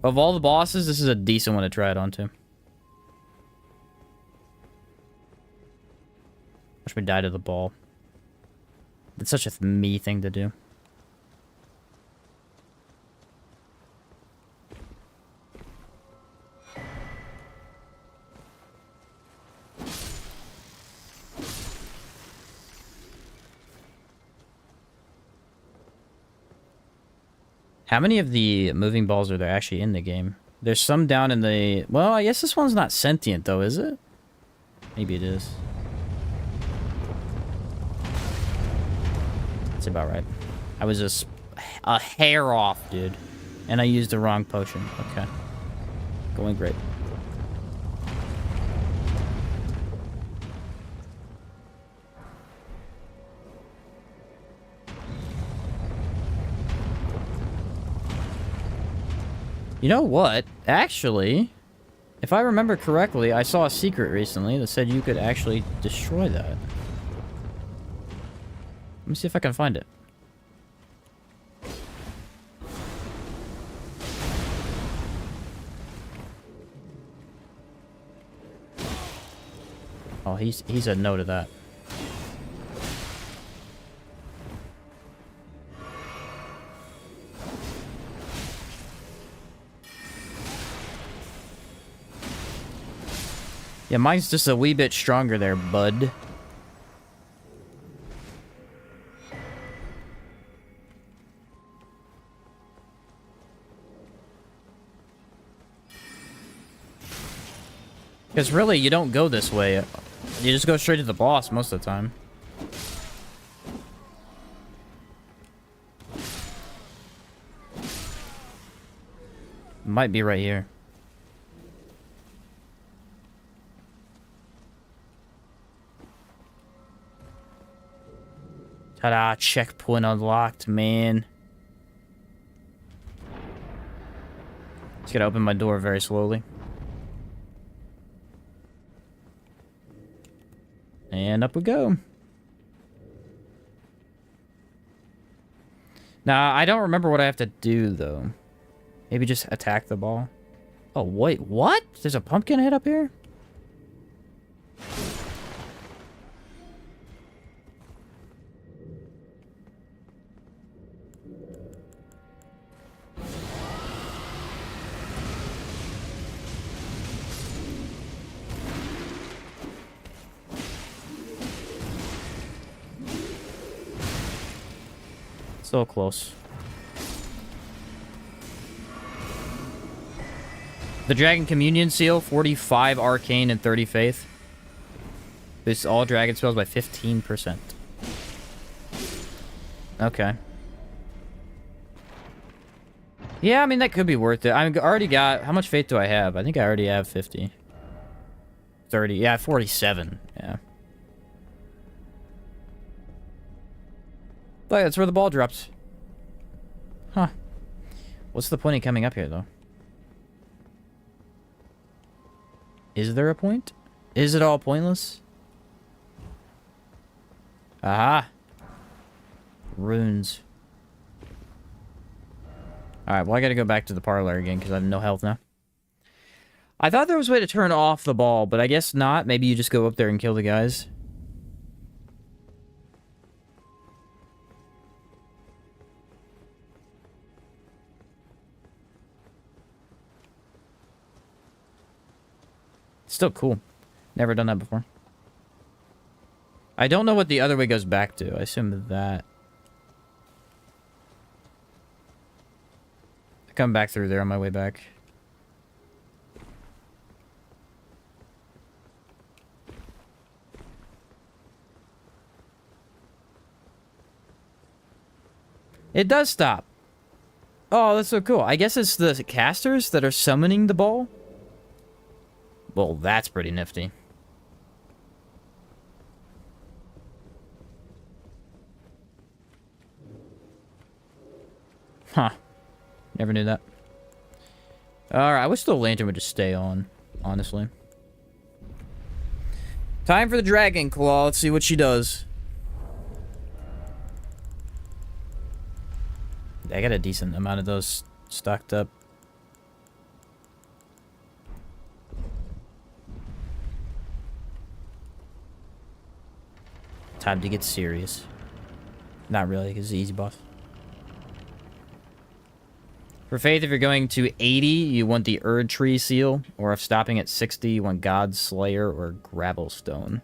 Speaker 1: Of all the bosses, this is a decent one to try it onto. Watch me die to the ball. It's such a me thing to do. How many of the moving balls are there actually in the game? There's some down in the... Well, I guess this one's not sentient, though, is it? Maybe it is. That's about right. I was just a hair off, dude. And I used the wrong potion. Okay. Going great. You know what? Actually, if I remember correctly, I saw a secret recently that said you could actually destroy that. Let me see if I can find it. Oh, he said no to that. Yeah, mine's just a wee bit stronger there, bud. Because really, you don't go this way. You just go straight to the boss most of the time. Might be right here. Ta-da, checkpoint unlocked, man. Just gotta open my door very slowly. And up we go. Now, I don't remember what I have to do, though. Maybe just attack the ball. Oh, wait, what? There's a pumpkin head up here? So close. The Dragon Communion Seal, 45 Arcane and 30 Faith. Boosts all dragon spells by 15%. Okay. Yeah, I mean, that could be worth it. I already got... How much faith do I have? I think I already have 50. 30. Yeah, 47. Yeah. Look, that's where the ball drops. Huh. What's the point of coming up here, though? Is there a point? Is it all pointless? Aha! Runes. Alright, well, I gotta go back to the parlor again, because I have no health now. I thought there was a way to turn off the ball, but I guess not. Maybe you just go up there and kill the guys. Still cool. Never done that before. I don't know what the other way goes back to. I assume that. I come back through there on my way back. It does stop. Oh, that's so cool. I guess it's the casters that are summoning the ball. Well, that's pretty nifty. Huh. Never knew that. Alright, I wish the lantern would just stay on, honestly. Time for the Dragon Claw. Let's see what she does. I got a decent amount of those stocked up. Time to get serious. Not really, because it's an easy boss. For Faith, if you're going to 80, you want the Erd Tree Seal. Or if stopping at 60, you want God's Slayer or Gravelstone.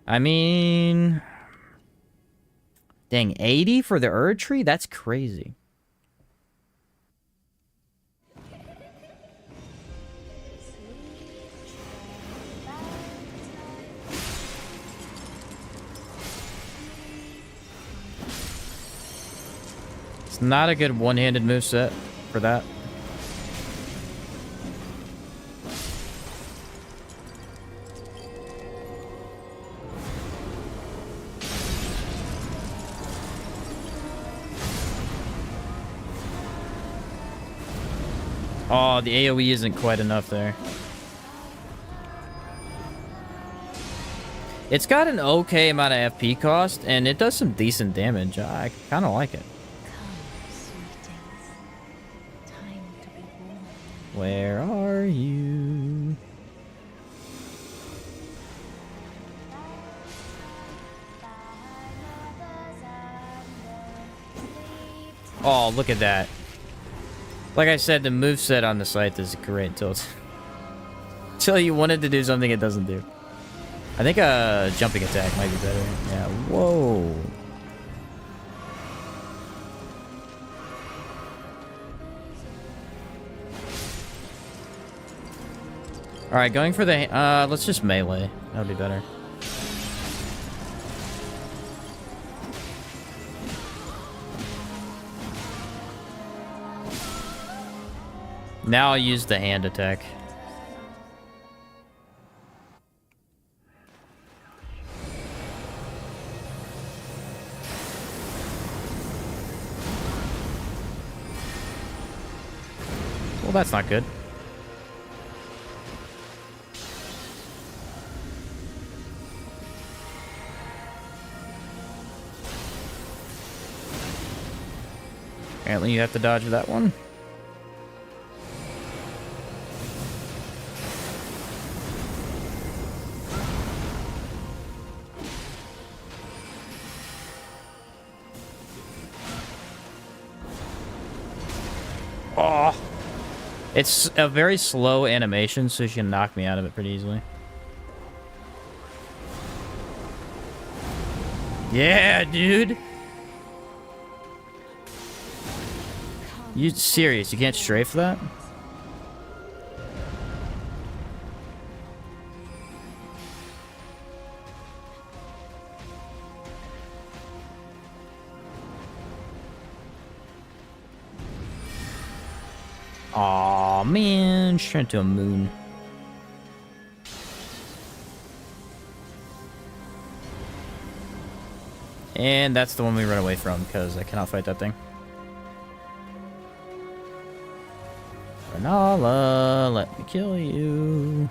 Speaker 1: I mean... Dang, 80 for the Erd Tree? That's crazy. It's not a good one-handed moveset for that. Oh, the AoE isn't quite enough there. It's got an okay amount of FP cost, and it does some decent damage. I kind of like it. Where are you? Oh, look at that. Like I said, the moveset on the site is great until you wanted to do something it doesn't do. I think a jumping attack might be better. Yeah, whoa. Alright, going for the... let's just melee. That would be better. Now I'll use the hand attack. Well, that's not good. Apparently you have to dodge that one. Oh, it's a very slow animation, so she can knock me out of it pretty easily. Yeah, dude. You serious? You can't strafe that? Aw, man. She's turned to a moon. And that's the one we run away from, because I cannot fight that thing. Rennala, let me kill you.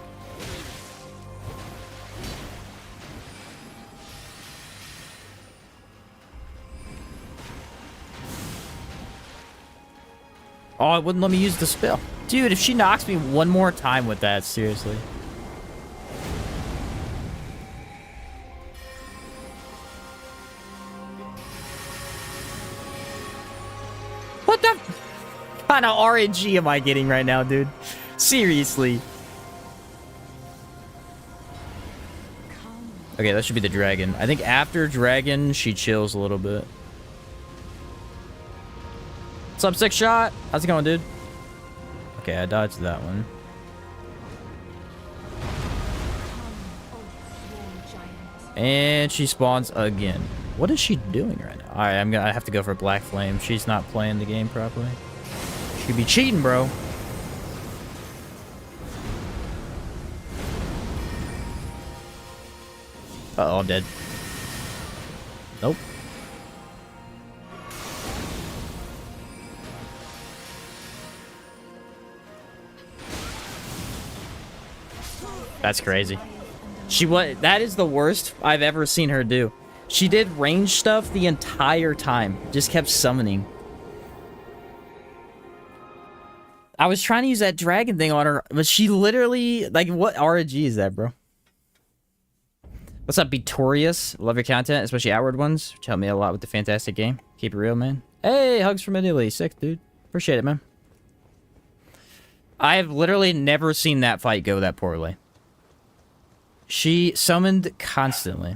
Speaker 1: Oh, it wouldn't let me use the spell. Dude, if she knocks me one more time with that, seriously. What the kind of RNG am I getting right now, dude? Seriously. Okay, that should be the dragon. I think after dragon, she chills a little bit. What's up, Six Shot? How's it going, dude? Okay, I dodged that one. And she spawns again. What is she doing right now? Alright, I have to go for Black Flame. She's not playing the game properly. You be cheating, bro. Uh-oh, I'm dead. Nope. That's crazy. That is the worst I've ever seen her do. She did range stuff the entire time. Just kept summoning. I was trying to use that dragon thing on her, but she literally, like, what RNG is that, bro? What's up, Victorious? Love your content, especially outward ones, which helped me a lot with the fantastic game. Keep it real, man. Hey, hugs from Italy. Sick, dude. Appreciate it, man. I've literally never seen that fight go that poorly. She summoned constantly.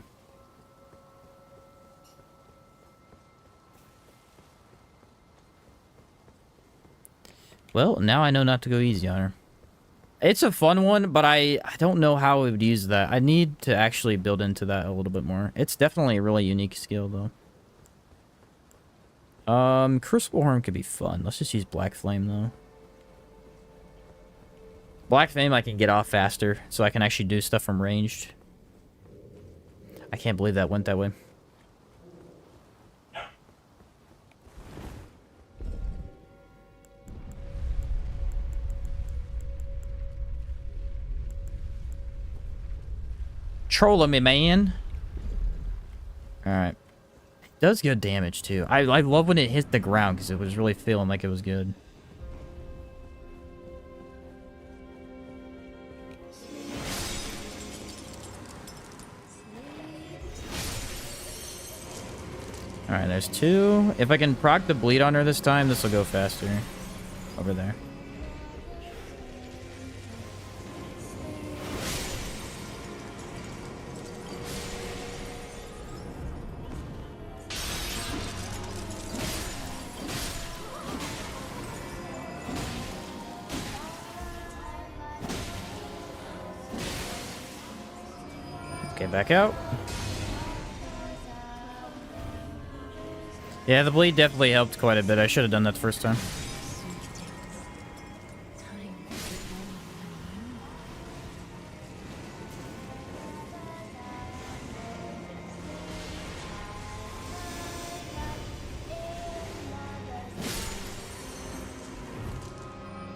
Speaker 1: Well, now I know not to go easy on her. It's a fun one, but I don't know how we would use that. I need to actually build into that a little bit more. It's definitely a really unique skill, though. Crucible Horn could be fun. Let's just use Black Flame, though. Black Flame I can get off faster, so I can actually do stuff from ranged. I can't believe that went that way. Trolling me, man. Alright. It does good damage, too. I love when it hit the ground, because it was really feeling like it was good. Alright, there's two. If I can proc the bleed on her this time, this will go faster. Over there. Okay, back out. Yeah, the bleed definitely helped quite a bit. I should have done that the first time.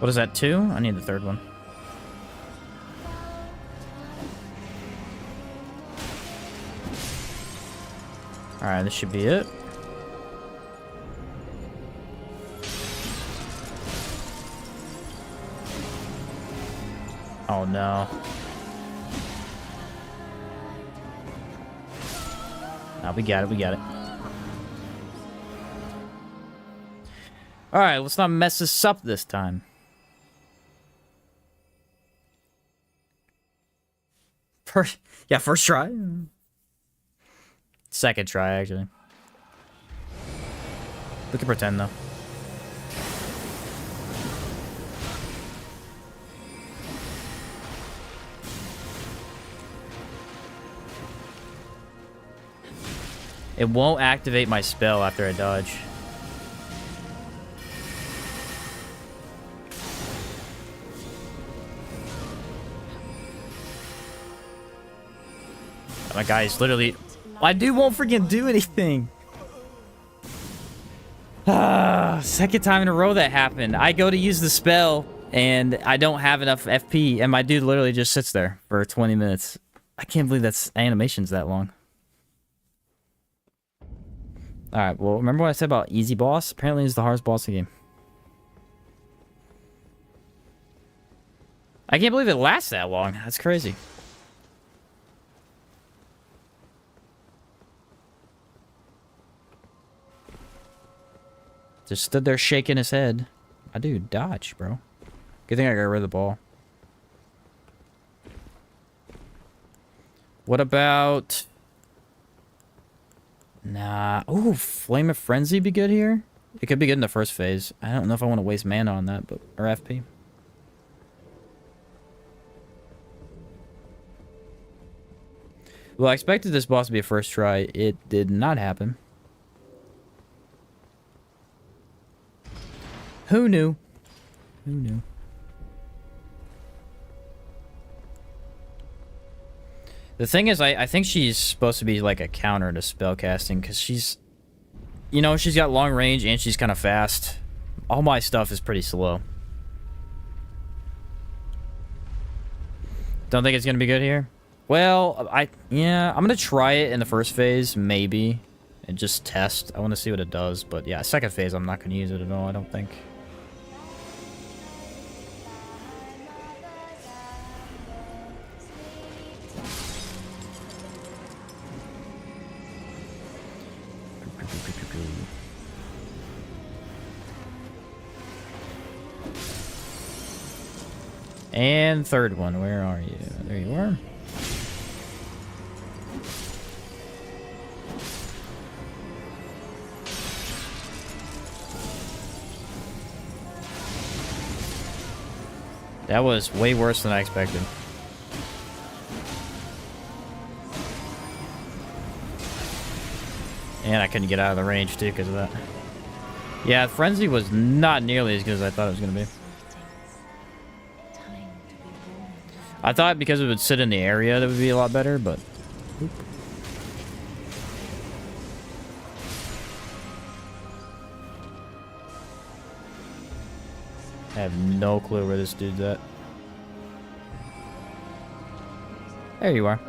Speaker 1: What is that, 2? I need the third one. Alright, this should be it. Oh no. Nah, we got it, we got it. Alright, let's not mess this up this time. First try. Second try, actually. We can pretend, though. It won't activate my spell after I dodge. My guy is literally... My dude won't freaking do anything. Second time in a row that happened. I go to use the spell, and I don't have enough FP, and my dude literally just sits there for 20 minutes. I can't believe that's animation's that long. Alright, well, remember what I said about easy boss? Apparently it's the hardest boss in the game. I can't believe it lasts that long. That's crazy. Just stood there shaking his head. I do dodge, bro. Good thing I got rid of the ball. What about... Nah. Ooh, Flame of Frenzy be good here? It could be good in the first phase. I don't know if I want to waste mana on that, but... Or FP. Well, I expected this boss to be a first try. It did not happen. Who knew? Who knew? The thing is, I think she's supposed to be like a counter to spellcasting, because she's... You know, she's got long range and she's kind of fast. All my stuff is pretty slow. Don't think it's going to be good here? Well, yeah, I'm going to try it in the first phase, maybe. And just test. I want to see what it does. But yeah, second phase, I'm not going to use it at all, I don't think. And third one, where are you? There you are. That was way worse than I expected. And I couldn't get out of the range too because of that. Yeah, Frenzy was not nearly as good as I thought it was going to be. I thought because it would sit in the area that would be a lot better, but... Oop. I have no clue where this dude's at. There you are.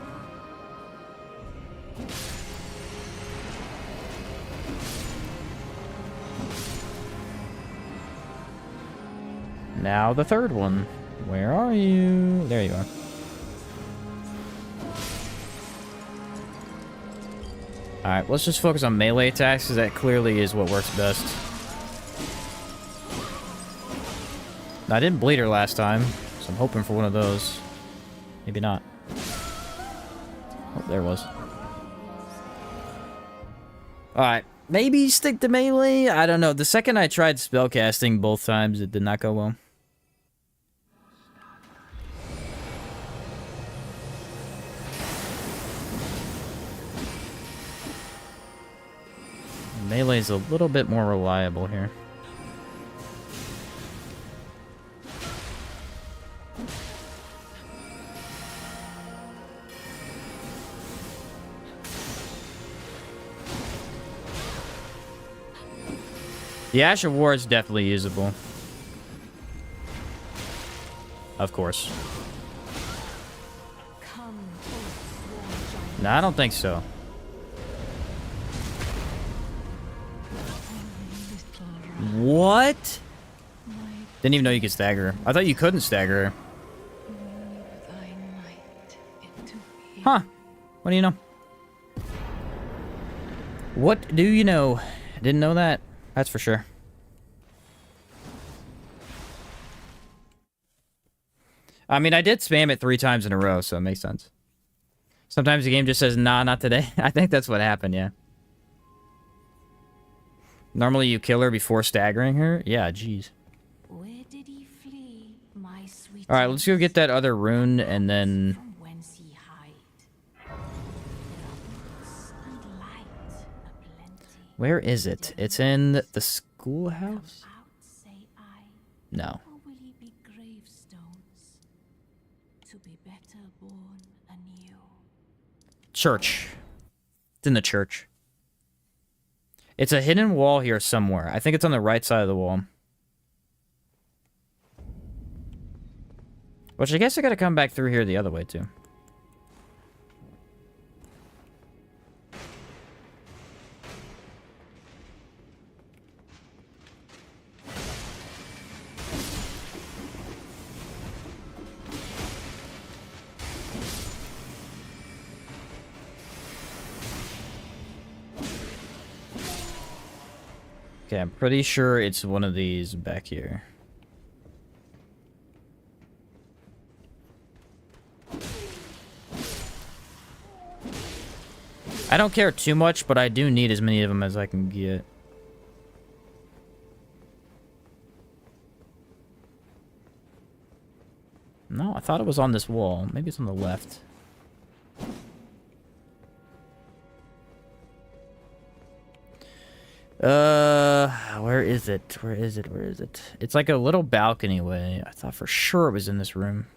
Speaker 1: Now the third one. Where are you? There you are. Alright, let's just focus on melee attacks, because that clearly is what works best. I didn't bleed her last time, so I'm hoping for one of those. Maybe not. Oh, there it was. Alright, maybe stick to melee? I don't know. The second I tried spellcasting both times, it did not go well. Melee is a little bit more reliable here. The Ash of War is definitely usable. Of course. No, I don't think so. What? Didn't even know you could stagger her. I thought you couldn't stagger her. Huh. What do you know? What do you know? Didn't know that. That's for sure. I mean, I did spam it 3 times in a row, so it makes sense. Sometimes the game just says, nah, not today. I think that's what happened, yeah. Normally you kill her before staggering her? Yeah, jeez.
Speaker 3: Where did he flee, my sweet?
Speaker 1: Alright, let's go get that other rune, and then...
Speaker 3: From whence he hide. There are books and light aplenty.
Speaker 1: Where is it? It's in the schoolhouse?
Speaker 3: Out, say I.
Speaker 1: No.
Speaker 3: Or will he be gravestones to be better born anew?
Speaker 1: Church. It's in the church. It's a hidden wall here somewhere. I think it's on the right side of the wall. Which I guess I gotta come back through here the other way, too. Okay, I'm pretty sure it's one of these back here. I don't care too much, but I do need as many of them as I can get. No, I thought it was on this wall. Maybe it's on the left. Where is it? Where is it? Where is it? It's like a little balcony way. I thought for sure it was in this room.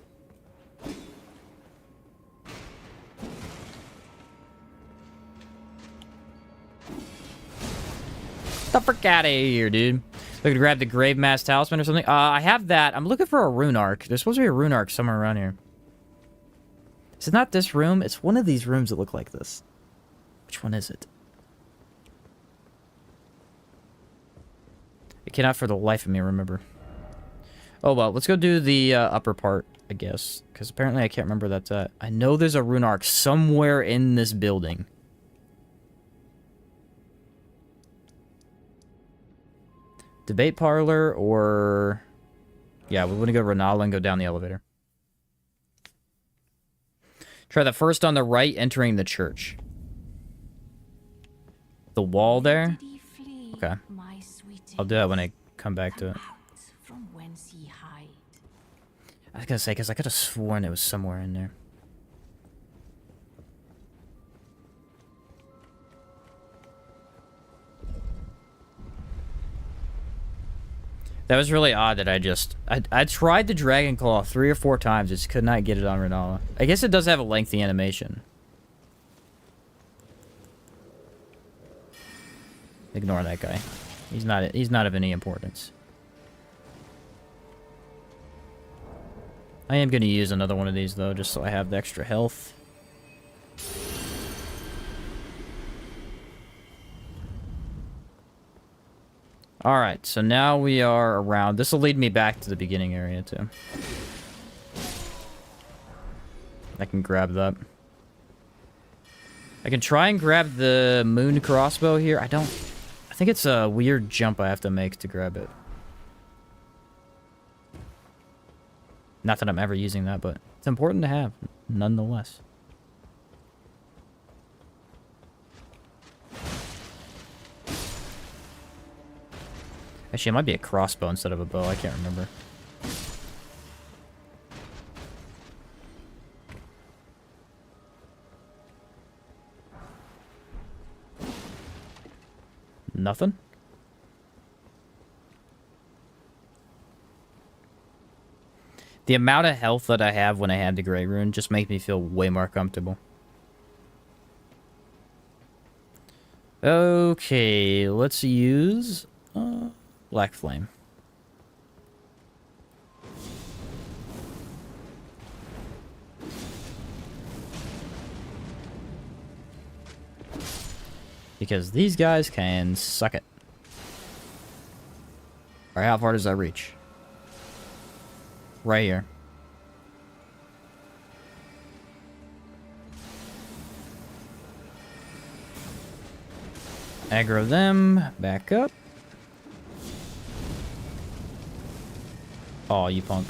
Speaker 1: Get the frick out of here, dude. Looking to grab the Grave Mass Talisman or something? I have that. I'm looking for a rune arc. There's supposed to be a rune arc somewhere around here. Is it not this room? It's one of these rooms that look like this. Which one is it? I cannot for the life of me remember. Oh, well, let's go do the upper part, I guess. Because apparently I can't remember that's at. I know there's a rune arc somewhere in this building. Debate parlor or... Yeah, we want to go Rennala and go down the elevator. Try the first on the right, entering the church. The wall there? Okay. I'll do that when I come back to it. I was gonna say, because I could have sworn it was somewhere in there. That was really odd that I tried the Dragon Claw 3 or 4 times, just could not get it on Rennala. I guess it does have a lengthy animation. Ignore that guy. He's not of any importance. I am going to use another one of these though, just so I have the extra health. Alright, so now we are around. This will lead me back to the beginning area, too. I can grab that. I can try and grab the moon crossbow here. I think it's a weird jump I have to make to grab it. Not that I'm ever using that, but it's important to have, nonetheless. Actually, it might be a crossbow instead of a bow. I can't remember. Nothing? The amount of health that I have when I had the Grey Rune just makes me feel way more comfortable. Okay, let's use... Black Flame. Because these guys can suck it. Alright, how far does that reach? Right here. Aggro them. Back up. Aw, you punk.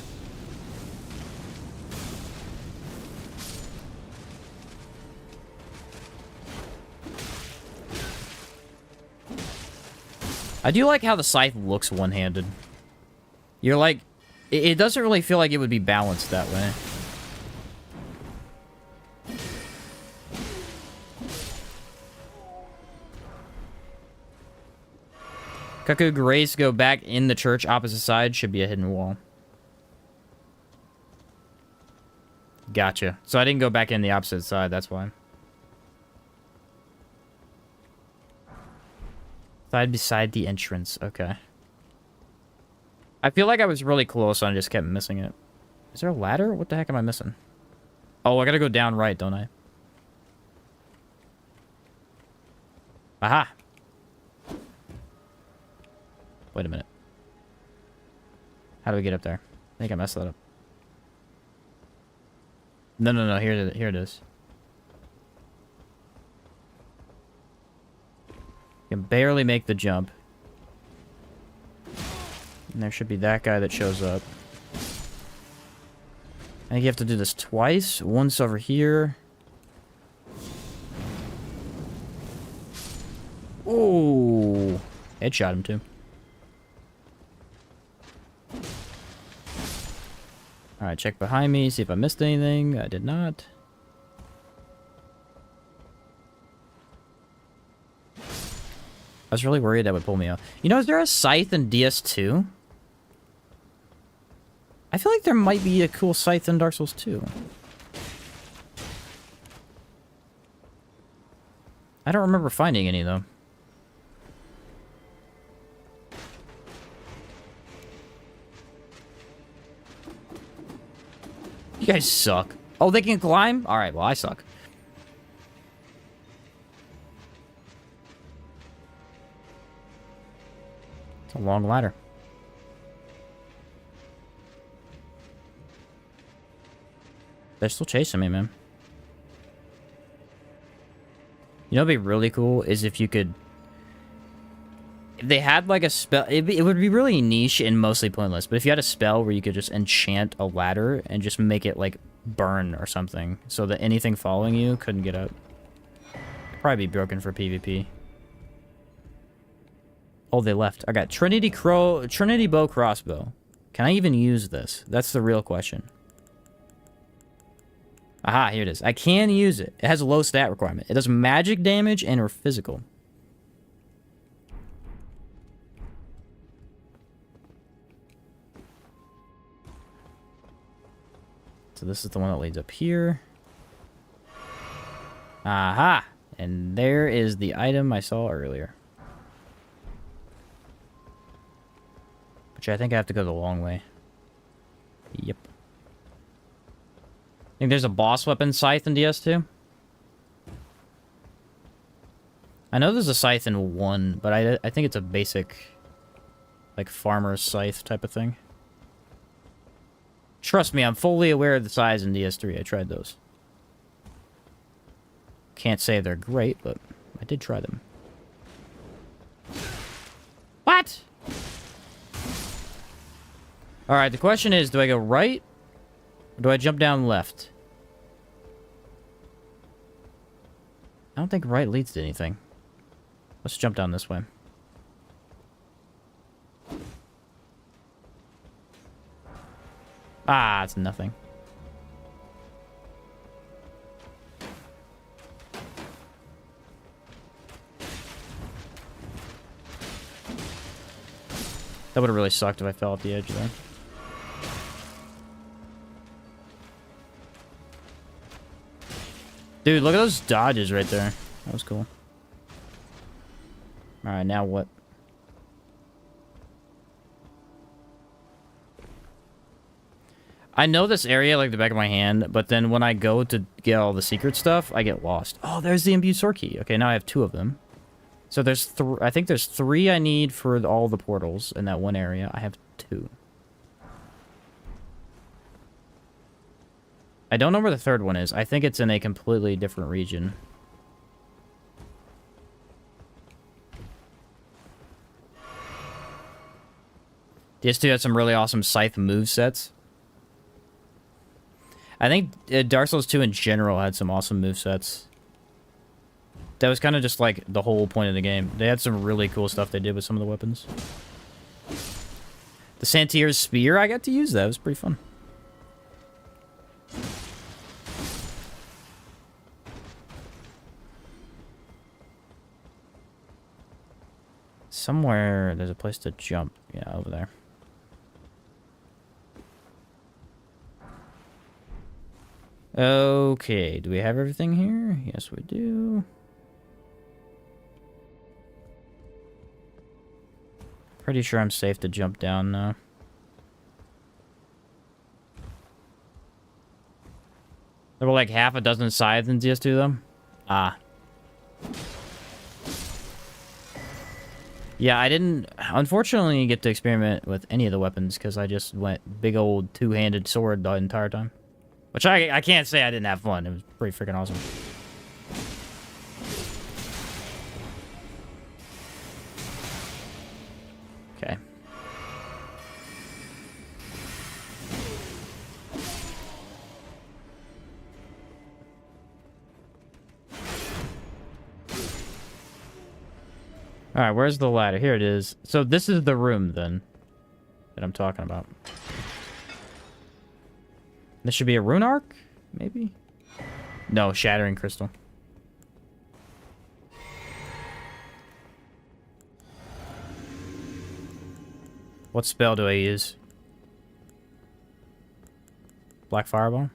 Speaker 1: I do like how the scythe looks one-handed. You're like... It doesn't really feel like it would be balanced that way. Cuckoo Grace go back in the church. Opposite side should be a hidden wall. Gotcha. So I didn't go back in the opposite side, that's why. Side beside the entrance. Okay. I feel like I was really close and I just kept missing it. Is there a ladder? What the heck am I missing? Oh, I gotta go down right, don't I? Aha! Wait a minute. How do we get up there? I think I messed that up. No. Here it is. Can barely make the jump. And there should be that guy that shows up. I think you have to do this twice. Once over here. Ooh. Headshot him too. Alright, check behind me, see if I missed anything. I did not. was really worried that would pull me out. You know, is there a scythe in DS2? I feel like there might be a cool scythe in Dark Souls 2. I don't remember finding any, though. You guys suck. Oh, they can climb? Alright, well, I suck. It's a long ladder. They're still chasing me, man. You know what'd be really cool is if you could... If they had, like, a spell... It would be really niche and mostly pointless, but if you had a spell where you could just enchant a ladder and just make it, like, burn or something, so that anything following you couldn't get up. It'd probably be broken for PvP. Oh, they left. I got Trinity Bow Crossbow. Can I even use this? That's the real question. Aha, here it is. I can use it. It has a low stat requirement. It does magic damage and or physical. So this is the one that leads up here. Aha! And there is the item I saw earlier. Which I think I have to go the long way. Yep. Think there's a boss weapon scythe in DS2? I know there's a scythe in 1, but I think it's a basic, like, farmer's scythe type of thing. Trust me, I'm fully aware of the size in DS3. I tried those. Can't say they're great, but I did try them. What? Alright, the question is, do I go right? Or do I jump down left? I don't think right leads to anything. Let's jump down this way. Ah, it's nothing. That would have really sucked if I fell off the edge there. Dude, look at those dodges right there. That was cool. Alright, now what? I know this area like the back of my hand, but then when I go to get all the secret stuff, I get lost. Oh, there's the imbued sword key. Okay, now I have 2 of them. So there's I think there's 3 I need for all the portals in that one area. I have 2. I don't know where the 3rd one is. I think it's in a completely different region. DS2 had some really awesome scythe movesets. I think Dark Souls 2 in general had some awesome movesets. That was kind of just like the whole point of the game. They had some really cool stuff they did with some of the weapons. The Santier's Spear, I got to use that. It was pretty fun. Somewhere there's a place to jump. Yeah, over there. Okay, do we have everything here? Yes, we do. Pretty sure I'm safe to jump down now. There were like half a dozen scythes in DS2 though. Ah. Yeah, I didn't, unfortunately, get to experiment with any of the weapons because I just went big old two-handed sword the entire time. Which I can't say I didn't have fun. It was pretty freaking awesome. Okay. Alright, where's the ladder? Here it is. So this is the room, then, that I'm talking about. This should be a rune arc? Maybe? No, shattering crystal. What spell do I use? Black Fireball?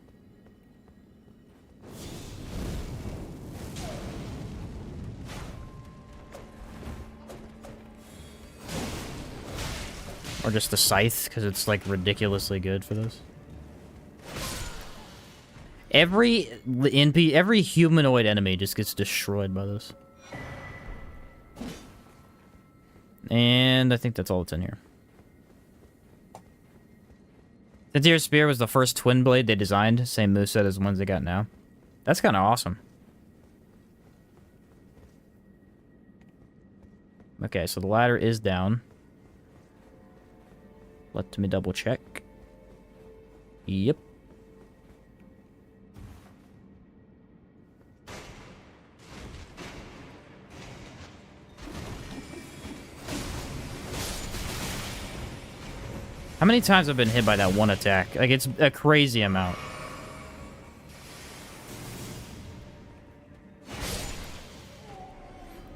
Speaker 1: Or just the Scythe, because it's, like, ridiculously good for this. Every humanoid enemy just gets destroyed by this. And I think that's all that's in here. Cynthia Spear was the first twin blade they designed. Same moveset as the ones they got now. That's kind of awesome. Okay, so the ladder is down. Let me double check. Yep. How many times have I been hit by that one attack? Like, it's a crazy amount.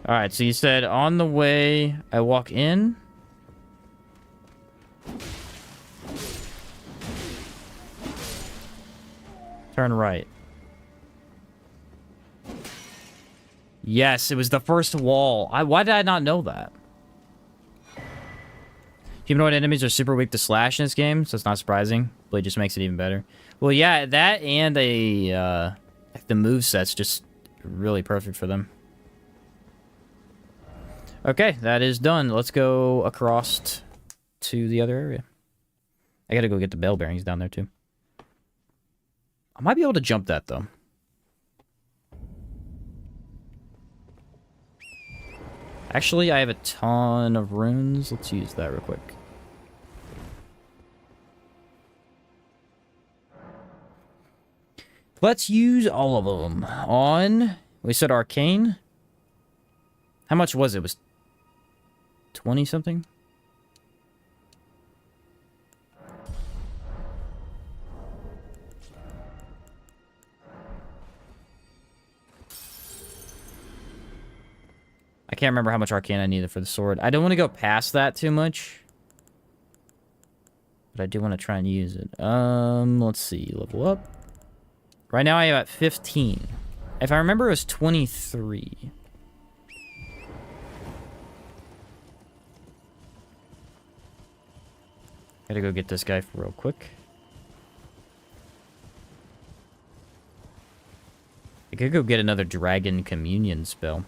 Speaker 1: Alright, so you said on the way I walk in. Turn right. Yes, it was the first wall. Why did I not know that? Humanoid enemies are super weak to slash in this game, so it's not surprising. Blade just makes it even better. Well, yeah, that and the moveset's just really perfect for them. Okay, that is done. Let's go across to the other area. I gotta go get the bell bearings down there, too. I might be able to jump that, though. Actually, I have a ton of runes. Let's use that real quick. Let's use all of them on... We said arcane. How much was it? It was 20-something? I can't remember how much arcane I needed for the sword. I don't want to go past that too much. But I do want to try and use it. Let's see. Level up. Right now I am at 15. If I remember, it was 23. Gotta go get this guy real quick. I could go get another Dragon Communion spell.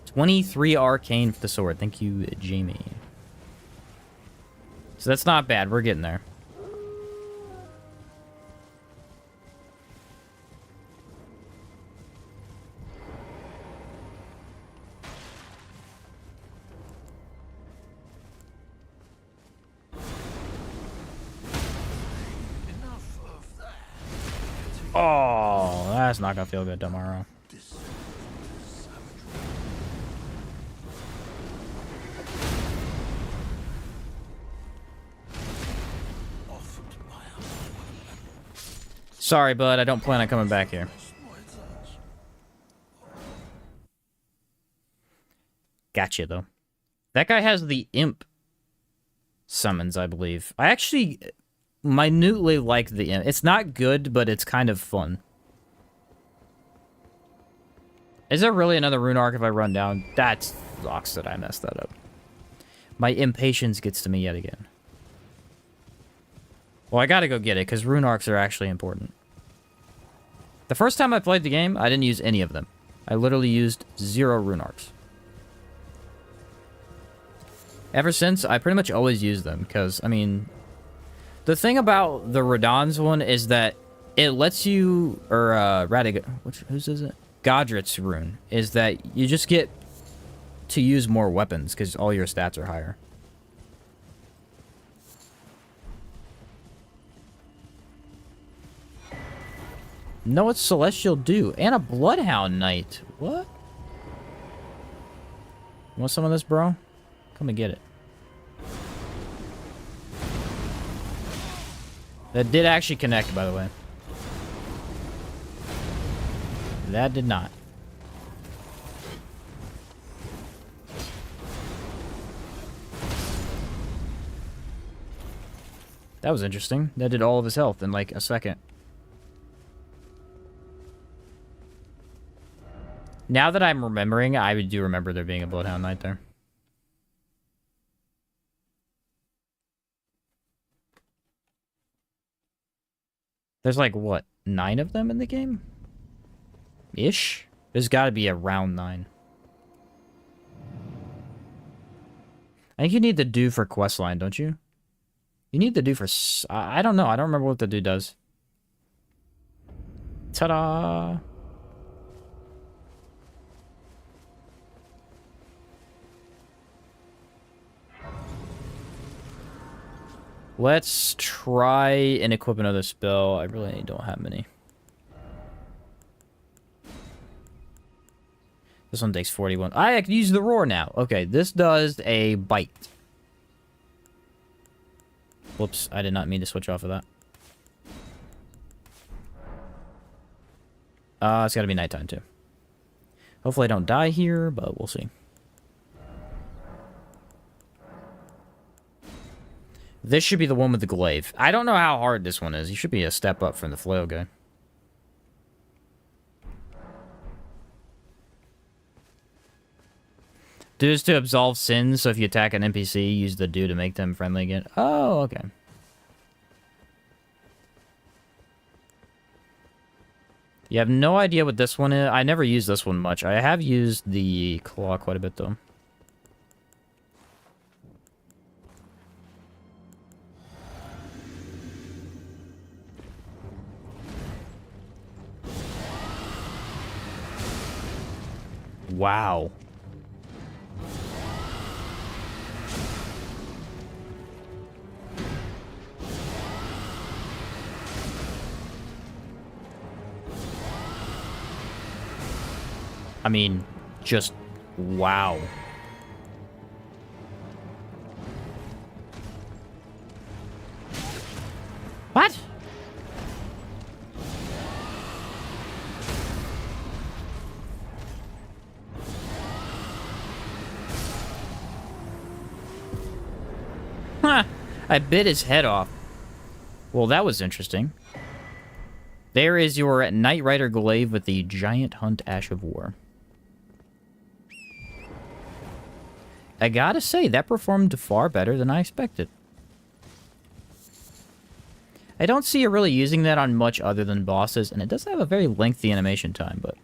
Speaker 1: 23 arcane for the sword. Thank you, Jamie. So that's not bad. We're getting there. Oh, that's not gonna feel good tomorrow. Sorry, bud. I don't plan on coming back here. Gotcha, though. That guy has the imp summons, I believe. I actually minutely like the imp. It's not good, but it's kind of fun. Is there really another rune arc if I run down? That sucks that I messed that up. My impatience gets to me yet again. Well, I gotta go get it, because rune arcs are actually important. The first time I played the game, I didn't use any of them. I literally used 0 rune arcs. Ever since, I pretty much always use them, because, I mean... The thing about the Radahn's one is that it lets you... Or, whose is it? Godrit's rune. Is that you just get to use more weapons, because all your stats are higher. No, it's Celestial Dew. And a Bloodhound Knight. What? Want some of this, bro? Come and get it. That did actually connect, by the way. That did not. That was interesting. That did all of his health in like a second. Now that I'm remembering, I do remember there being a Bloodhound Knight there. There's like, what, 9 of them in the game? Ish? There's got to be around 9. I think you need the do for questline, don't you? You need the do for... I don't know. I don't remember what the do does. Ta-da! Let's try and equip another spell. I really don't have many. This one takes 41. I can use the roar now. Okay, this does a bite. Whoops, I did not mean to switch off of that. It's gotta be nighttime too. Hopefully I don't die here, but we'll see. This should be the one with the glaive. I don't know how hard this one is. He should be a step up from the flail guy. Do this to absolve sins, so if you attack an NPC, use the do to make them friendly again. Oh, okay. You have no idea what this one is. I never used this one much. I have used the claw quite a bit, though. Wow. I mean, just wow. What? Huh. I bit his head off. Well, that was interesting. There is your Knight Rider glaive with the Giant Hunt Ash of War. I gotta say, that performed far better than I expected. I don't see you really using that on much other than bosses, and it does have a very lengthy animation time, but...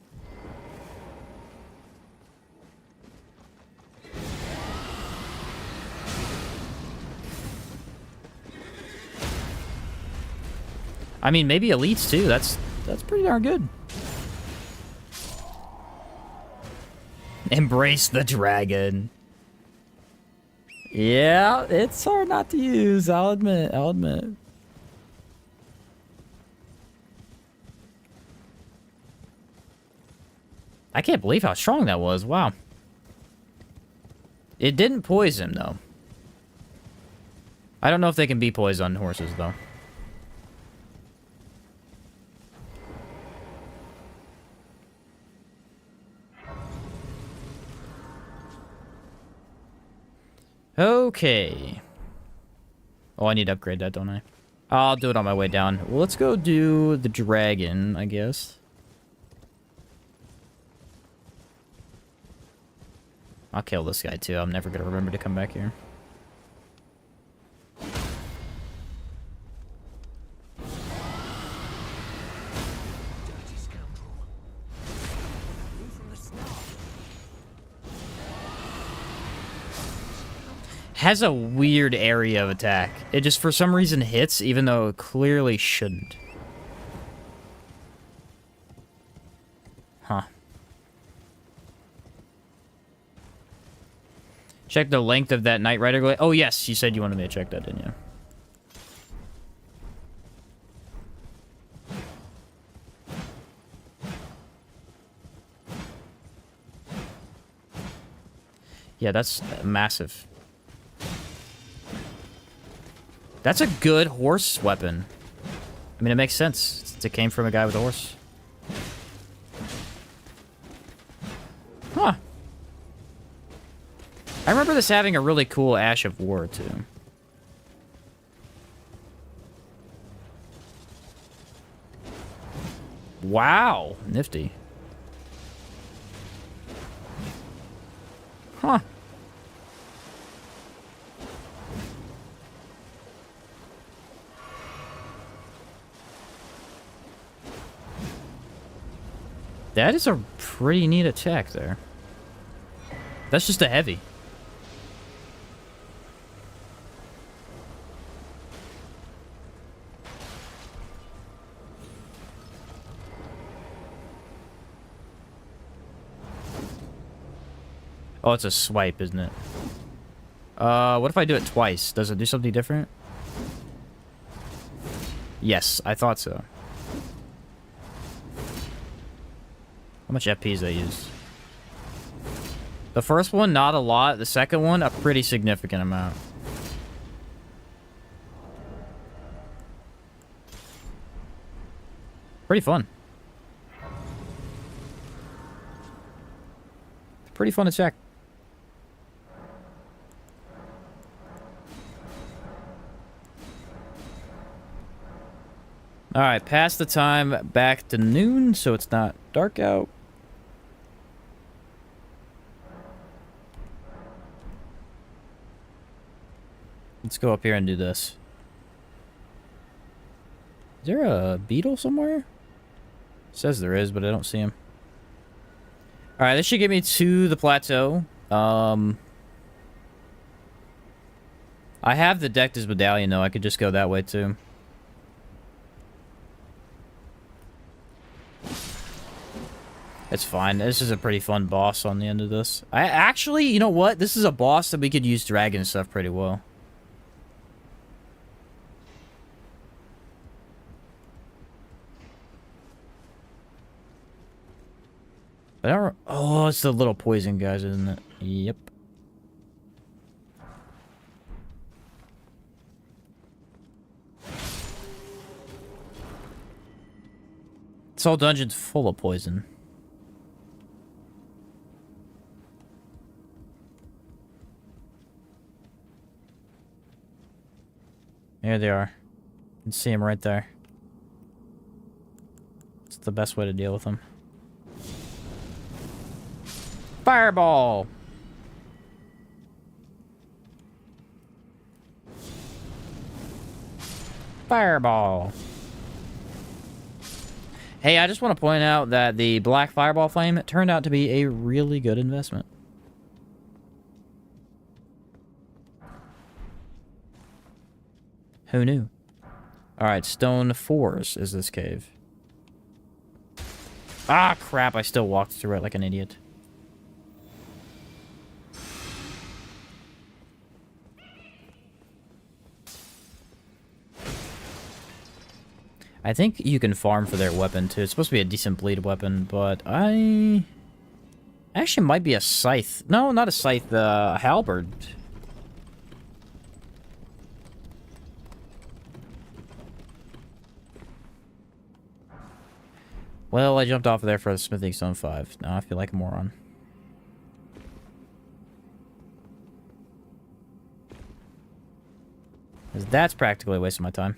Speaker 1: I mean, maybe elites too. That's pretty darn good. Embrace the dragon. Yeah, it's hard not to use. I'll admit. I can't believe how strong that was. Wow. It didn't poise him, though. I don't know if they can be poised on horses, though. Okay. Oh, I need to upgrade that, don't I? I'll do it on my way down. Well, let's go do the dragon, I guess. I'll kill this guy, too. I'm never going to remember to come back here. Has a weird area of attack. It just, for some reason, hits, even though it clearly shouldn't. Huh. Check the length of that Knight Rider glaive. Oh, yes, you said you wanted me to check that, didn't you? Yeah, that's massive. That's a good horse weapon. I mean, it makes sense. It came from a guy with a horse. Huh. I remember this having a really cool Ash of War, too. Wow, nifty. Huh. That is a pretty neat attack there. That's just a heavy. Oh, it's a swipe, isn't it? What if I do it twice? Does it do something different? Yes, I thought so. How much FPs I use? The first one, not a lot. The second one, a pretty significant amount. Pretty fun. Pretty fun to check. Alright, pass the time back to noon so it's not dark out. Let's go up here and do this. Is there a beetle somewhere? It says there is, but I don't see him. Alright, this should get me to the plateau. I have the decked as medallion, though. I could just go that way, too. It's fine. This is a pretty fun boss on the end of this. Actually, you know what? This is a boss that we could use dragon stuff pretty well. But I don't... Oh, it's the little poison guys, isn't it? Yep. This whole dungeon's full of poison. There they are. You can see them right there. It's the best way to deal with them. Fireball! Fireball! Hey, I just want to point out that the black fireball flame turned out to be a really good investment. Who knew? Alright, stone 4s is this cave. Ah, crap, I still walked through it like an idiot. I think you can farm for their weapon, too. It's supposed to be a decent bleed weapon, but I... Actually, might be a scythe. No, not a scythe, a halberd. Well, I jumped off of there for the smithing stone 5. Now I feel like a moron. Because that's practically a waste of my time.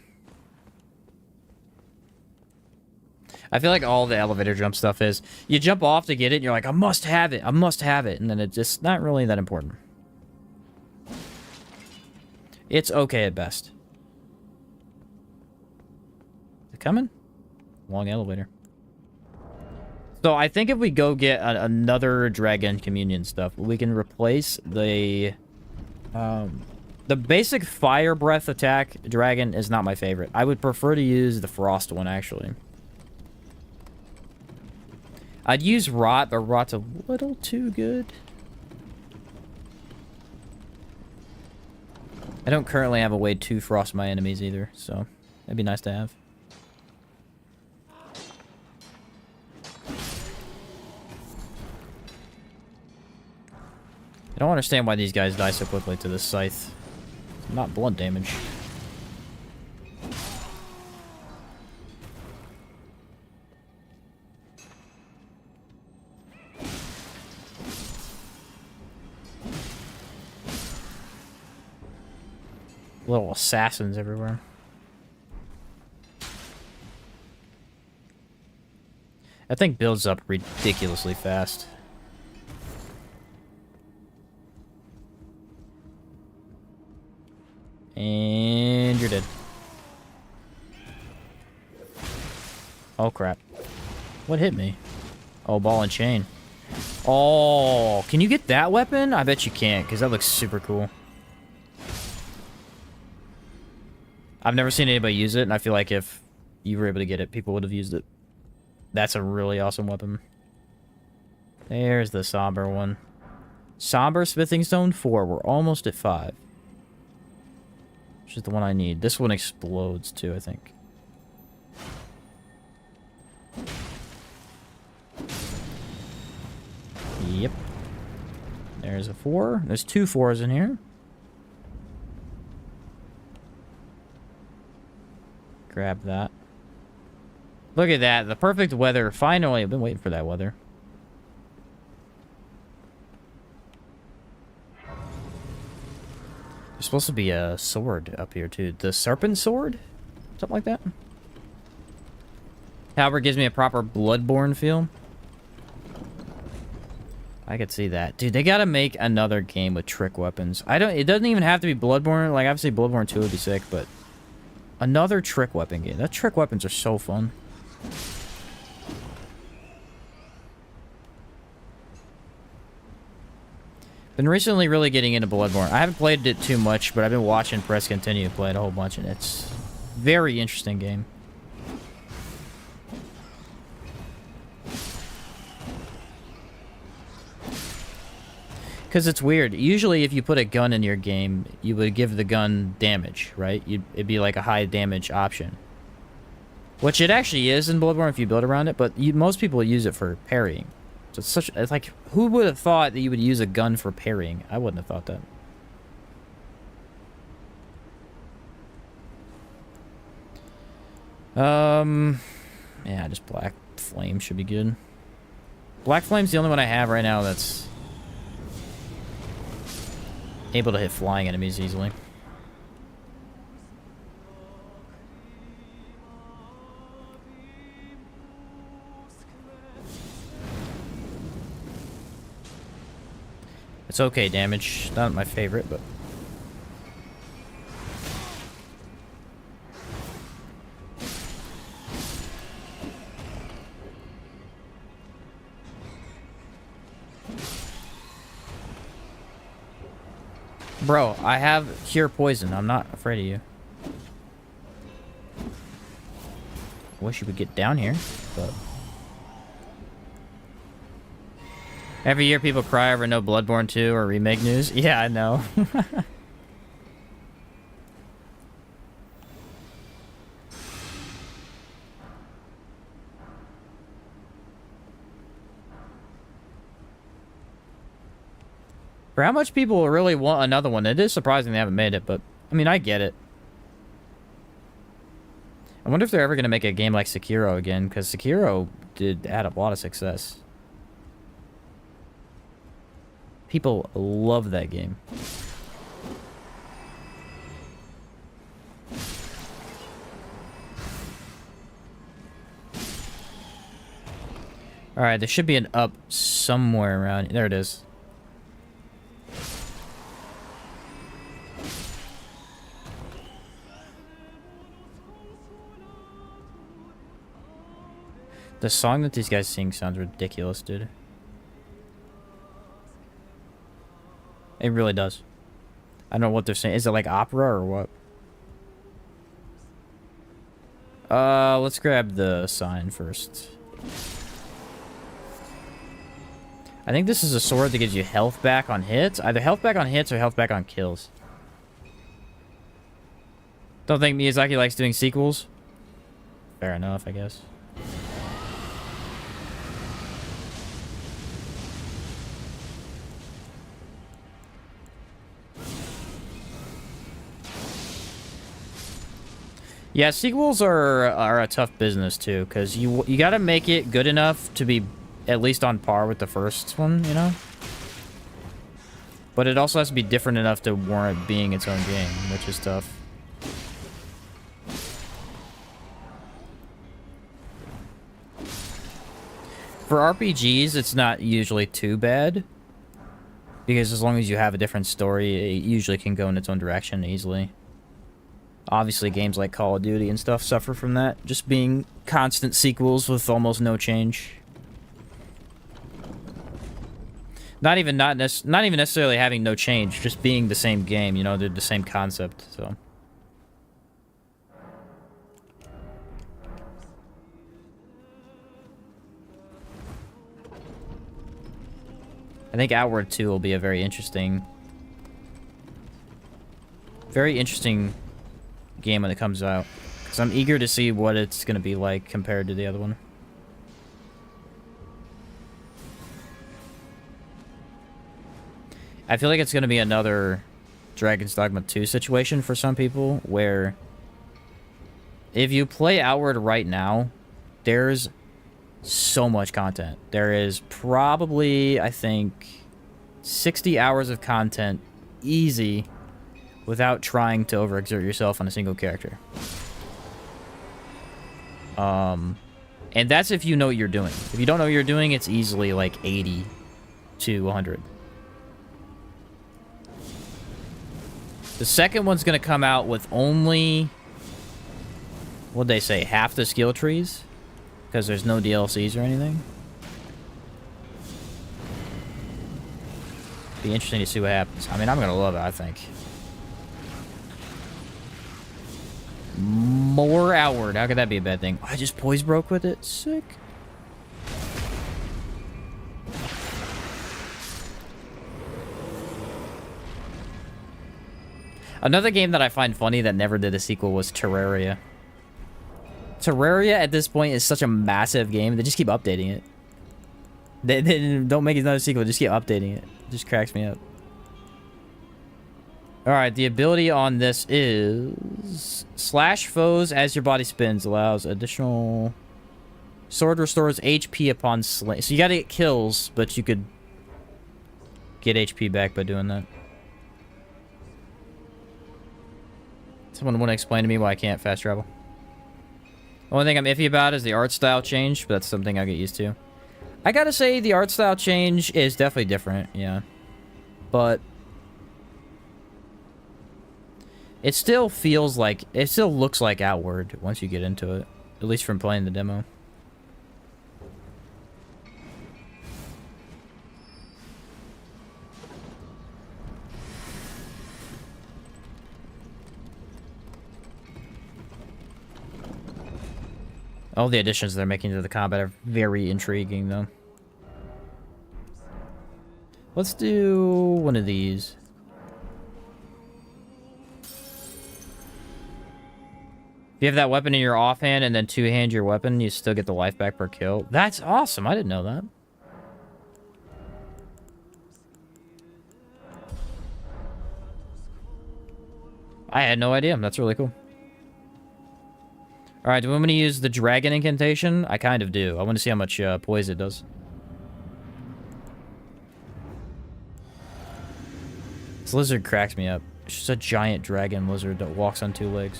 Speaker 1: I feel like all the elevator jump stuff is, you jump off to get it, and you're like, I must have it, I must have it, and then it's just not really that important. It's okay at best. Is it coming? Long elevator. So I think if we go get another dragon communion stuff, we can replace the basic fire breath attack dragon is not my favorite. I would prefer to use the frost one, actually. I'd use rot, but rot's a little too good. I don't currently have a way to frost my enemies either, so that'd be nice to have. I don't understand why these guys die so quickly to this scythe. Not blunt damage. Little assassins everywhere. That thing builds up ridiculously fast. And you're dead. Oh, crap. What hit me? Oh, ball and chain. Oh, can you get that weapon? I bet you can't, because that looks super cool. I've never seen anybody use it, and I feel like if you were able to get it, people would have used it. That's a really awesome weapon. There's the somber one. Somber Smithing Stone 4. We're almost at 5. Which is the one I need. This one explodes, too, I think. Yep. There's a 4. There's 2 4s in here. Grab that. Look at that. The perfect weather. Finally. I've been waiting for that weather. There's supposed to be a sword up here, too. The Serpent Sword? Something like that. Halberd gives me a proper Bloodborne feel. I could see that. Dude, they gotta make another game with trick weapons. It doesn't even have to be Bloodborne. Like, obviously Bloodborne 2 would be sick, but another trick weapon game. That trick weapons are so fun. Been recently really getting into Bloodborne. I haven't played it too much, but I've been watching Press Continue play it a whole bunch, and it's a very interesting game. Because it's weird. Usually if you put a gun in your game, you would give the gun damage, right? It'd be like a high damage option. Which it actually is in Bloodborne if you build around it, but most people use it for parrying. So it's like, who would have thought that you would use a gun for parrying? I wouldn't have thought that. Yeah, just Black Flame should be good. Black Flame's the only one I have right now that's able to hit flying enemies easily. It's okay damage. Not my favorite, but... Bro, I have Cure Poison. I'm not afraid of you. I wish you would get down here, but... Every year people cry over no Bloodborne 2 or remake news. Yeah, I know. For how much people really want another one, it is surprising they haven't made it, but, I mean, I get it. I wonder if they're ever going to make a game like Sekiro again, because Sekiro did add up a lot of success. People love that game. Alright, there should be an up somewhere around. There it is. The song that these guys sing sounds ridiculous, dude. It really does. I don't know what they're saying. Is it like opera or what? Let's grab the sign first. I think this is a sword that gives you health back on hits. Either health back on hits or health back on kills. Don't think Miyazaki likes doing sequels? Fair enough, I guess. Yeah, sequels are a tough business too, because you gotta make it good enough to be at least on par with the first one, you know? But it also has to be different enough to warrant being its own game, which is tough. For RPGs, it's not usually too bad. Because as long as you have a different story, it usually can go in its own direction easily. Obviously, games like Call of Duty and stuff suffer from that. Just being constant sequels with almost no change. Not even necessarily having no change, just being the same game, you know, they're the same concept, so. I think Outward 2 will be a very interesting game when it comes out. Because I'm eager to see what it's going to be like compared to the other one. I feel like it's going to be another Dragon's Dogma 2 situation for some people, where if you play Outward right now, there's so much content. There is probably, I think, 60 hours of content easy without trying to overexert yourself on a single character. And that's if you know what you're doing. If you don't know what you're doing, it's easily like 80 to 100. The second one's going to come out with only, what'd they say, half the skill trees? Because there's no DLCs or anything. Be interesting to see what happens. I mean, I'm going to love it, I think. More Outward. How could that be a bad thing? I just poise broke with it. Sick. Another game that I find funny that never did a sequel was Terraria. Terraria at this point is such a massive game. They just keep updating it. They don't make another sequel. Just keep updating it. It just cracks me up. Alright, the ability on this is... Slash foes as your body spins. Allows additional... Sword restores HP upon slaying. So you gotta get kills, but you could... get HP back by doing that. Someone want to explain to me why I can't fast travel? The only thing I'm iffy about is the art style change, but that's something I'll get used to. I gotta say, the art style change is definitely different, yeah. But... it still feels like... it still looks like Outward once you get into it. At least from playing the demo. All the additions they're making to the combat are very intriguing, though. Let's do one of these. If you have that weapon in your offhand and then two-hand your weapon, you still get the life back per kill. That's awesome. I didn't know that. I had no idea. That's really cool. Alright, do we want me to use the dragon incantation? I kind of do. I want to see how much poise it does. This lizard cracks me up. It's just a giant dragon lizard that walks on two legs.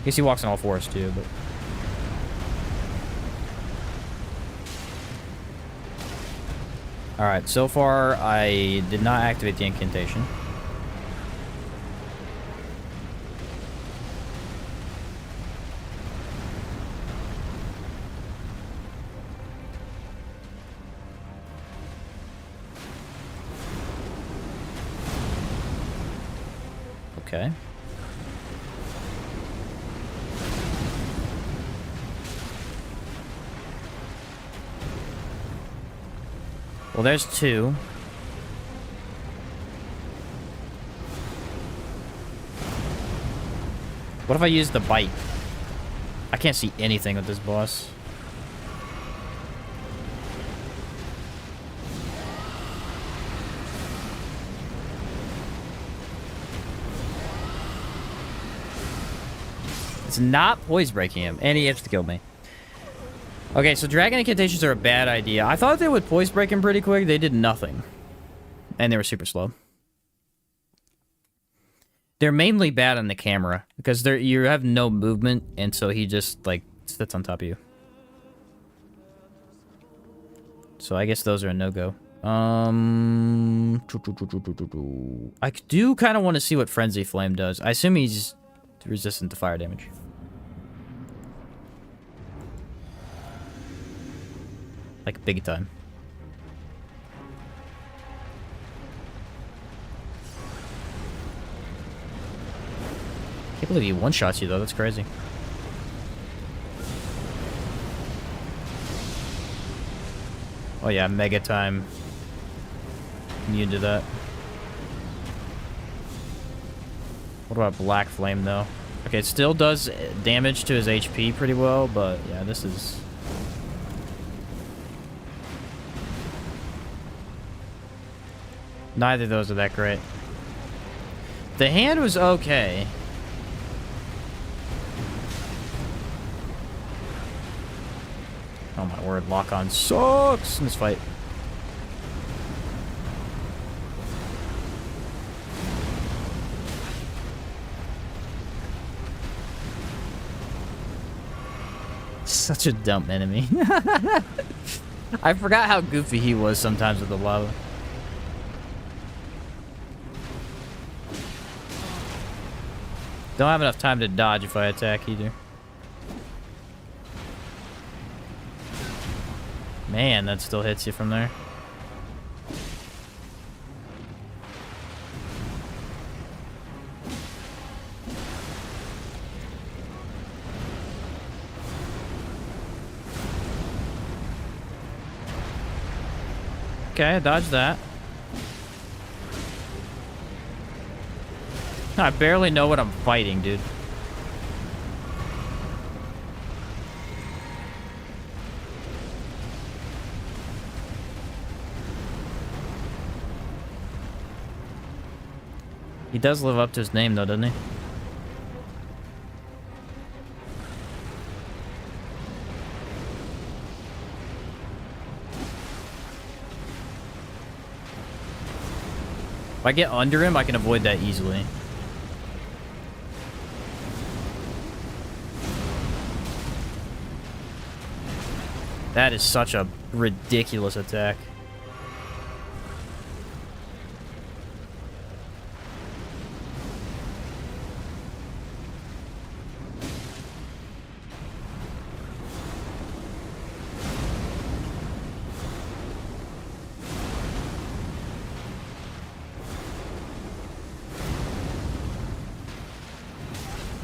Speaker 1: I guess he walks on all fours too, but... Alright, so far I did not activate the incantation. Okay. Well, there's two. What if I use the bite? I can't see anything with this boss. It's not poise breaking him, and he has to kill me. Okay, so dragon incantations are a bad idea. I thought they would poise break him pretty quick. They did nothing. And they were super slow. They're mainly bad on the camera, because you have no movement, and so he just, like, That's on top of you. So I guess those are a no-go. I do kind of want to see what Frenzy Flame does. I assume he's resistant to fire damage. Like, big time. Can't believe he one-shots you, though. That's crazy. Oh, yeah, Mega Time. Immune to that. What about Black Flame, though? Okay, it still does damage to his HP pretty well, but yeah, this is... Neither of those are that great. The hand was okay. Oh my word, lock-on sucks in this fight. Such a dumb enemy. I forgot how goofy he was sometimes with the lava. Don't have enough time to dodge if I attack either. Man, that still hits you from there. Okay, I dodged that. I barely know what I'm fighting, dude. He does live up to his name, though, doesn't he? If I get under him, I can avoid that easily. That is such a ridiculous attack.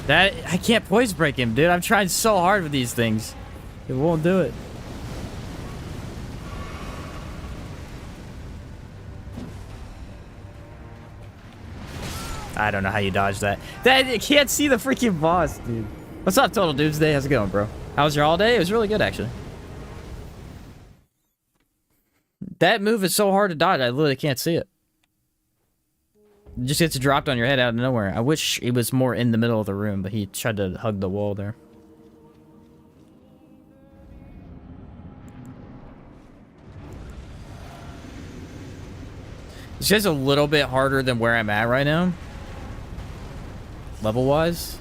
Speaker 1: I can't poise break him, dude. I'm trying so hard with these things. It won't do it. I don't know how you dodge that. I can't see the freaking boss, dude. What's up, Total Doomsday? How's it going, bro? How was your all day? It was really good, actually. That move is so hard to dodge, I literally can't see it. It just gets dropped on your head out of nowhere. I wish it was more in the middle of the room, but he tried to hug the wall there. This guy's a little bit harder than where I'm at right now. Level-wise.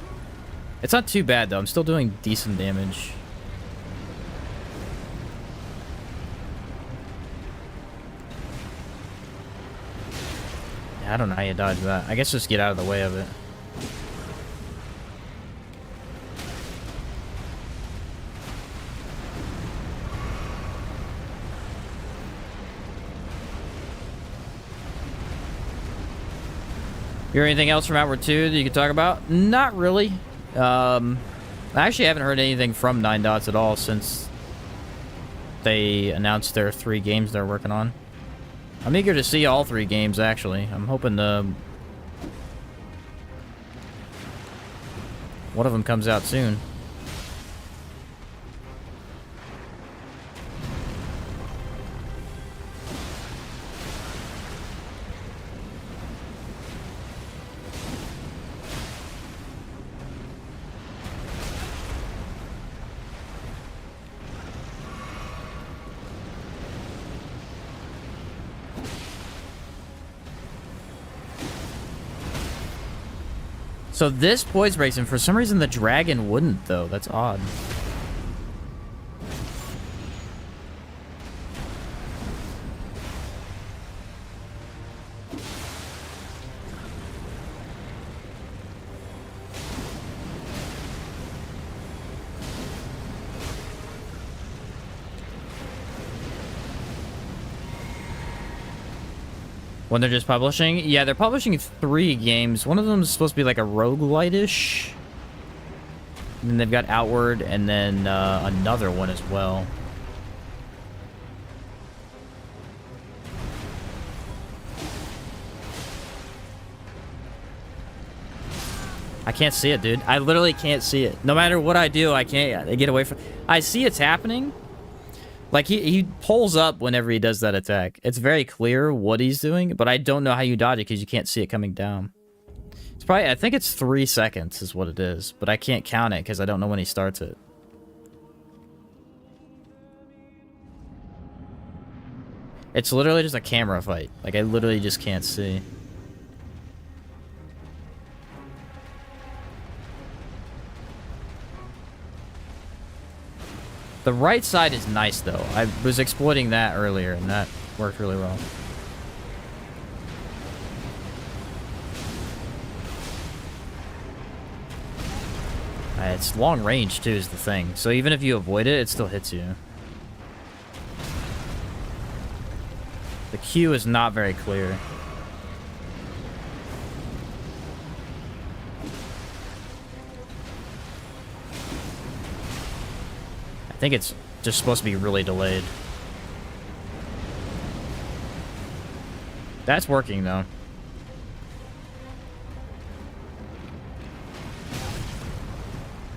Speaker 1: It's not too bad, though. I'm still doing decent damage. I don't know how you dodge that. I guess just get out of the way of it. You hear anything else from Outward 2 that you can talk about? Not really. I actually haven't heard anything from 9 Dots at all since they announced their 3 games they're working on. I'm eager to see all 3 games, actually. I'm hoping one of them comes out soon. So this poise breaks him. For some reason, the dragon wouldn't, though. That's odd. When they're just publishing? Yeah, they're publishing 3 games. One of them is supposed to be like a roguelite-ish. And then they've got Outward, and then another one as well. I can't see it, dude. I literally can't see it. No matter what I do, I can't. I get away from... I see it's happening. Like, he pulls up whenever he does that attack. It's very clear what he's doing, but I don't know how you dodge it because you can't see it coming down. It's probably... I think it's 3 seconds is what it is, but I can't count it because I don't know when he starts it. It's literally just a camera fight. Like, I literally just can't see. The right side is nice, though. I was exploiting that earlier, and that worked really well. It's long range, too, is the thing. So even if you avoid it, it still hits you. The Q is not very clear. I think it's just supposed to be really delayed. That's working, though.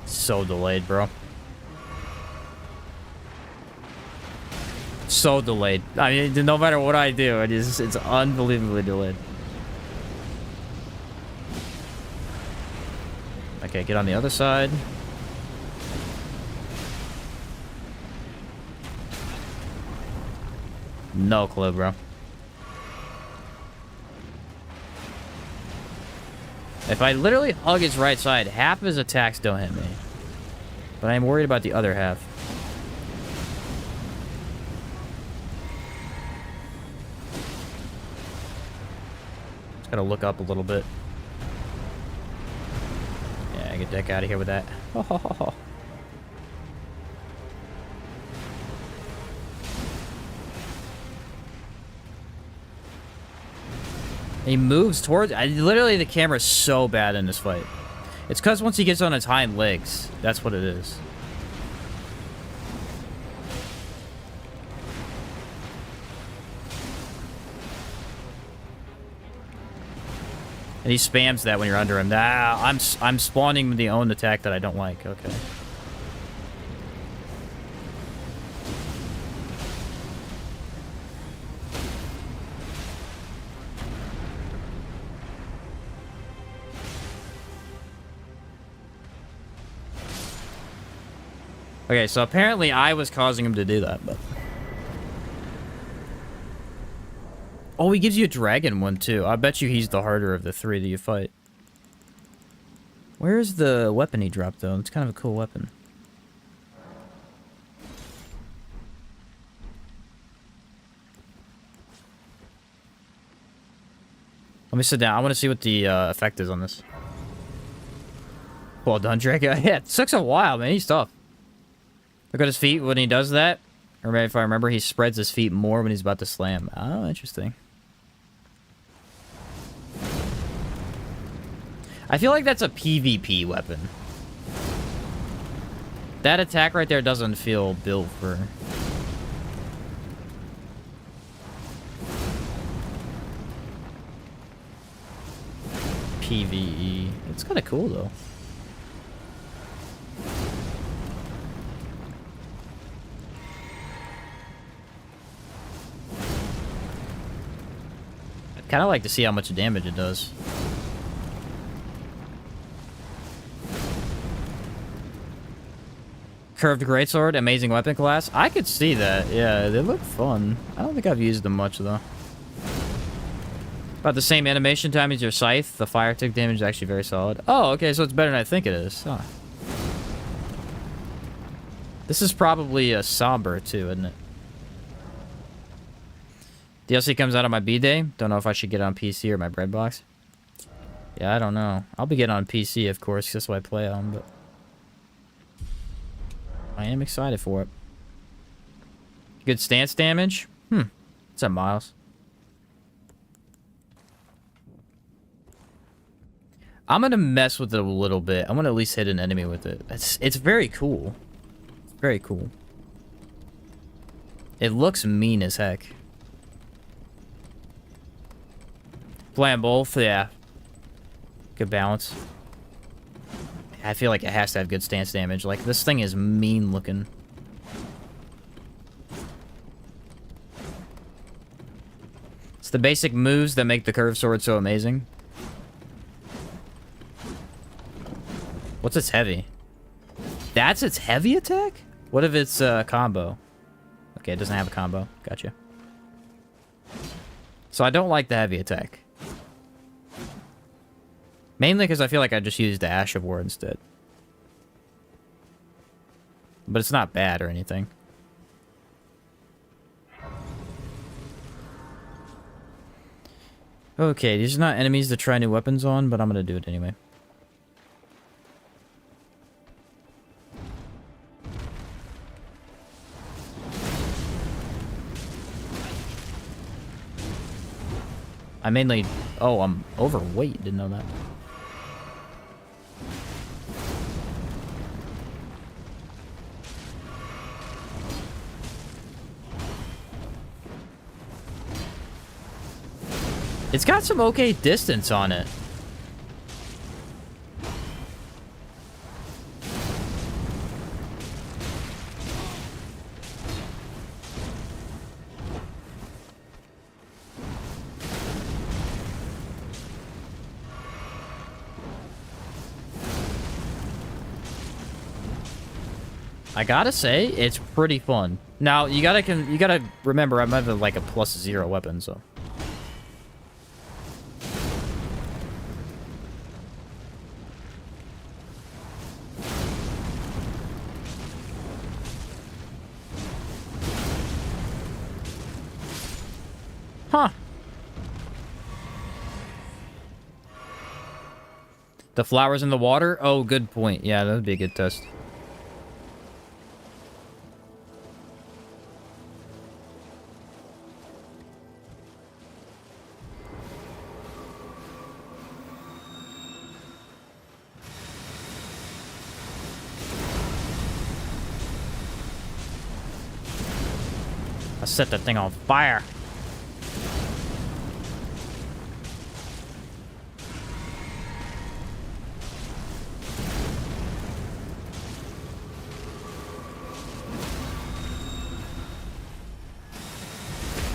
Speaker 1: So delayed, bro. So delayed. I mean, no matter what I do, it's unbelievably delayed. Okay, get on the other side. No clue, bro. If I literally hug his right side, half of his attacks don't hit me. But I'm worried about the other half. Just gotta look up a little bit. Yeah, get the heck out of here with that. He moves towards... literally, the camera's so bad in this fight. It's because once he gets on his hind legs, that's what it is. And he spams that when you're under him. I'm spawning the own attack that I don't like. Okay. Okay, so apparently I was causing him to do that, but... Oh, he gives you a dragon one, too. I bet you he's the harder of the 3 that you fight. Where's the weapon he dropped, though? It's kind of a cool weapon. Let me sit down. I want to see what the effect is on this. Well done, Draco. Yeah, it took a while, man. He's tough. Look at his feet when he does that. Or if I remember, he spreads his feet more when he's about to slam. Oh, interesting. I feel like that's a PvP weapon. That attack right there doesn't feel built for... PvE. It's kind of cool, though. I'd kind of like to see how much damage it does. Curved greatsword, amazing weapon class. I could see that. Yeah, they look fun. I don't think I've used them much, though. About the same animation time as your scythe. The fire tick damage is actually very solid. Oh, okay, so it's better than I think it is. Huh. This is probably a somber, too, isn't it? DLC comes out on my B-Day. Don't know if I should get it on PC or my bread box. Yeah, I don't know. I'll be getting on PC, of course, 'cause that's what I play on, but... I am excited for it. Good stance damage? What's up, Miles? I'm gonna mess with it a little bit. I'm gonna at least hit an enemy with it. It's very cool. Very cool. It looks mean as heck. Playing both, yeah. Good balance. I feel like it has to have good stance damage. Like, this thing is mean looking. It's the basic moves that make the curved sword so amazing. What's its heavy? That's its heavy attack? What if it's a combo? Okay, it doesn't have a combo. Gotcha. So I don't like the heavy attack. Mainly because I feel like I just used the Ash of War instead. But it's not bad or anything. Okay, these are not enemies to try new weapons on, but I'm gonna do it anyway. I mainly... Oh, I'm overweight. Didn't know that. It's got some okay distance on it. I gotta say, it's pretty fun. Now, you gotta remember, I'm at like a +0 weapon, so... Huh. The flowers in the water? Oh, good point. Yeah, that would be a good test. I set that thing on fire.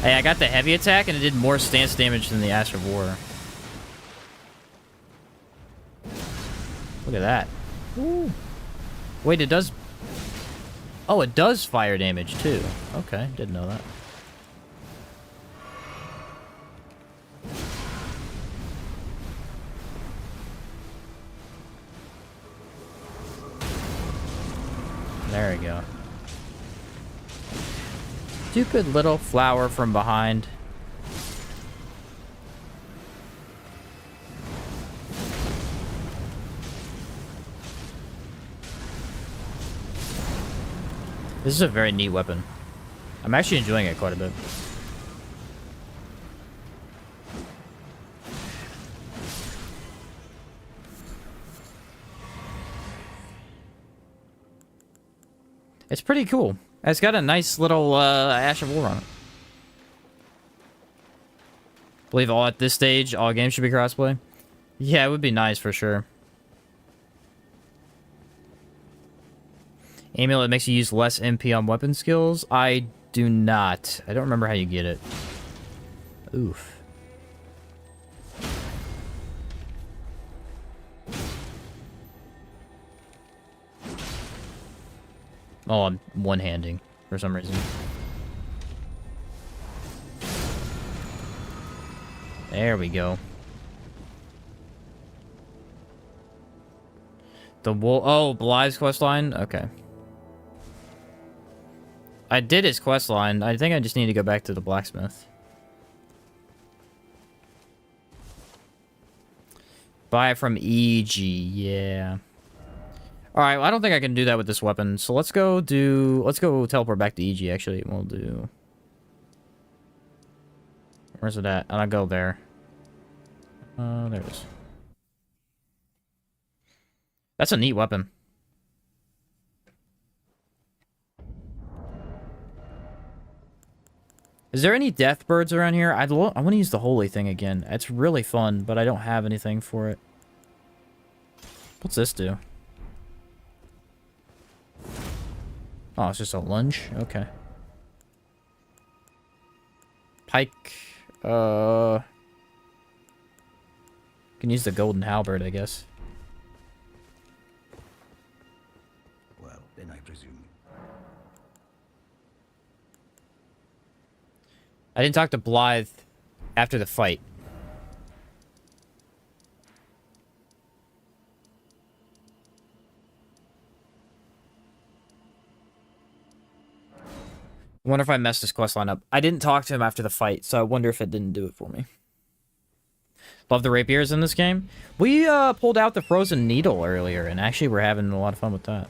Speaker 1: Hey, I got the heavy attack and it did more stance damage than the Ash of War. Look at that. Ooh. Wait, it does... Oh, it does fire damage too. Okay, didn't know that. There we go. Stupid little flower from behind. This is a very neat weapon. I'm actually enjoying it quite a bit. It's pretty cool. It's got a nice little Ash of War on it. Believe all at this stage, all games should be crossplay. Yeah, it would be nice for sure. Amulet makes you use less MP on weapon skills. I do not. I don't remember how you get it. Oof. Oh, I'm one-handing for some reason. There we go. The wolf. Oh, Blythe's questline? Okay. I did his questline. I think I just need to go back to the blacksmith. Buy it from EG. Yeah. Alright, well, I don't think I can do that with this weapon. So let's go teleport back to EG, actually. We'll do... Where's it at? I'll go there. There it is. That's a neat weapon. Is there any death birds around here? I want to use the holy thing again. It's really fun, but I don't have anything for it. What's this do? Oh, it's just a lunge? Okay. Pike. Can use the golden halberd, I guess.
Speaker 2: Well, then I presume.
Speaker 1: I didn't talk to Blythe after the fight. I wonder if I messed this questline up. I didn't talk to him after the fight, so I wonder if it didn't do it for me. Love the rapiers in this game. We pulled out the frozen needle earlier, and actually we're having a lot of fun with that.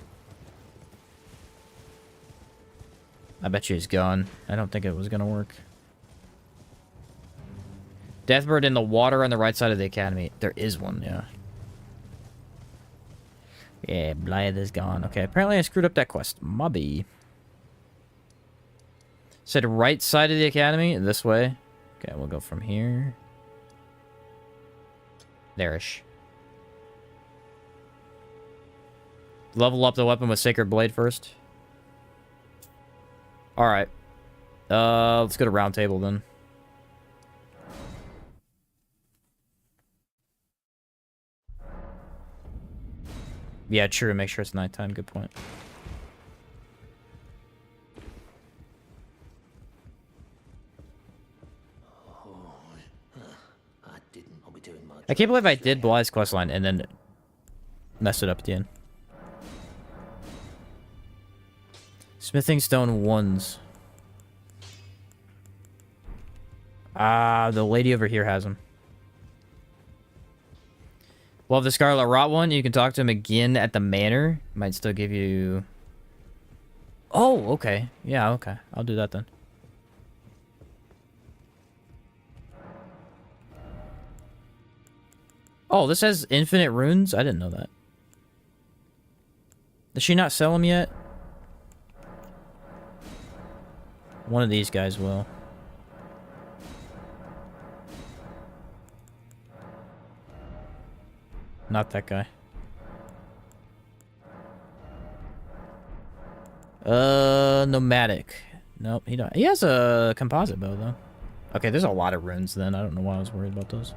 Speaker 1: I bet you he's gone. I don't think it was gonna work. Deathbird in the water on the right side of the academy. There is one, yeah. Yeah, Blythe is gone. Okay, apparently I screwed up that quest. Mobby. Said right side of the academy, this way. Okay, we'll go from here. There-ish. Level up the weapon with Sacred Blade first. Alright. Let's go to round table then. Yeah, true. Make sure it's nighttime. Good point. I can't believe I did Blythe's questline and then messed it up at the end. Smithing stone ones. The lady over here has them. Well, the Scarlet Rot one, you can talk to him again at the manor. Might still give you... Oh, okay. Yeah, okay. I'll do that then. Oh, this has infinite runes? I didn't know that. Does she not sell them yet? One of these guys will. Not that guy. Nomadic. Nope, he don't. He has a composite bow, though. Okay, there's a lot of runes, then. I don't know why I was worried about those.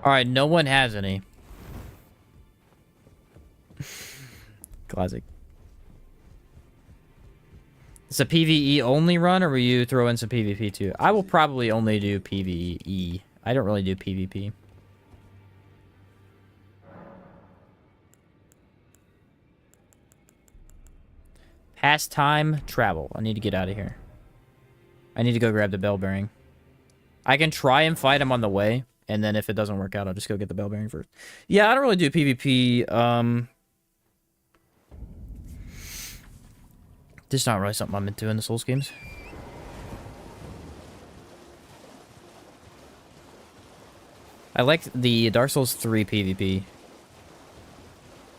Speaker 1: Alright, no one has any. Classic. It's a PvE only run, or will you throw in some PvP too? I will probably only do PvE. I don't really do PvP. Pastime travel. I need to get out of here. I need to go grab the bell bearing. I can try and fight him on the way, and then if it doesn't work out, I'll just go get the bell bearing first. Yeah, I don't really do PvP. This is not really something I'm into in the Souls games. I like the Dark Souls 3 PvP.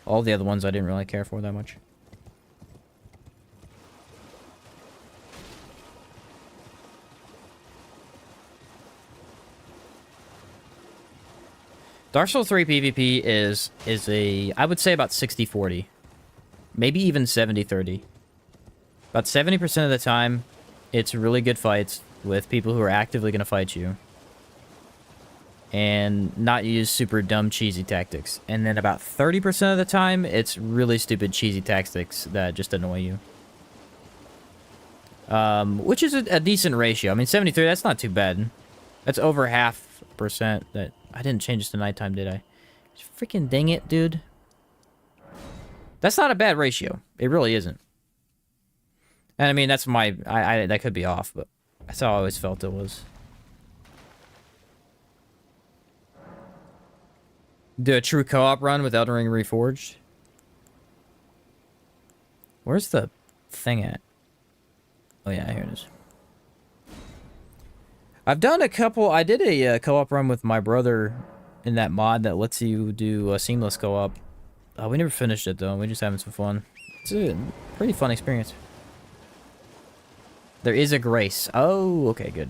Speaker 1: All the other ones I didn't really care for that much. Dark Souls 3 PvP is a, I would say about 60-40. Maybe even 70-30. About 70% of the time, it's really good fights with people who are actively going to fight you. And not use super dumb, cheesy tactics. And then about 30% of the time, it's really stupid, cheesy tactics that just annoy you. Which is a decent ratio. I mean, 73, that's not too bad. That's over 0.5% that... I didn't change this to nighttime, did I? Freaking dang it, dude. That's not a bad ratio. It really isn't. And I mean, that's my... that could be off, but that's how I always felt it was. Do a true co-op run with Elden Ring Reforged. Where's the thing at? Oh yeah, here it is. I've done a couple. I did a co-op run with my brother in that mod that lets you do a seamless co-op. We never finished it though. We're just having some fun. It's a pretty fun experience. There is a grace. Oh, okay, good.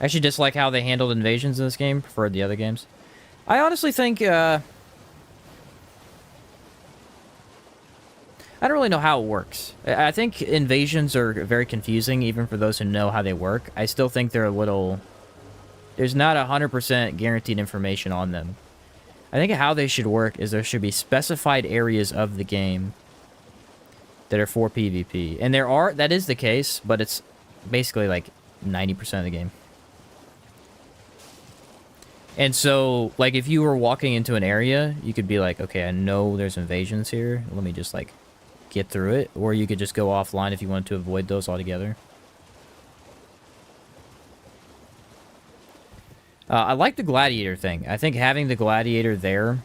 Speaker 1: I actually dislike how they handled invasions in this game. Preferred the other games. I honestly think, I don't really know how it works. I think invasions are very confusing, even for those who know how they work. I still think they're a little... There's not 100% guaranteed information on them. I think how they should work is there should be specified areas of the game that are for PvP. And there are, that is the case, but it's basically like 90% of the game. And so, like, if you were walking into an area, you could be like, okay, I know there's invasions here. Let me just, like, get through it. Or you could just go offline if you wanted to avoid those altogether. I like the gladiator thing. I think having the gladiator there...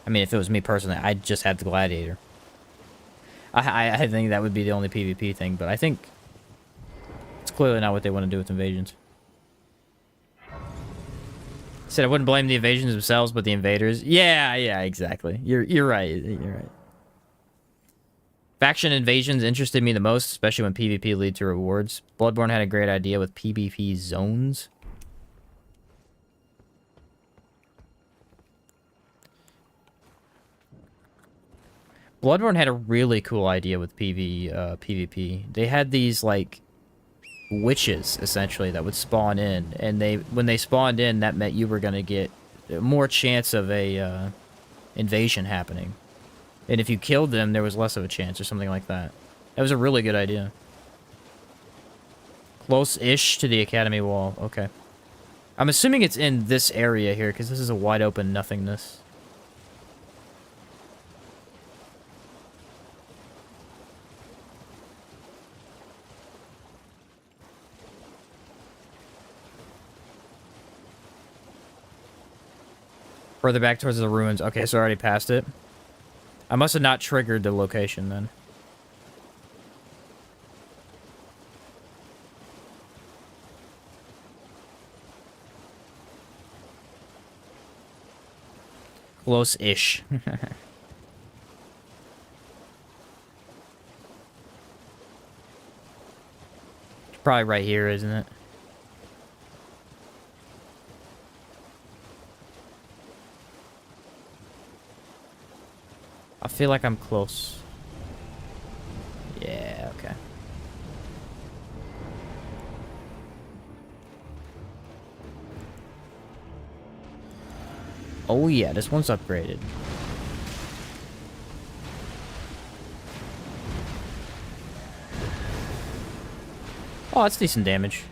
Speaker 1: I mean, if it was me personally, I'd just have the gladiator. I think that would be the only PvP thing, but I think it's clearly not what they want to do with invasions. Said I wouldn't blame the invasions themselves, but the invaders. Yeah, exactly. You're right. You're right. Faction invasions interested me the most, especially when PvP lead to rewards. Bloodborne had a great idea with PvP zones. Bloodborne had a really cool idea with PvP. They had these, like, witches, essentially, that would spawn in. And when they spawned in, that meant you were going to get more chance of a invasion happening. And if you killed them, there was less of a chance, or something like that. That was a really good idea. Close-ish to the Academy wall. Okay. I'm assuming it's in this area here, because this is a wide-open nothingness. Further back towards the ruins. Okay, so I already passed it. I must have not triggered the location then. Close-ish. Probably right here, isn't it? I feel like I'm close. Yeah, okay. Oh yeah, this one's upgraded. Oh, that's decent damage.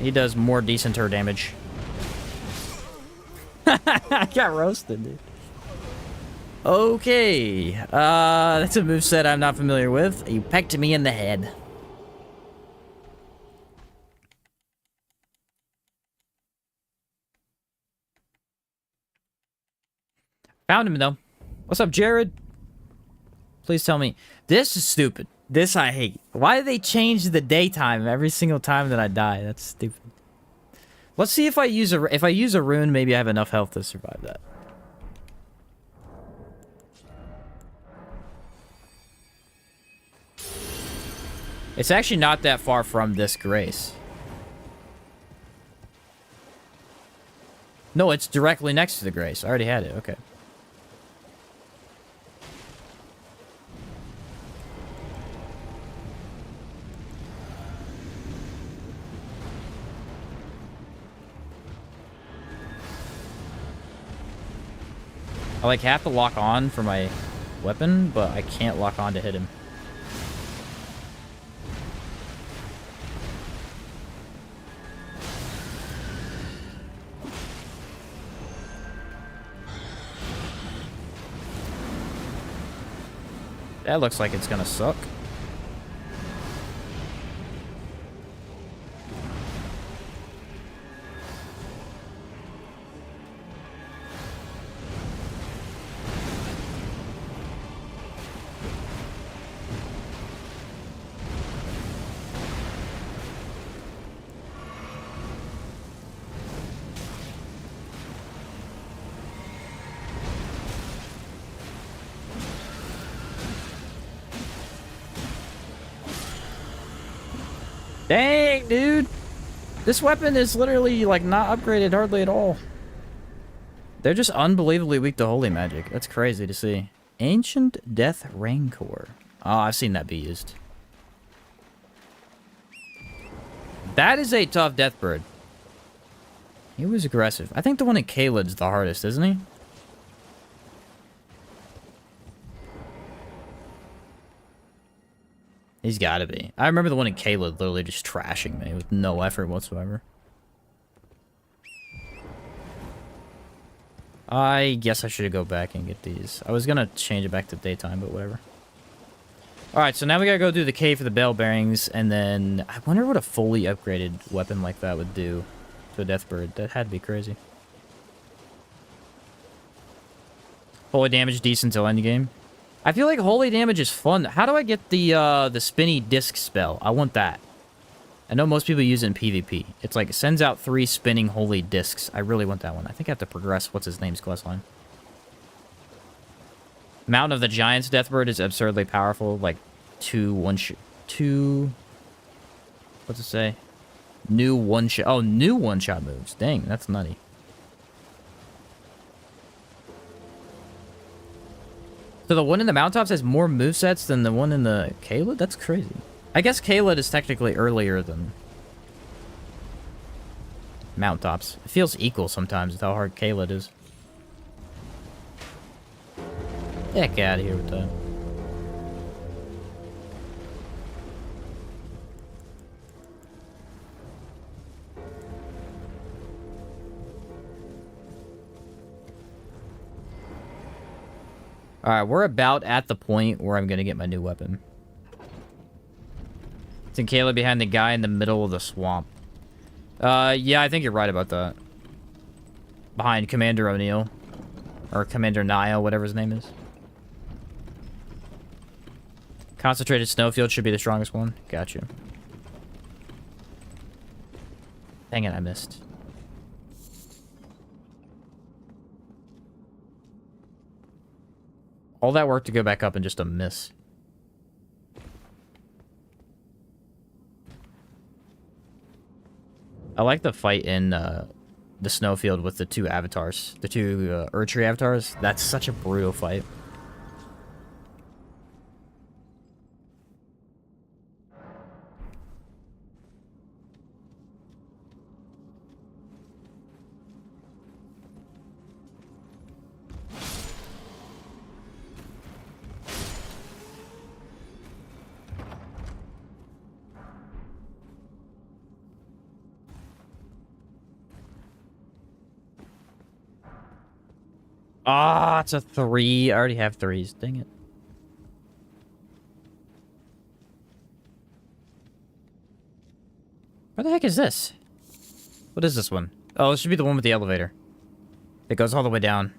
Speaker 1: He does more decenter damage. I got roasted, dude. Okay. That's a moveset I'm not familiar with. You pecked me in the head. Found him, though. What's up, Jared? Please tell me. This is stupid. This I hate. Why do they change the daytime every single time that I die? That's stupid. Let's see if I use a rune, maybe I have enough health to survive that. It's actually not that far from this grace. No, it's directly next to the grace. I already had it. Okay. I like have to lock on for my weapon, but I can't lock on to hit him. That looks like it's gonna suck. Dang, dude. This weapon is literally, like, not upgraded hardly at all. They're just unbelievably weak to holy magic. That's crazy to see. Ancient Death Rancor. Oh, I've seen that be used. That is a tough death bird. He was aggressive. I think the one in Caelid's the hardest, isn't he? He's gotta be. I remember the one in Caelid literally just trashing me with no effort whatsoever. I guess I should go back and get these. I was gonna change it back to daytime, but whatever. Alright, so now we gotta go do the cave for the bell bearings, and then I wonder what a fully upgraded weapon like that would do to a death bird. That had to be crazy. Holy damage decent till end game. I feel like holy damage is fun. How do I get the spinny disc spell? I want that. I know most people use it in PvP. It's like, it sends out 3 spinning holy discs. I really want that one. I think I have to progress what's-his-name's questline. Mountain of the Giants Deathbird is absurdly powerful. Like, two... What's it say? New one-shot... Oh, new one-shot moves. Dang, that's nutty. So the one in the mountaintops has more movesets than the one in the Caelid? That's crazy. I guess Caelid is technically earlier than mountaintops. It feels equal sometimes with how hard Caelid is. Heck out of here with that. Alright, we're about at the point where I'm gonna get my new weapon. It's in Caelid behind the guy in the middle of the swamp. Yeah, I think you're right about that. Behind Commander O'Neill. Or Commander Nile, whatever his name is. Concentrated Snowfield should be the strongest one. Gotcha. Dang it, I missed. All that work to go back up and just a miss. I like the fight in the snowfield with the 2 avatars. The 2 Erdtree avatars. That's such a brutal fight. Ah, it's a 3. I already have 3s. Dang it. Where the heck is this? What is this one? Oh, this should be the one with the elevator. It goes all the way down.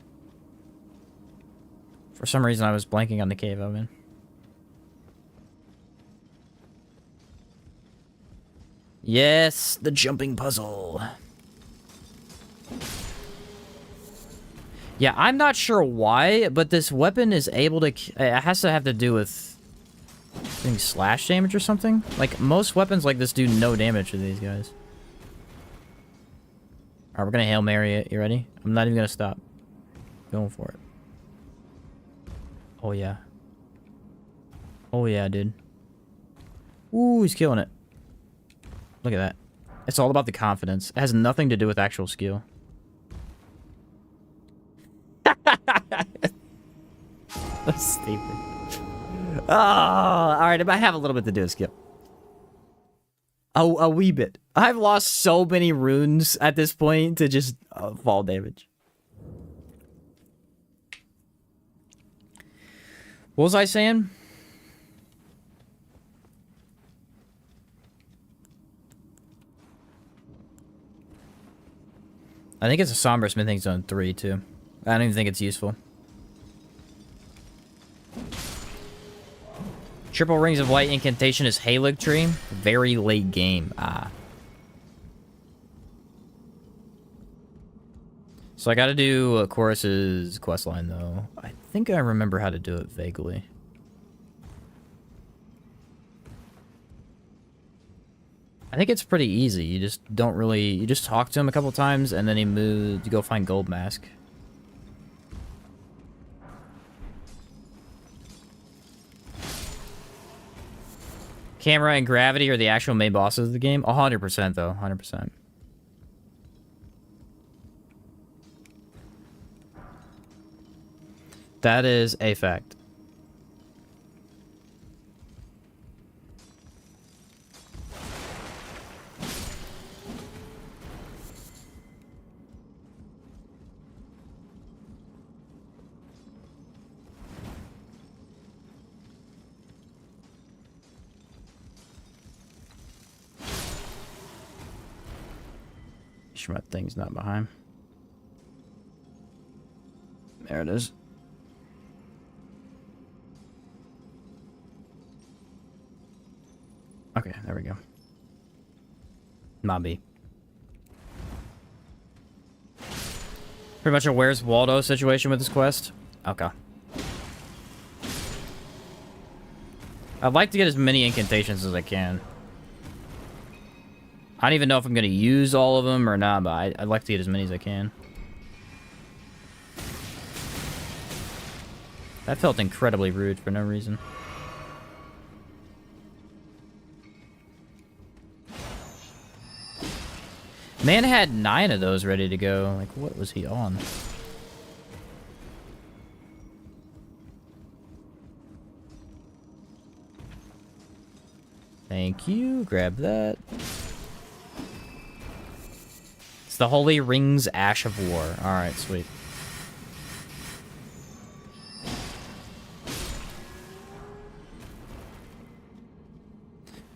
Speaker 1: For some reason, I was blanking on the cave I'm in. Yes, the jumping puzzle. Yeah, I'm not sure why, but this weapon is able to... It has to have to do with... I think slash damage or something? Like, most weapons like this do no damage to these guys. Alright, we're gonna Hail Mary it. You ready? I'm not even gonna stop. Going for it. Oh, yeah. Oh, yeah, dude. Ooh, he's killing it. Look at that. It's all about the confidence. It has nothing to do with actual skill. That's stupid. Oh, alright, it might have a little bit to do with skill. Oh, a wee bit. I've lost so many runes at this point to just fall damage. What was I saying? I think it's a Somber Smithing Zone 3, too. I don't even think it's useful. Triple Rings of Light incantation is Halig Tree. Very late game. Ah. So I gotta do Chorus's questline, though. I think I remember how to do it vaguely. I think it's pretty easy. You just don't really... You just talk to him a couple times, and then he moves to go find Gold Mask. Camera and gravity are the actual main bosses of the game? 100% though, 100%. That is a fact. Sure, my thing's not behind. There it is. Okay, there we go. Mobby. Pretty much a Where's Waldo situation with this quest. Okay. I'd like to get as many incantations as I can. I don't even know if I'm going to use all of them or not, but I'd like to get as many as I can. That felt incredibly rude for no reason. Man had 9 of those ready to go. Like, what was he on? Thank you. Grab that. It's the Holy Ring's Ash of War. Alright, sweet.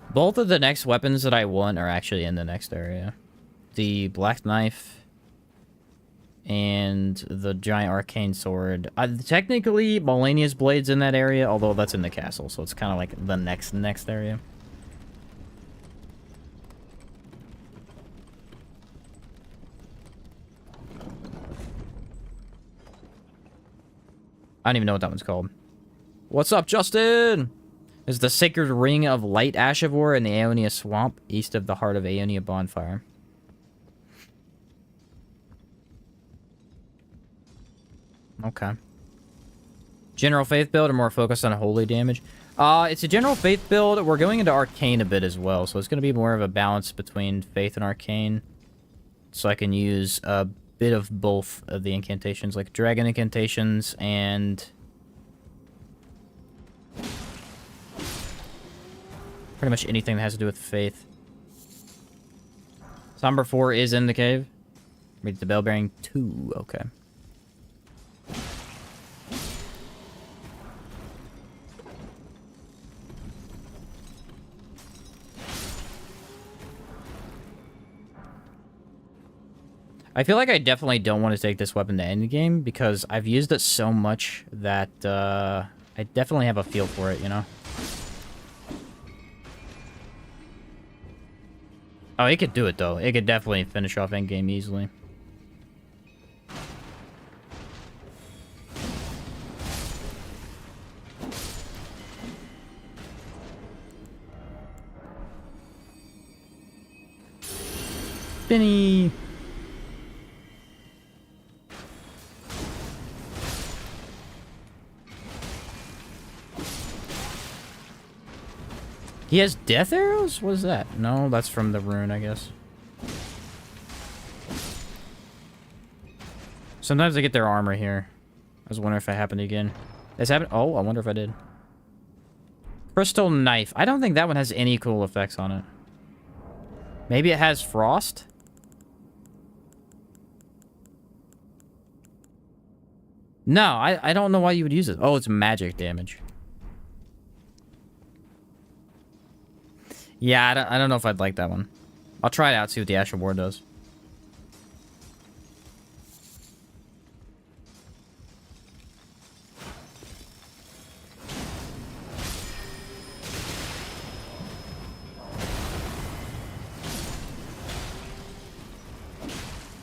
Speaker 1: Both of the next weapons that I want are actually in the next area. The Black Knife and the Giant Arcane Sword. Technically, Malenia's Blade's in that area, although that's in the castle, so it's kind of like the next area. I don't even know what that one's called. What's up, Justin? This is the Sacred Ring of Light Ash of War in the Aeonia Swamp, east of the Heart of Aeonia Bonfire. Okay. General Faith build or more focused on holy damage? It's a General Faith build. We're going into Arcane a bit as well, so it's going to be more of a balance between Faith and Arcane. So I can use a bit of both of the incantations, like Dragon incantations and... pretty much anything that has to do with Faith. Somber 4 is in the cave. Read the Bell Bearing 2. Okay. I feel like I definitely don't want to take this weapon to end the game because I've used it so much that I definitely have a feel for it, you know? Oh, it could do it, though. It could definitely finish off endgame easily. Spinny! He has death arrows? What is that? No, that's from the rune, I guess. Sometimes I get their armor here. I was wondering if that happened again. This happened? Oh, I wonder if I did. Crystal Knife. I don't think that one has any cool effects on it. Maybe it has frost? No, I don't know why you would use it. Oh, it's magic damage. Yeah, I don't know if I'd like that one. I'll try it out, see what the Ash of War does.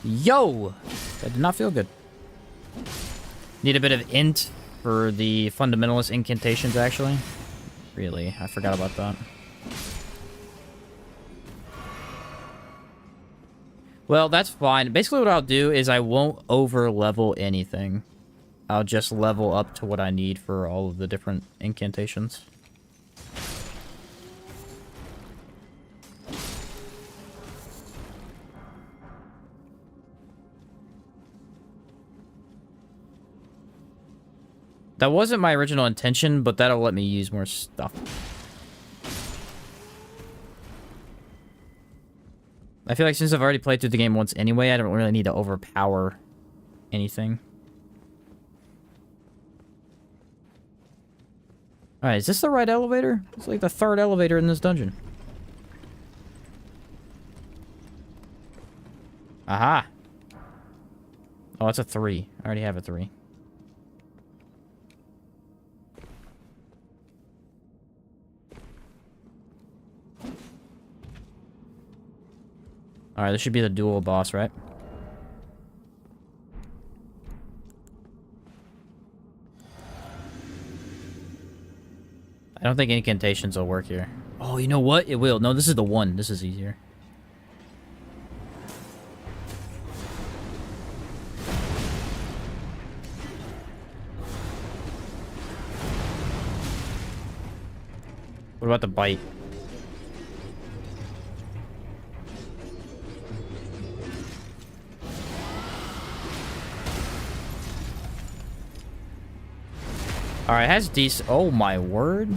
Speaker 1: Yo! That did not feel good. Need a bit of int for the fundamentalist incantations, actually. Really, I forgot about that. Well, that's fine. Basically what I'll do is I won't over-level anything. I'll just level up to what I need for all of the different incantations. That wasn't my original intention, but that'll let me use more stuff. I feel like since I've already played through the game once anyway, I don't really need to overpower anything. Alright, is this the right elevator? It's like the third elevator in this dungeon. Aha! Oh, it's a 3. I already have a 3. Alright, this should be the dual boss, right? I don't think incantations will work here. Oh, you know what? It will. No, this is the 1. This is easier. What about the bite? Alright, it has decent... Oh, my word.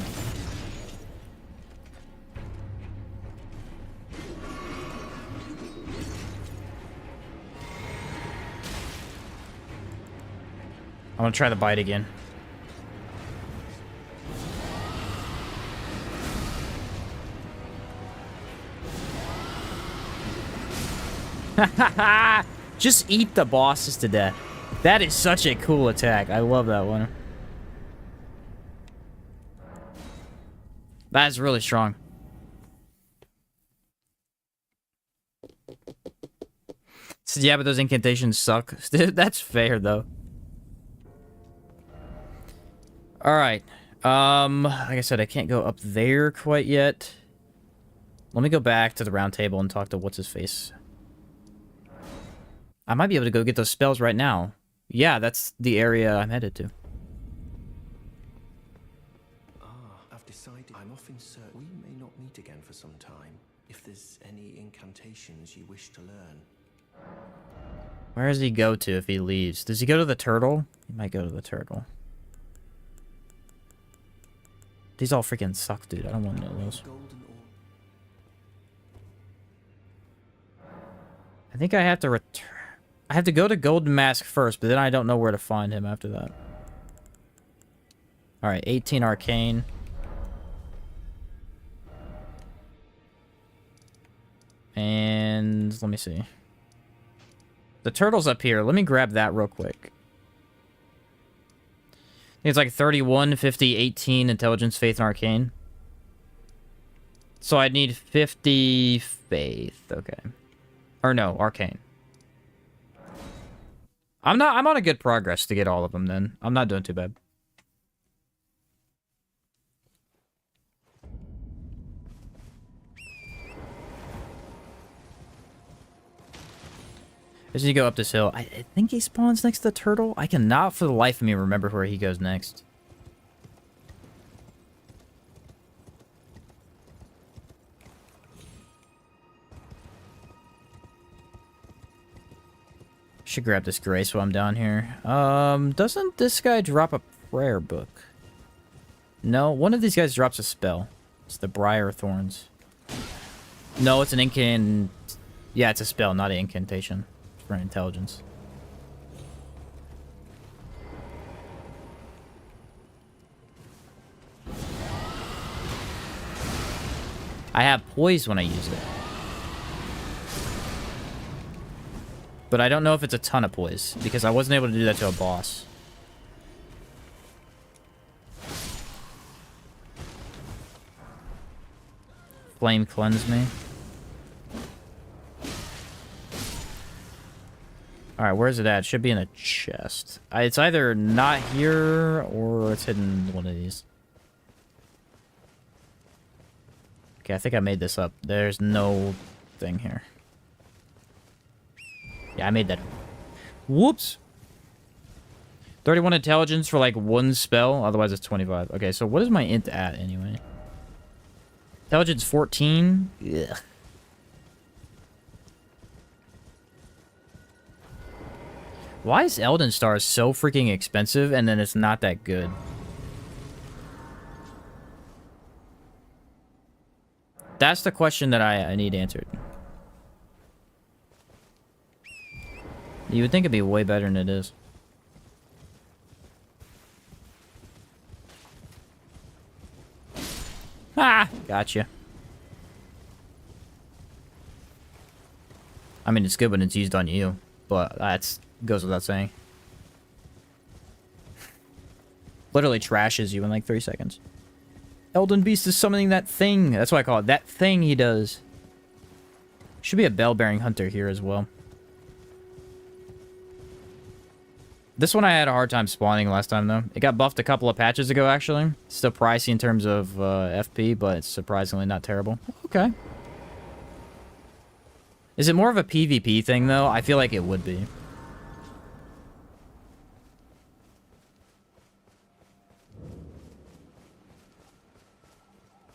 Speaker 1: I'm gonna try the bite again. Just eat the bosses to death. That is such a cool attack. I love that one. That is really strong. So, yeah, but those incantations suck. That's fair, though. Alright. Like I said, I can't go up there quite yet. Let me go back to the round table and talk to what's-his-face. I might be able to go get those spells right now. Yeah, that's the area I'm headed to.
Speaker 2: I've decided I'm off in search. We may not meet again for some time. If there's any incantations you wish to learn.
Speaker 1: Where does he go to if he leaves? Does he go to the turtle? He might go to the turtle. These all freaking suck, dude. I don't want to know those. I think I have to return. I have to go to Golden Mask first, but then I don't know where to find him after that. Alright, 18 Arcane. And let me see. The turtle's up here. Let me grab that real quick. I think it's like 31, 50, 18 Intelligence, Faith, and Arcane. So I'd need 50 Faith. Okay. Or no, Arcane. I'm on a good progress to get all of them then. I'm not doing too bad. As you go up this hill, I think he spawns next to the turtle. I cannot for the life of me remember where he goes next. Should grab this grace while I'm down here. Doesn't this guy drop a prayer book? No, one of these guys drops a spell. It's the Briar Thorns. No, it's an Yeah, it's a spell, not an incantation. It's for intelligence. I have poise when I use it. But I don't know if it's a ton of poise, because I wasn't able to do that to a boss. Flame cleanse me. Alright, where's it at? It should be in a chest. It's either not here, or it's hidden in one of these. Okay, I think I made this up. There's no thing here. Yeah, I made that up. Whoops. 31 intelligence for like one spell. Otherwise, it's 25. Okay, so what is my int at anyway? Intelligence 14. Ugh. Why is Elden Star so freaking expensive and then it's not that good? That's the question that I need answered. You would think it'd be way better than it is. Ah, gotcha. I mean, it's good when it's used on you, but that's goes without saying. Literally trashes you in like 3 seconds. Elden Beast is summoning that thing. That's what I call it. That thing he does. Should be a bell-bearing hunter here as well. This one I had a hard time spawning last time, though. It got buffed a couple of patches ago, actually. Still pricey in terms of FP, but it's surprisingly not terrible. Okay. Is it more of a PvP thing, though? I feel like it would be.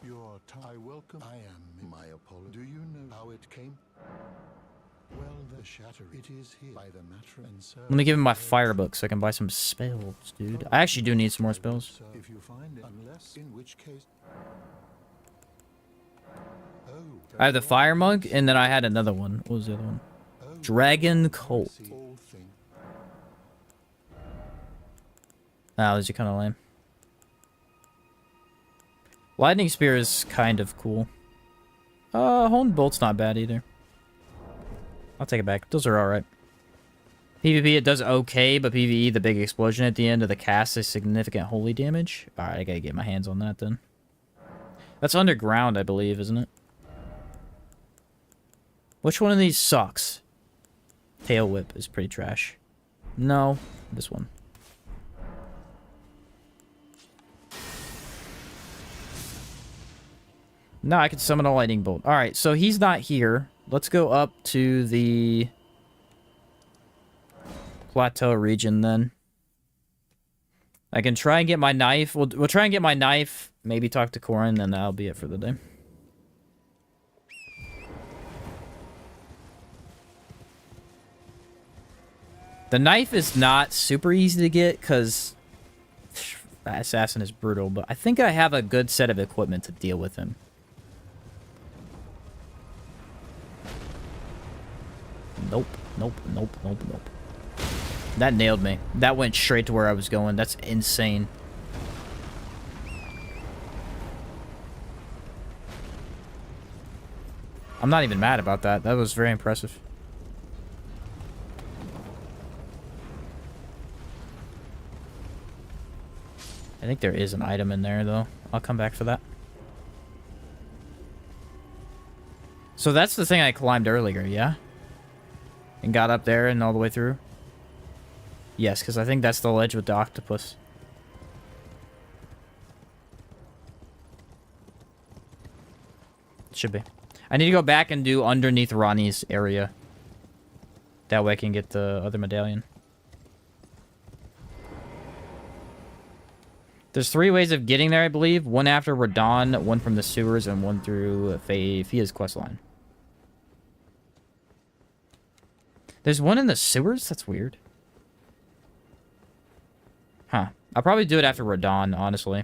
Speaker 4: Your Thai welcome. I am my apology. Do you know how it came? Well, the shatter. It is here by the matter and so.
Speaker 1: Let me give him my fire book so I can buy some spells, dude. I actually do need some more spells.
Speaker 4: If you find it, unless in which case. Oh.
Speaker 1: I have the fire mug, and then I had another one. What was the other one? Dragon Colt. Ah, those are kind of lame. Lightning Spear is kind of cool. Honed Bolt's not bad either. I'll take it back. Those are alright. PvP, it does okay, but PvE, the big explosion at the end of the cast is significant holy damage. Alright, I gotta get my hands on that then. That's underground, I believe, isn't it? Which one of these sucks? Tail Whip is pretty trash. No, this one. No, I can summon a lightning bolt. Alright, so he's not here. Let's go up to the plateau region then. I can try and get my knife. We'll try and get my knife. Maybe talk to Corin, and that'll be it for the day. The knife is not super easy to get because that assassin is brutal, but I think I have a good set of equipment to deal with him. Nope, nope, nope, nope, nope. That nailed me. That went straight to where I was going. That's insane. I'm not even mad about that. That was very impressive. I think there is an item in there, though. I'll come back for that. So that's the thing I climbed earlier, yeah? And got up there and all the way through? Yes, because I think that's the ledge with the octopus. Should be. I need to go back and do underneath Ronnie's area. That way I can get the other medallion. There's 3 ways of getting there, I believe. One after Radon, one from the sewers, and one through Fia's questline. There's one in the sewers? That's weird. Huh. I'll probably do it after Radon, honestly.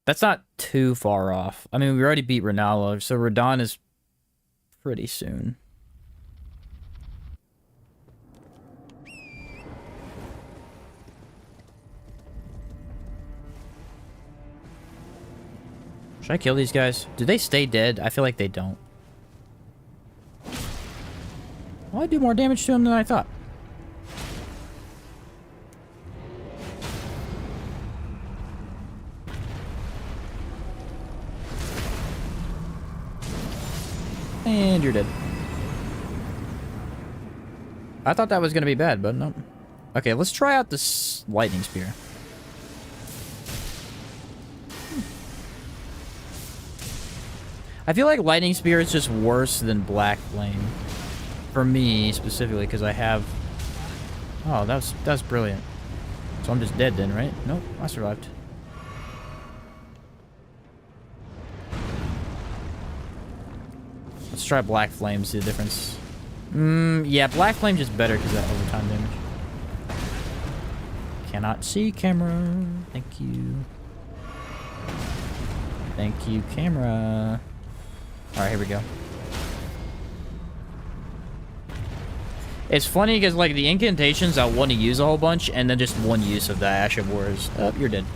Speaker 1: That's not too far off. I mean, we already beat Rennala, so Radon is pretty soon. Should I kill these guys? Do they stay dead? I feel like they don't. Well, I do more damage to them than I thought. And you're dead. I thought that was going to be bad, but no. Okay, let's try out this lightning spear. I feel like Lightning Spear is just worse than Black Flame. For me, specifically, because I have... Oh, that was brilliant. So I'm just dead then, right? Nope, I survived. Let's try Black Flame, see the difference. Yeah, Black Flame just better because of that overtime damage. Cannot see camera. Thank you. Thank you, camera. Alright, here we go. It's funny because, like, the incantations I want to use a whole bunch, and then just one use of the Ash of Wars. Oh, you're dead.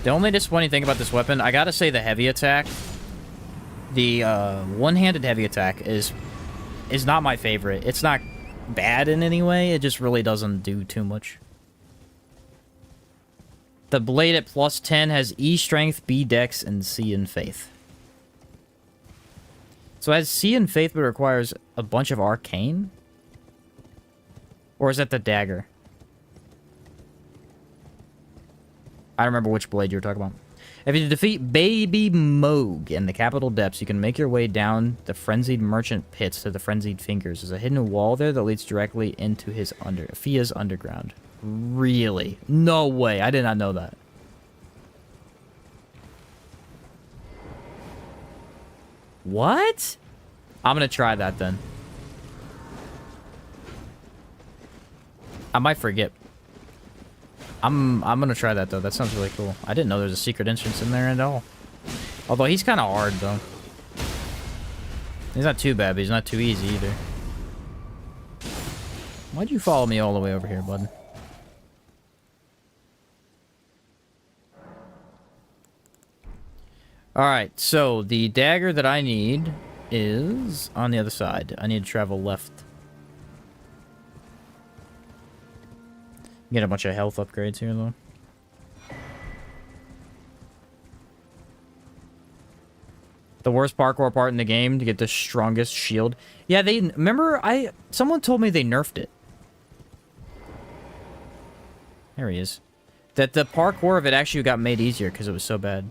Speaker 1: The only disappointing thing about this weapon, I gotta say the heavy attack, the one-handed heavy attack is not my favorite. It's not bad in any way, it just really doesn't do too much. The blade at plus 10 has E strength, B dex, and C in faith. So it has C in faith but requires a bunch of arcane? Or is that the dagger? I don't remember which blade you were talking about. If you defeat Baby Moog in the capital depths, you can make your way down the Frenzied Merchant pits to the Frenzied Fingers. There's a hidden wall there that leads directly into Fia's underground. Really? No way. I did not know that. What? I'm gonna try that then. I might forget. I'm gonna try that though. That sounds really cool. I didn't know there was a secret entrance in there at all. Although he's kind of hard though. He's not too bad, but he's not too easy either. Why'd you follow me all the way over here, bud? Alright, so the dagger that I need is on the other side. I need to travel left. Get a bunch of health upgrades here, though. The worst parkour part in the game to get the strongest shield. Yeah, remember someone told me they nerfed it. There he is. That the parkour of it actually got made easier because it was so bad.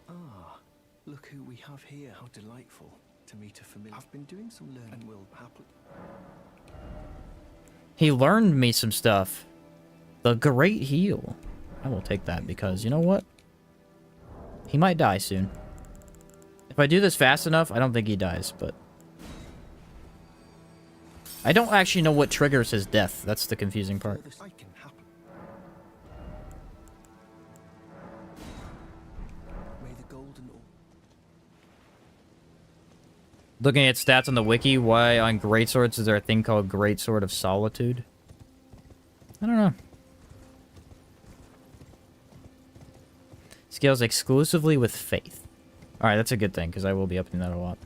Speaker 2: Ah, look who we have here. How delightful to meet a familiar. I've been doing some learning and will happily.
Speaker 1: He learned me some stuff. The Great Heal. I will take that because, you know what? He might die soon. If I do this fast enough, I don't think he dies, but... I don't actually know what triggers his death. That's the confusing part. Looking at stats on the wiki, why on greatswords is there a thing called Greatsword of Solitude? I don't know. Scales exclusively with faith. Alright, that's a good thing, because I will be upping that a lot.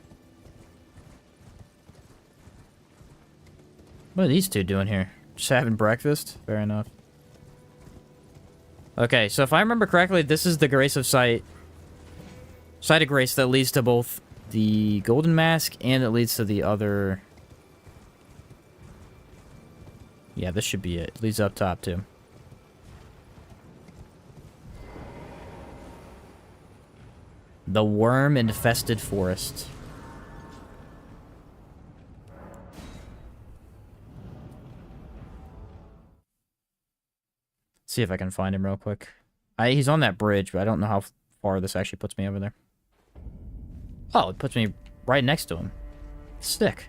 Speaker 1: What are these two doing here? Just having breakfast? Fair enough. Okay, so if I remember correctly, this is the Grace of Sight. Sight of Grace that leads to both the Golden Mask and it leads to the other... Yeah, this should be it. It leads up top, too. The worm-infested forest. See if I can find him real quick. He's on that bridge, but I don't know how far this actually puts me over there. Oh, it puts me right next to him. Sick.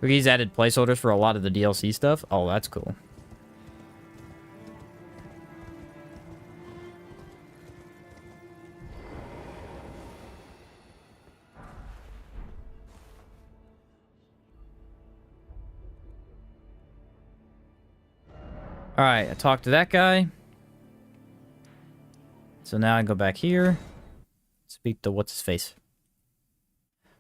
Speaker 1: Look, he's added placeholders for a lot of the DLC stuff. Oh, that's cool. Alright, I talked to that guy. So now I go back here. Speak to what's-his-face.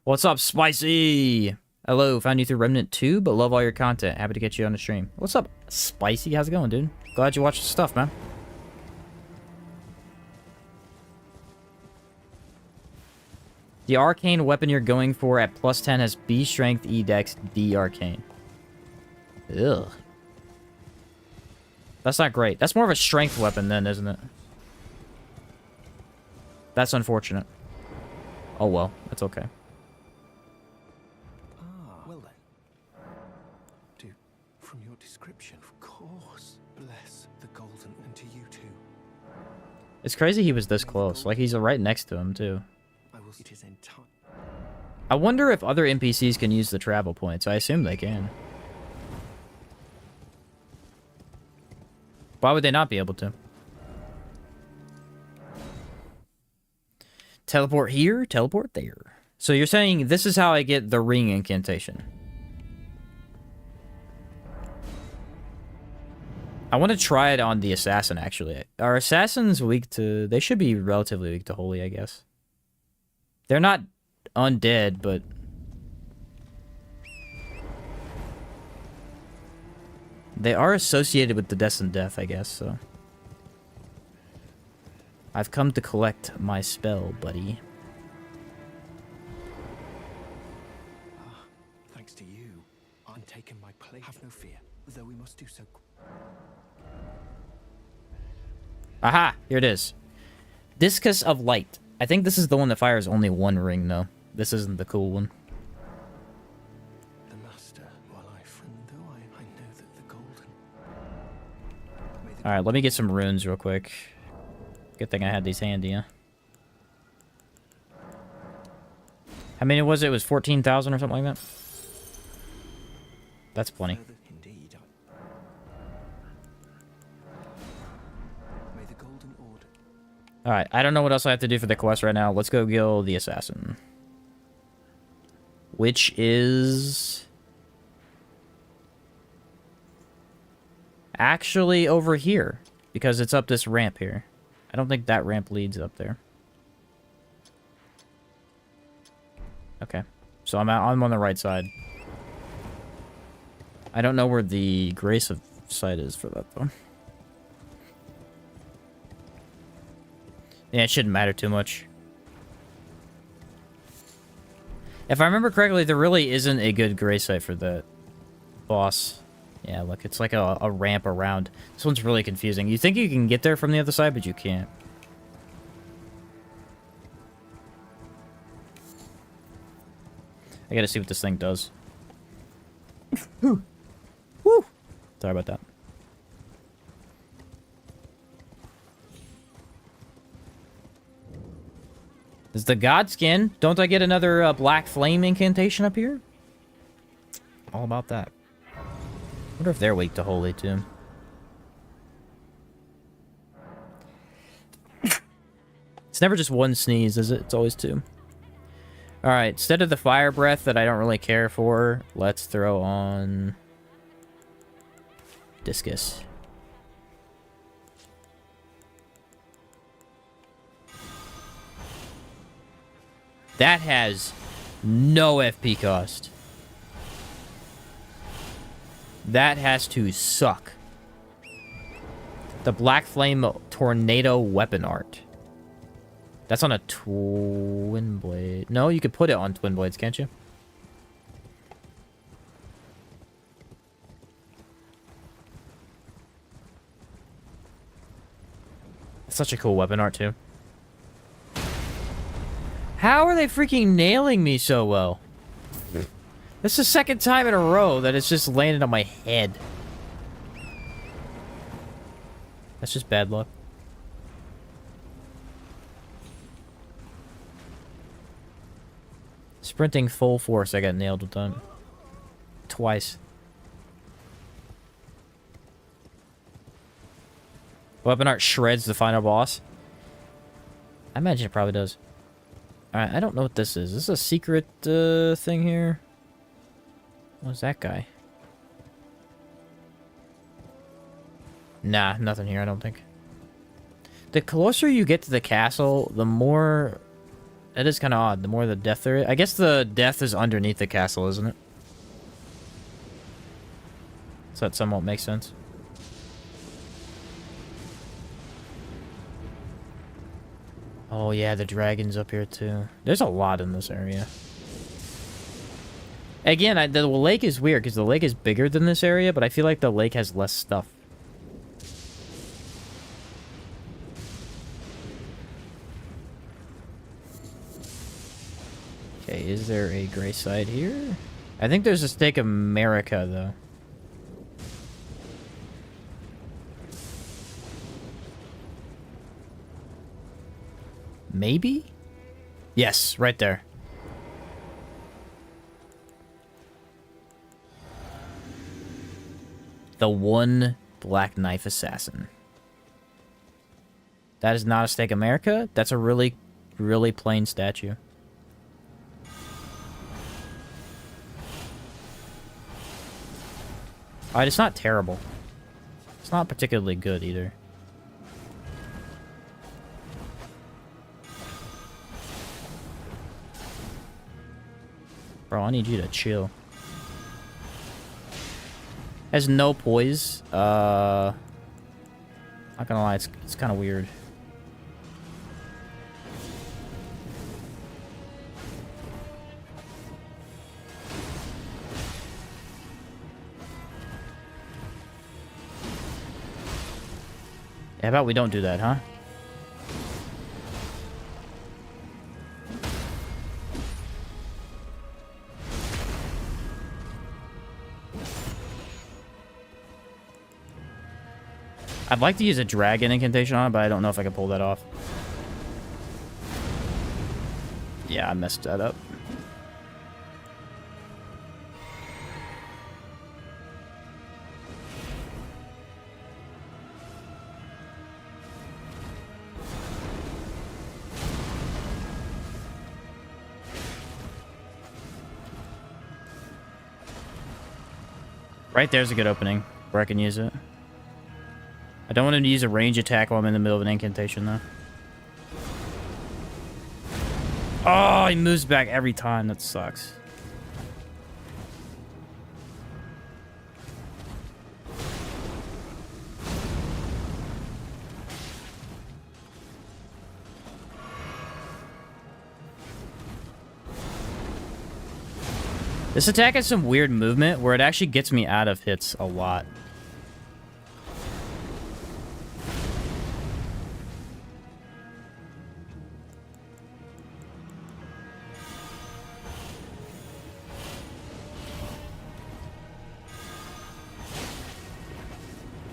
Speaker 1: What's up, Spicy? Hello, found you through Remnant 2, but love all your content. Happy to get you on the stream. What's up, Spicy? How's it going, dude? Glad you watched the stuff, man. The arcane weapon you're going for at +10 has B strength, E dex, D arcane. Ugh. That's not great. That's more of a strength weapon then, isn't it? That's unfortunate. Oh well, that's okay.
Speaker 2: Well then. Do, from your description, of course. Bless the golden, and to you too.
Speaker 1: It's crazy he was this close. Like, he's right next to him, too.
Speaker 2: It is entire.
Speaker 1: I wonder if other NPCs can use the travel points. I assume they can. Why would they not be able to? Teleport here, teleport there. So you're saying this is how I get the ring incantation. I want to try it on the assassin, actually. Are assassins weak to... They should be relatively weak to holy, I guess. They're not undead, but... They are associated with the destined death, I guess, so... I've come to collect my spell, buddy.
Speaker 2: Thanks to you, I'm taking my place. Have no fear, though we must do so.
Speaker 1: Aha! Here it is. Discus of Light. I think this is the one that fires only one ring, though. This isn't the cool one.
Speaker 2: The master, while I friend, though I know that the golden...
Speaker 1: Alright, let me get some runes real quick. Good thing I had these handy, huh? How many was it? It was 14,000 or something like that? That's plenty.
Speaker 2: Indeed. May the golden order...
Speaker 1: Alright, I don't know what else I have to do for the quest right now. Let's go kill the assassin. Which is... actually over here. Because it's up this ramp here. I don't think that ramp leads up there. Okay. So I'm on the right side. I don't know where the grace of site is for that, though. Yeah, it shouldn't matter too much. If I remember correctly, there really isn't a good grace site for that boss. Yeah, look, it's like a ramp around. This one's really confusing. You think you can get there from the other side, but you can't. I gotta see what this thing does. Woo! Sorry about that. This is the god skin. Don't I get another black flame incantation up here? All about that. Wonder if they're weak to holy too. It's never just one sneeze, is it? It's always two. Alright, instead of the fire breath that I don't really care for, let's throw on... Discus. That has no FP cost. That has to suck. The Black Flame Tornado Weapon Art. That's on a twin blade. No, you could put it on twin blades, can't you? That's such a cool weapon art, too. How are they freaking nailing me so well? This is the second time in a row that it's just landed on my head. That's just bad luck. Sprinting full force, I got nailed with that. Twice. Weapon art shreds the final boss. I imagine it probably does. Alright, I don't know what this is. Is this a secret thing here? What's that guy? Nah, nothing here, I don't think. The closer you get to the castle, the more... That is kind of odd. The more the death there is. I guess the death is underneath the castle, isn't it? So that somewhat makes sense. Oh yeah, the dragon's up here too. There's a lot in this area. Again, the lake is weird because the lake is bigger than this area, but I feel like the lake has less stuff. Okay, is there a gray side here? I think there's a Stake America, though. Maybe? Yes, right there. The one Black Knife Assassin. That is not a Stake America. That's a really, really plain statue. Alright, it's not terrible. It's not particularly good either. Bro, I need you to chill. Has no poise. Not gonna lie, it's kind of weird. Yeah, how about we don't do that, huh? I'd like to use a dragon incantation on it, but I don't know if I can pull that off. Yeah, I messed that up. Right there's a good opening where I can use it. I don't want him to use a range attack while I'm in the middle of an incantation, though. Oh, he moves back every time. That sucks. This attack has some weird movement where it actually gets me out of hits a lot.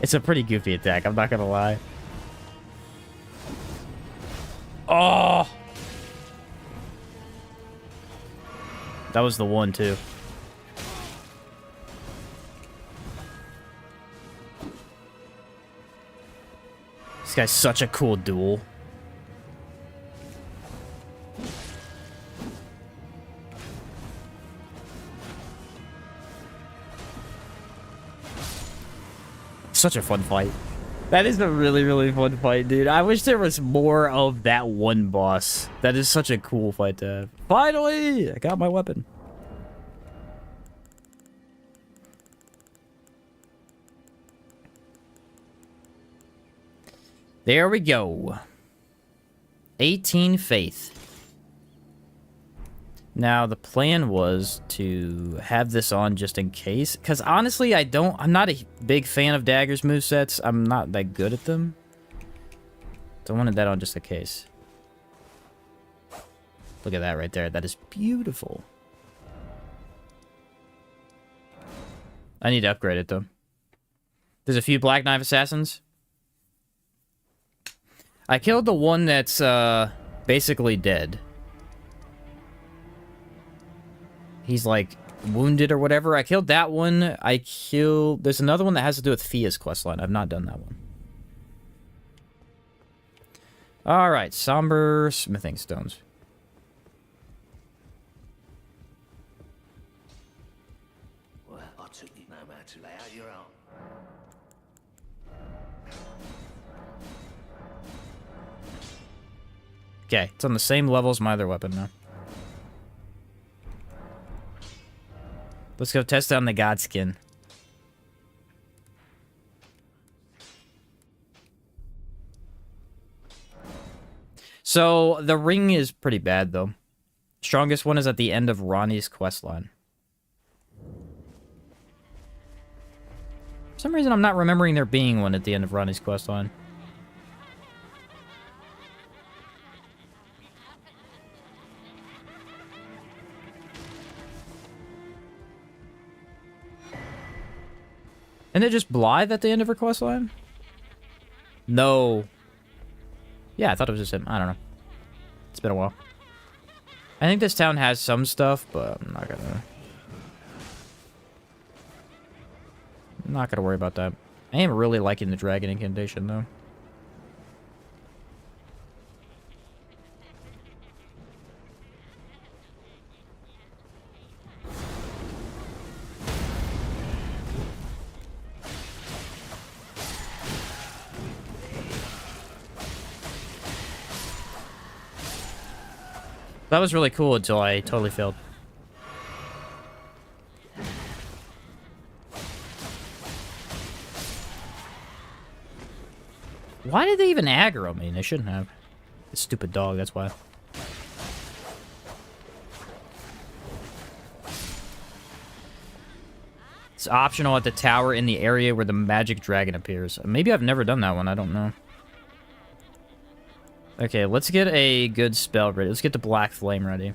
Speaker 1: It's a pretty goofy attack, I'm not gonna lie. Oh! That was the one, too. This guy's such a cool duel. Such a fun fight. That is a really, really fun fight, dude. I wish there was more of that one boss. That is such a cool fight to have. Finally! I got my weapon. There we go. 18 faith. Now, the plan was to have this on just in case. Because honestly, I'm not a big fan of Dagger's movesets. I'm not that good at them. So I wanted that on just in case. Look at that right there. That is beautiful. I need to upgrade it, though. There's a few Black Knife Assassins. I killed the one that's basically dead. He's like wounded or whatever. I killed that one. There's another one that has to do with Fia's questline. I've not done that one. Alright, somber smithing stones.
Speaker 2: Well, I took you no matter to lay out your own.
Speaker 1: Okay, it's on the same level as my other weapon now. Let's go test on the God skin. So, the ring is pretty bad, though. Strongest one is at the end of Ronnie's questline. For some reason, I'm not remembering there being one at the end of Ronnie's questline. Isn't it just Blythe at the end of her questline? No. Yeah, I thought it was just him. I don't know. It's been a while. I think this town has some stuff, but I'm not gonna worry about that. I am really liking the dragon incantation, though. That was really cool until I totally failed. Why did they even aggro me? They shouldn't have. This stupid dog, that's why. It's optional at the tower in the area where the magic dragon appears. Maybe I've never done that one, I don't know. Okay, let's get a good spell ready. Let's get the Black Flame ready.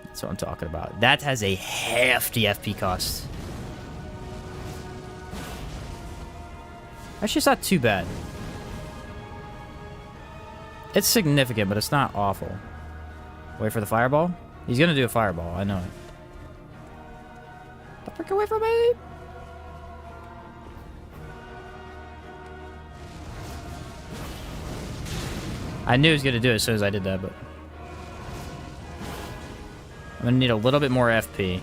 Speaker 1: That's what I'm talking about. That has a hefty FP cost. Actually, it's not too bad. It's significant, but it's not awful. Wait for the fireball? He's gonna do a fireball, I know it. Don't break away from me! I knew he was gonna do it as soon as I did that, but... I'm gonna need a little bit more FP.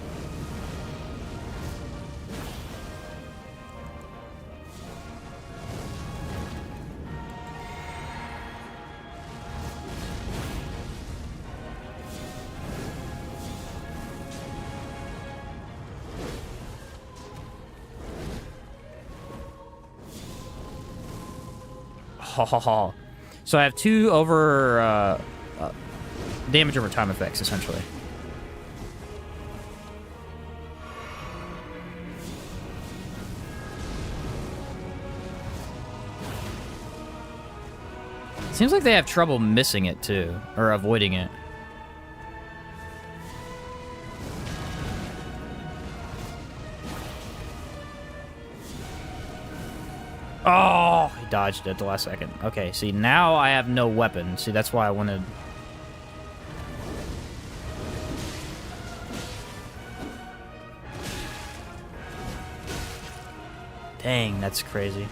Speaker 1: So I have 2 over damage over time effects, essentially. Seems like they have trouble missing it too, or avoiding it. Oh, he dodged it at the last second. Okay, see, now I have no weapon. See, that's why I wanted... Dang, that's crazy.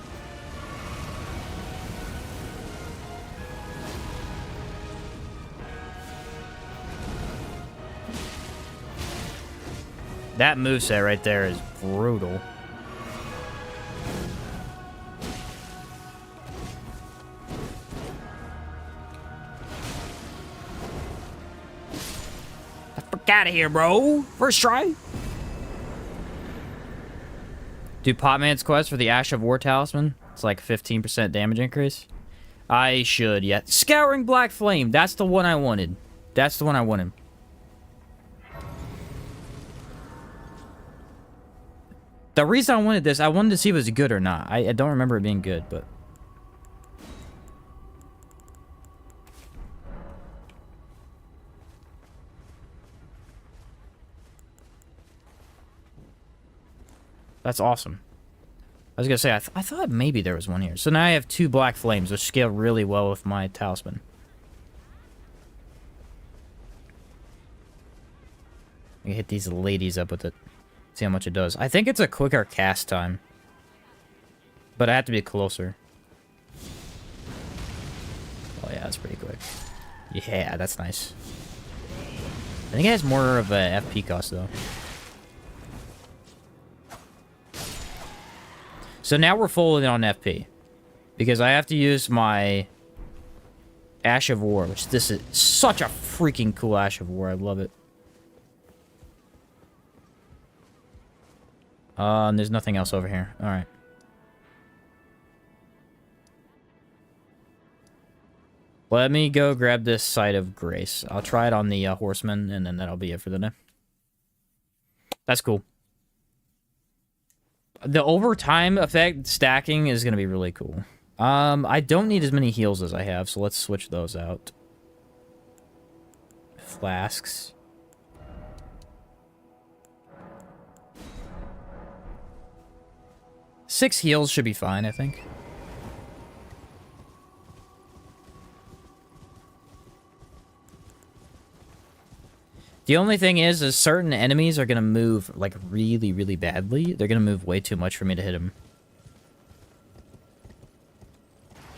Speaker 1: That moveset right there is brutal. Out of here, bro. First try. Do Potman's quest for the Ash of War Talisman. It's like 15% damage increase. I should, yeah. Scouring Black Flame. That's the one I wanted. That's the one I wanted. The reason I wanted this, I wanted to see if it was good or not. I don't remember it being good, but... That's awesome. I was gonna say, I thought maybe there was one here. So now I have 2 Black Flames, which scale really well with my talisman. I can hit these ladies up with it. See how much it does. I think it's a quicker cast time. But I have to be closer. Oh yeah, that's pretty quick. Yeah, that's nice. I think it has more of a FP cost though. So now we're fully on FP. Because I have to use my Ash of War, which this is such a freaking cool Ash of War. I love it. And there's nothing else over here. Alright. Let me go grab this Site of Grace. I'll try it on the horseman, and then that'll be it for the day. That's cool. The overtime effect stacking is going to be really cool. I don't need as many heals as I have, so let's switch those out. Flasks. Six heals should be fine, I think. The only thing is certain enemies are going to move, like, really, really badly. They're going to move way too much for me to hit them.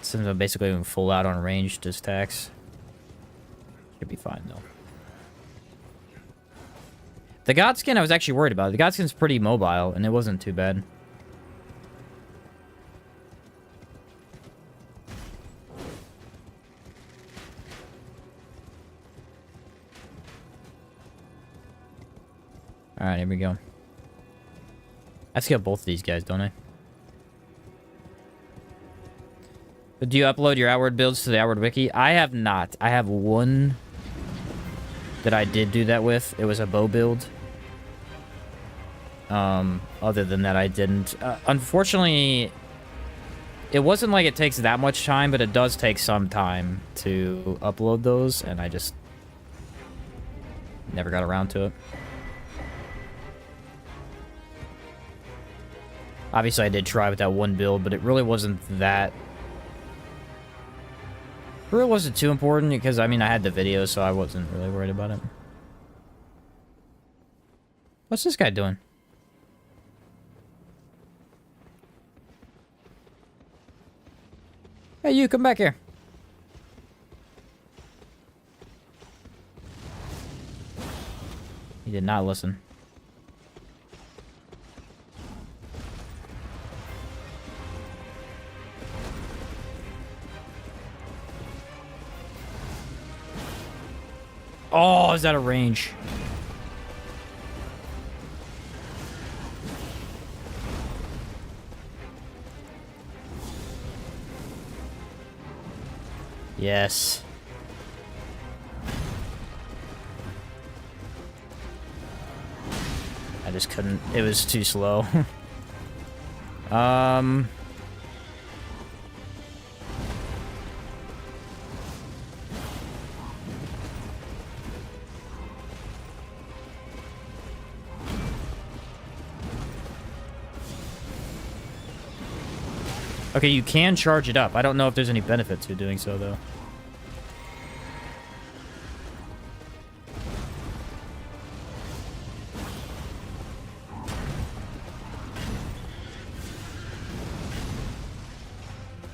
Speaker 1: Since I'm basically going full out on ranged attacks. Should be fine, though. The Godskin I was actually worried about. The Godskin's pretty mobile, and it wasn't too bad. Alright, here we go. I have to get both of these guys, don't I? But do you upload your Outward builds to the Outward Wiki? I have not. I have one that I did do that with. It was a bow build. Other than that, I didn't. Unfortunately, it wasn't like it takes that much time, but it does take some time to upload those, and I just never got around to it. Obviously, I did try with that one build, but it really wasn't that... It really wasn't too important, because, I mean, I had the video, so I wasn't really worried about it. What's this guy doing? Hey, you, come back here. He did not listen. Oh, is that a range? Yes. I just couldn't. It was too slow. Okay, you can charge it up. I don't know if there's any benefit to doing so, though.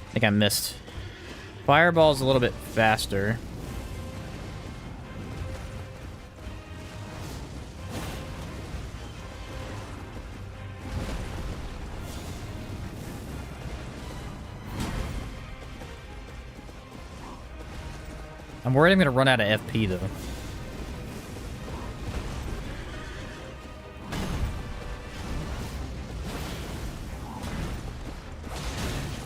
Speaker 1: I think I missed. Fireball's a little bit faster. I'm worried I'm going to run out of FP, though.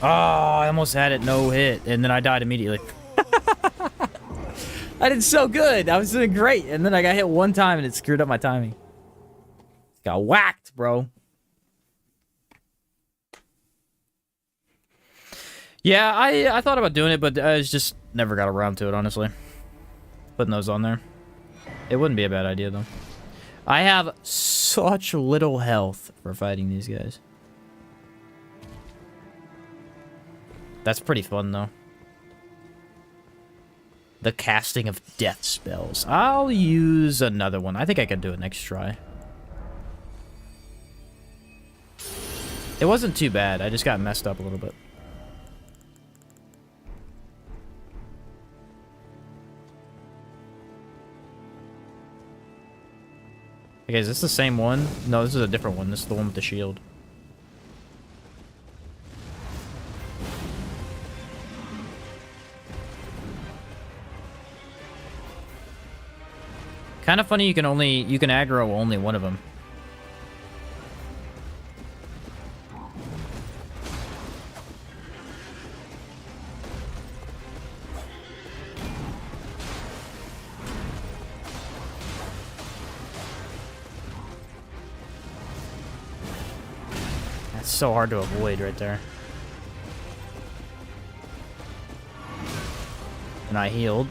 Speaker 1: Oh, I almost had it no hit, and then I died immediately. I did so good. I was doing great, and then I got hit one time, and it screwed up my timing. Got whacked, bro. Yeah, I thought about doing it, but I just never got around to it, honestly. Putting those on there. It wouldn't be a bad idea, though. I have such little health for fighting these guys. That's pretty fun, though. The casting of death spells. I'll use another one. I think I can do it next try. It wasn't too bad. I just got messed up a little bit. Okay, is this the same one? No, this is a different one. This is the one with the shield. Kind of funny you can aggro only one of them. It's so hard to avoid right there. And I healed.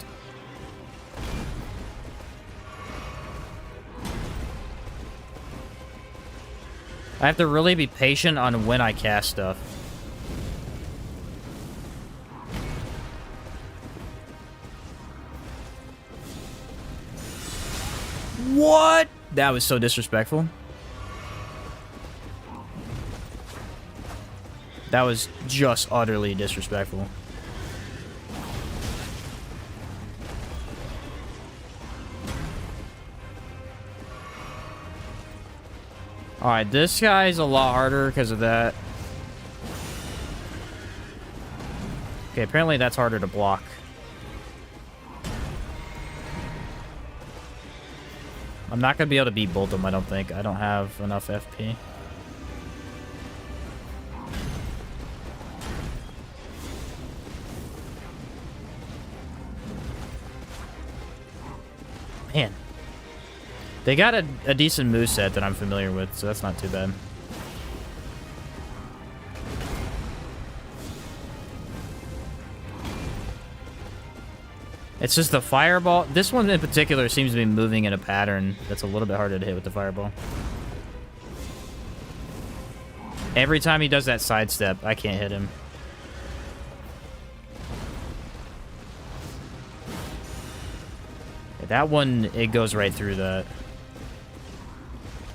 Speaker 1: I have to really be patient on when I cast stuff. What? That was so disrespectful. That was just utterly disrespectful. Alright, this guy's a lot harder because of that. Okay, apparently that's harder to block. I'm not going to be able to beat both of them, I don't think. I don't have enough FP. Man. They got a decent moveset that I'm familiar with, so that's not too bad. It's just the fireball. This one in particular seems to be moving in a pattern that's a little bit harder to hit with the fireball. Every time he does that sidestep, I can't hit him. That one, it goes right through that.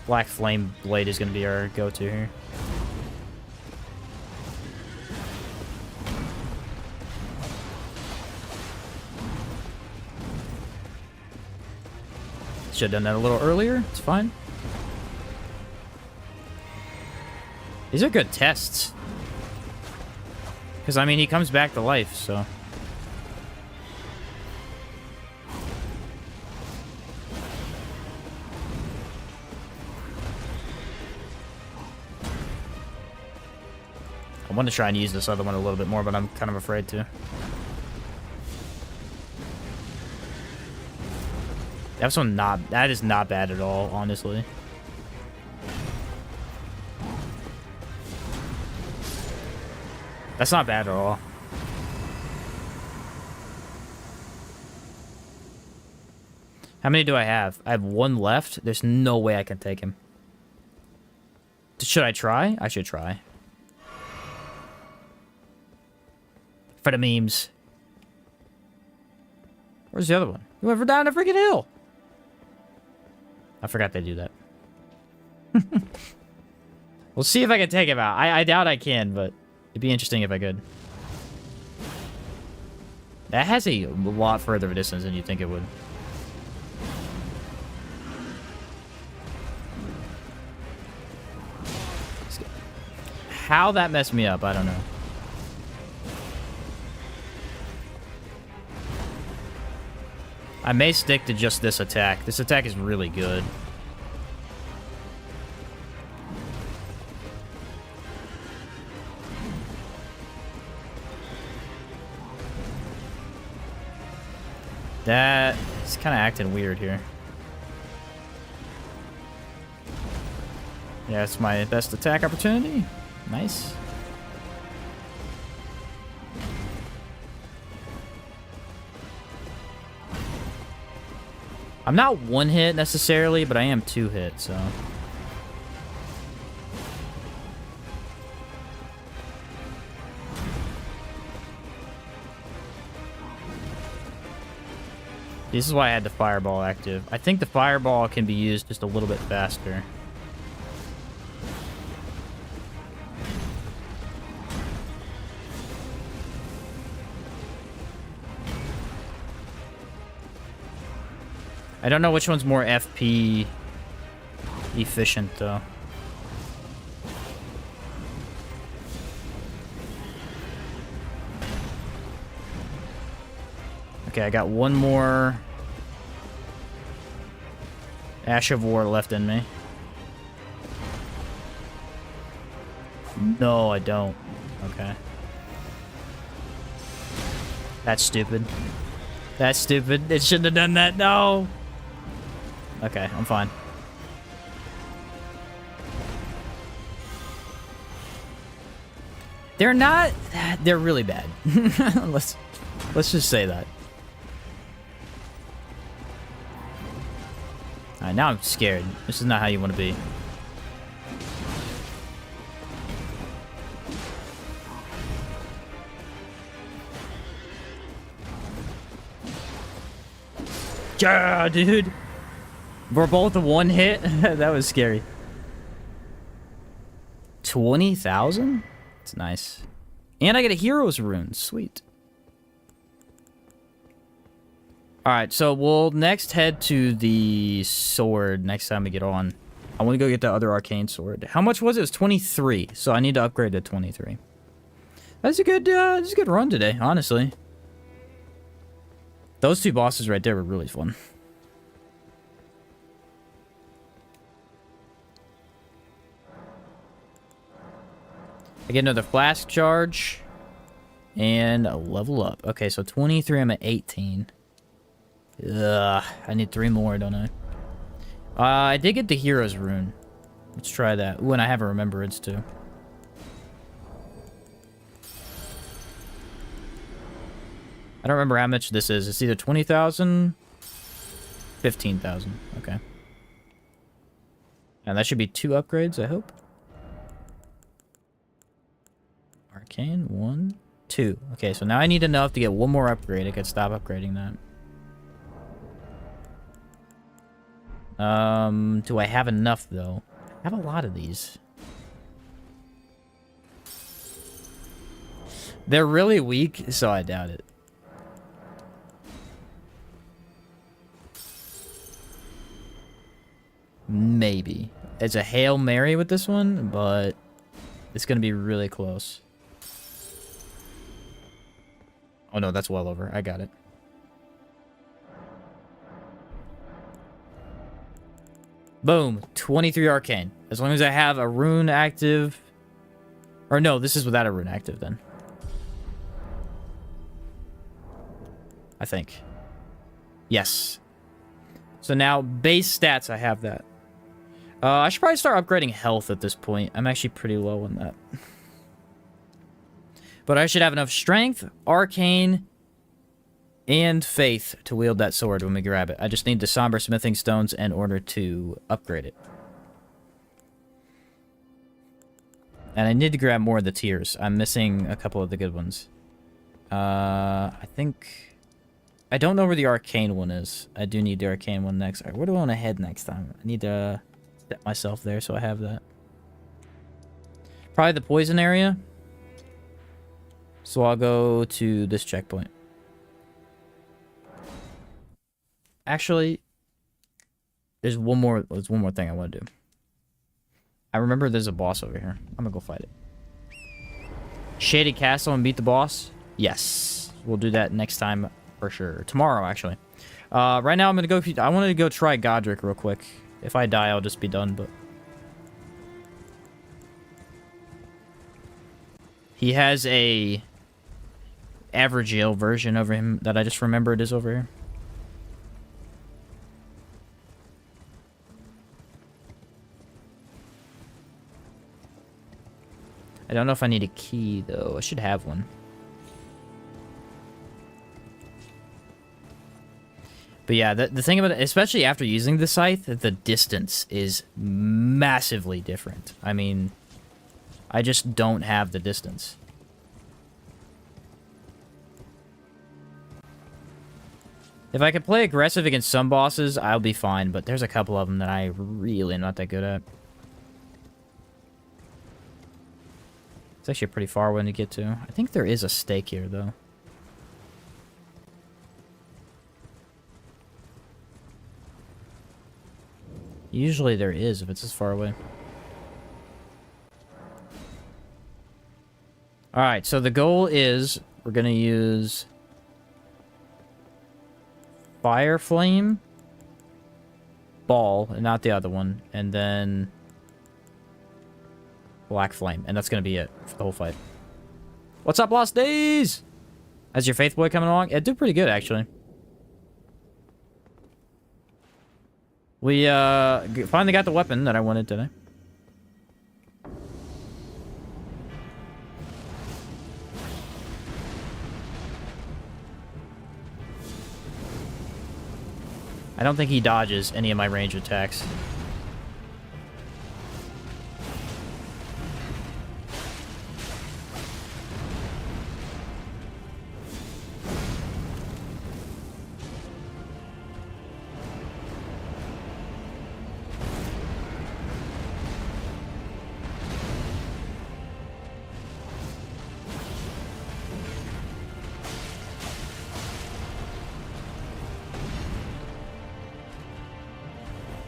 Speaker 1: Black Flame Blade is going to be our go-to here. Should have done that a little earlier. It's fine. These are good tests. Because, I mean, he comes back to life, so... I want to try and use this other one a little bit more, but I'm kind of afraid to. That is not bad at all, honestly. That's not bad at all. How many do I have? I have one left. There's no way I can take him. Should I try? I should try. For the memes. Where's the other one? You went for down a freaking hill. I forgot they do that. We'll see if I can take him out. I doubt I can, but it'd be interesting if I could. That has a lot further of a distance than you'd think it would. How that messed me up, I don't know. I may stick to just this attack. This attack is really good. That is kind of acting weird here. Yeah, it's my best attack opportunity. Nice. I'm not one hit necessarily, but I am two hit, so. This is why I had the fireball active. I think the fireball can be used just a little bit faster. I don't know which one's more FP efficient, though. Okay, I got one more Ash of War left in me. No, I don't. Okay. That's stupid. That's stupid. It shouldn't have done that. No! Okay, I'm fine. They're not... They're really bad. Let's just say that. Alright, now I'm scared. This is not how you want to be. Yeah, dude. We're both one hit. That was scary. 20,000? It's nice. And I get a hero's rune. Sweet. Alright, so we'll next head to the sword next time we get on. I want to go get the other arcane sword. How much was it? It was 23. So I need to upgrade to 23. That's a good run today, honestly. Those two bosses right there were really fun. I get another flask charge. And a level up. Okay, so 23, I'm at 18. Ugh, I need 3 more, don't I? I did get the hero's rune. Let's try that. Ooh, and I have a remembrance, too. I don't remember how much this is. It's either 20,000, 15,000. Okay. And that should be 2 upgrades, I hope. Arcane, 1, 2. Okay, so now I need enough to get 1 more upgrade. I could stop upgrading that. Do I have enough, though? I have a lot of these. They're really weak, so I doubt it. Maybe. It's a Hail Mary with this one, but it's going to be really close. Oh no, that's well over. I got it. Boom. 23 arcane. As long as I have a rune active. Or no, this is without a rune active then. I think. Yes. So now, base stats, I have that. I should probably start upgrading health at this point. I'm actually pretty low on that. But I should have enough strength, arcane, and faith to wield that sword when we grab it. I just need the somber smithing stones in order to upgrade it. And I need to grab more of the tiers. I'm missing a couple of the good ones. I think... I don't know where the arcane one is. I do need the arcane one next. All right, where do I want to head next time? I need to set myself there so I have that. Probably the poison area. So I'll go to this checkpoint. Actually, there's one more thing I want to do. I remember there's a boss over here. I'm gonna go fight it. Shady Castle and beat the boss? Yes. We'll do that next time for sure. Tomorrow, actually. Right now, I'm gonna go... I wanted to go try Godric real quick. If I die, I'll just be done, but... He has a... Averagale version over him that I just remembered is over here. I don't know if I need a key, though. I should have one. But yeah, the thing about it, especially after using the scythe, the distance is massively different. I mean, I just don't have the distance. If I could play aggressive against some bosses, I'll be fine, but there's a couple of them that I really am not that good at. It's actually a pretty far one to get to. I think there is a stake here, though. Usually there is, if it's this far away. Alright, so the goal is we're going to use Fire Flame, Ball, and not the other one, and then Black Flame, and that's going to be it for the whole fight. What's up, Lost Days? How's your Faith Boy coming along? It did pretty good, actually. We finally got the weapon that I wanted today. I don't think he dodges any of my range attacks.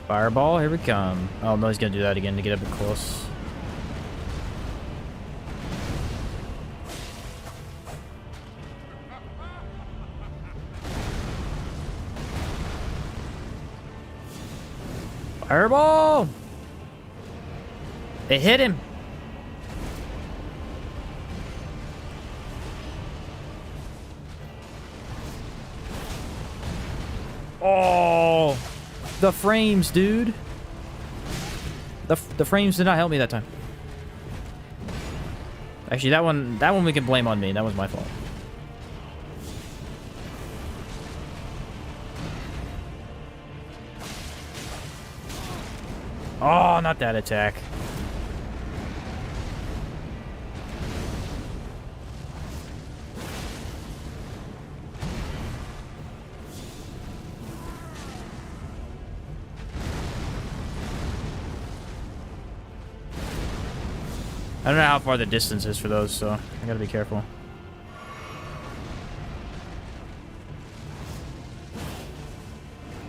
Speaker 1: Fireball, here we come. Oh no, he's gonna do that again to get a bit close. Fireball! It hit him. Oh! The frames, dude. The frames did not help me that time. Actually, that one we can blame on me. That was my fault. Oh, not that attack. I don't know how far the distance is for those, so I gotta be careful.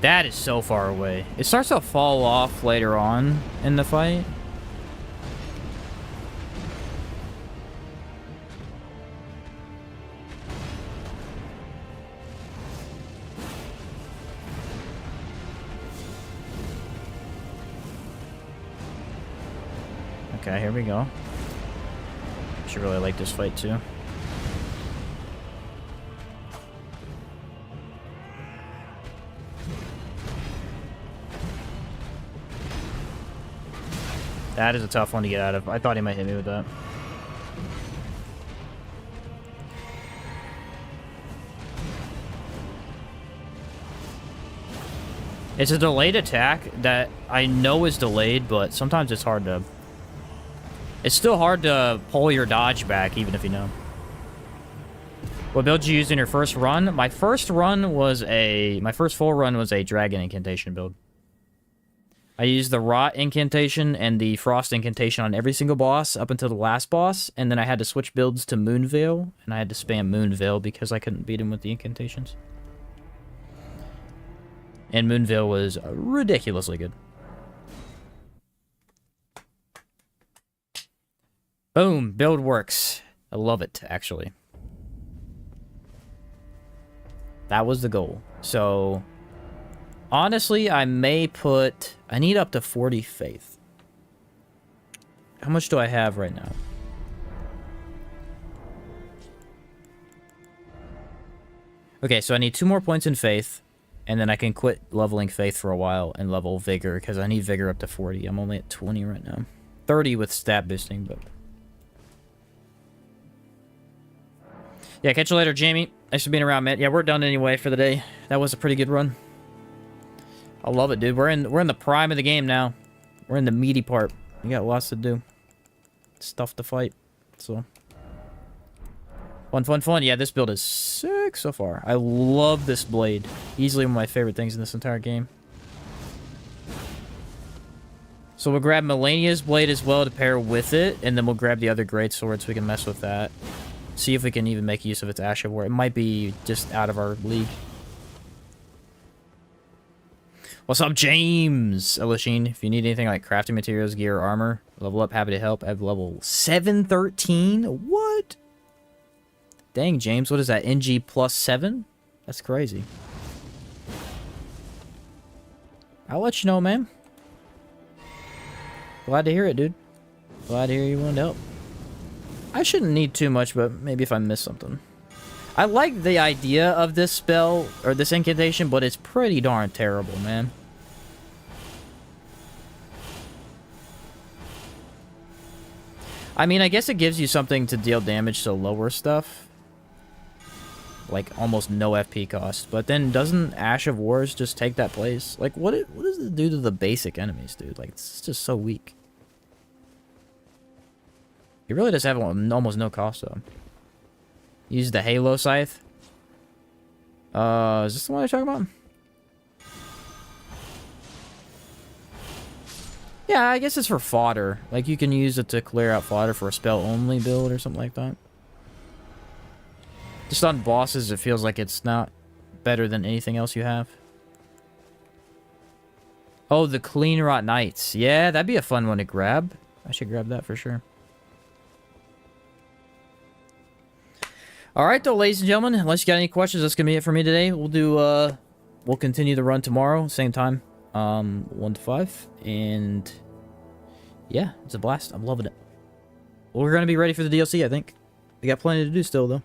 Speaker 1: That is so far away. It starts to fall off later on in the fight. Okay, here we go. Should really like this fight too. That is a tough one to get out of. I thought he might hit me with that. It's a delayed attack that I know is delayed, but sometimes it's hard to... It's still hard to pull your dodge back, even if you know. What build you used in your first run? My first full run was a dragon incantation build. I used the rot incantation and the frost incantation on every single boss up until the last boss, and then I had to switch builds to Moonveil, and I had to spam Moonveil because I couldn't beat him with the incantations. And Moonveil was ridiculously good. Boom, build works. I love it, actually. That was the goal. So, honestly, I may put... I need up to 40 faith. How much do I have right now? Okay, so I need 2 more points in faith, and then I can quit leveling faith for a while and level vigor, because I need vigor up to 40. I'm only at 20 right now. 30 with stat boosting, but... Yeah, catch you later, Jamie. Thanks for being around, man. Yeah, we're done anyway for the day. That was a pretty good run. I love it, dude. We're in the prime of the game now. We're in the meaty part. We got lots to do. Stuff to fight. So fun, fun, fun. Yeah, this build is sick so far. I love this blade. Easily one of my favorite things in this entire game. So we'll grab Melania's blade as well to pair with it, and then we'll grab the other great sword so we can mess with that. See if we can even make use of its Ash of War. It might be just out of our league. What's up, James? Elishine, if you need anything like crafting materials, gear, or armor, level up, happy to help. I have level 713. What? Dang, James, what is that? NG plus 7? That's crazy. I'll let you know, man. Glad to hear it, dude. Glad to hear you wanted to help. I shouldn't need too much, but maybe if I miss something. I like the idea of this spell, or this incantation, but it's pretty darn terrible, man. I mean, I guess it gives you something to deal damage to lower stuff. like almost no FP cost. But then doesn't Ash of Wars just take that place? Like what does it do to the basic enemies, dude? Like it's just so weak. It really does have almost no cost though. Use the Halo Scythe. Is this the one I'm talking about? Yeah, I guess it's for fodder. Like, you can use it to clear out fodder for a spell-only build or something like that. Just on bosses, it feels like it's not better than anything else you have. Oh, the Clean Rot Knights. Yeah, that'd be a fun one to grab. I should grab that for sure. Alright, though, ladies and gentlemen. Unless you got any questions, that's going to be it for me today. We'll continue the run tomorrow, same time. 1 to 5, and yeah, it's a blast. I'm loving it. We're gonna be ready for the DLC, I think. We got plenty to do still, though.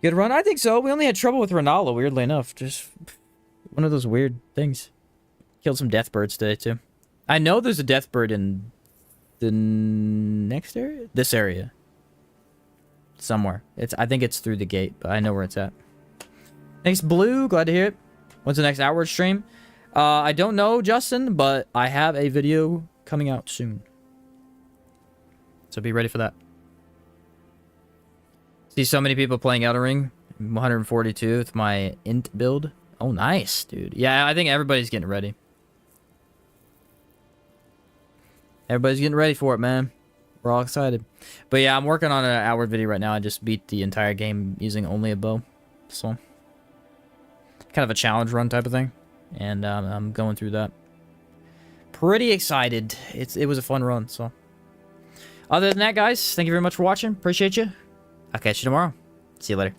Speaker 1: Good run? I think so. We only had trouble with Rennala, weirdly enough. Just one of those weird things. Killed some deathbirds today, too. I know there's a deathbird in the next area? This area. Somewhere. I think it's through the gate, but I know where it's at. Thanks, Blue. Glad to hear it. When's the next Outward stream? I don't know, Justin, but I have a video coming out soon. So be ready for that. See so many people playing Elden Ring. 142 with my int build. Oh, nice, dude. Yeah, I think everybody's getting ready. Everybody's getting ready for it, man. We're all excited. But yeah, I'm working on an Outward video right now. I just beat the entire game using only a bow. So, kind of a challenge run type of thing. And I'm going through that. Pretty excited. It was a fun run, so. Other than that, guys, thank you very much for watching. Appreciate you. I'll catch you tomorrow. See you later.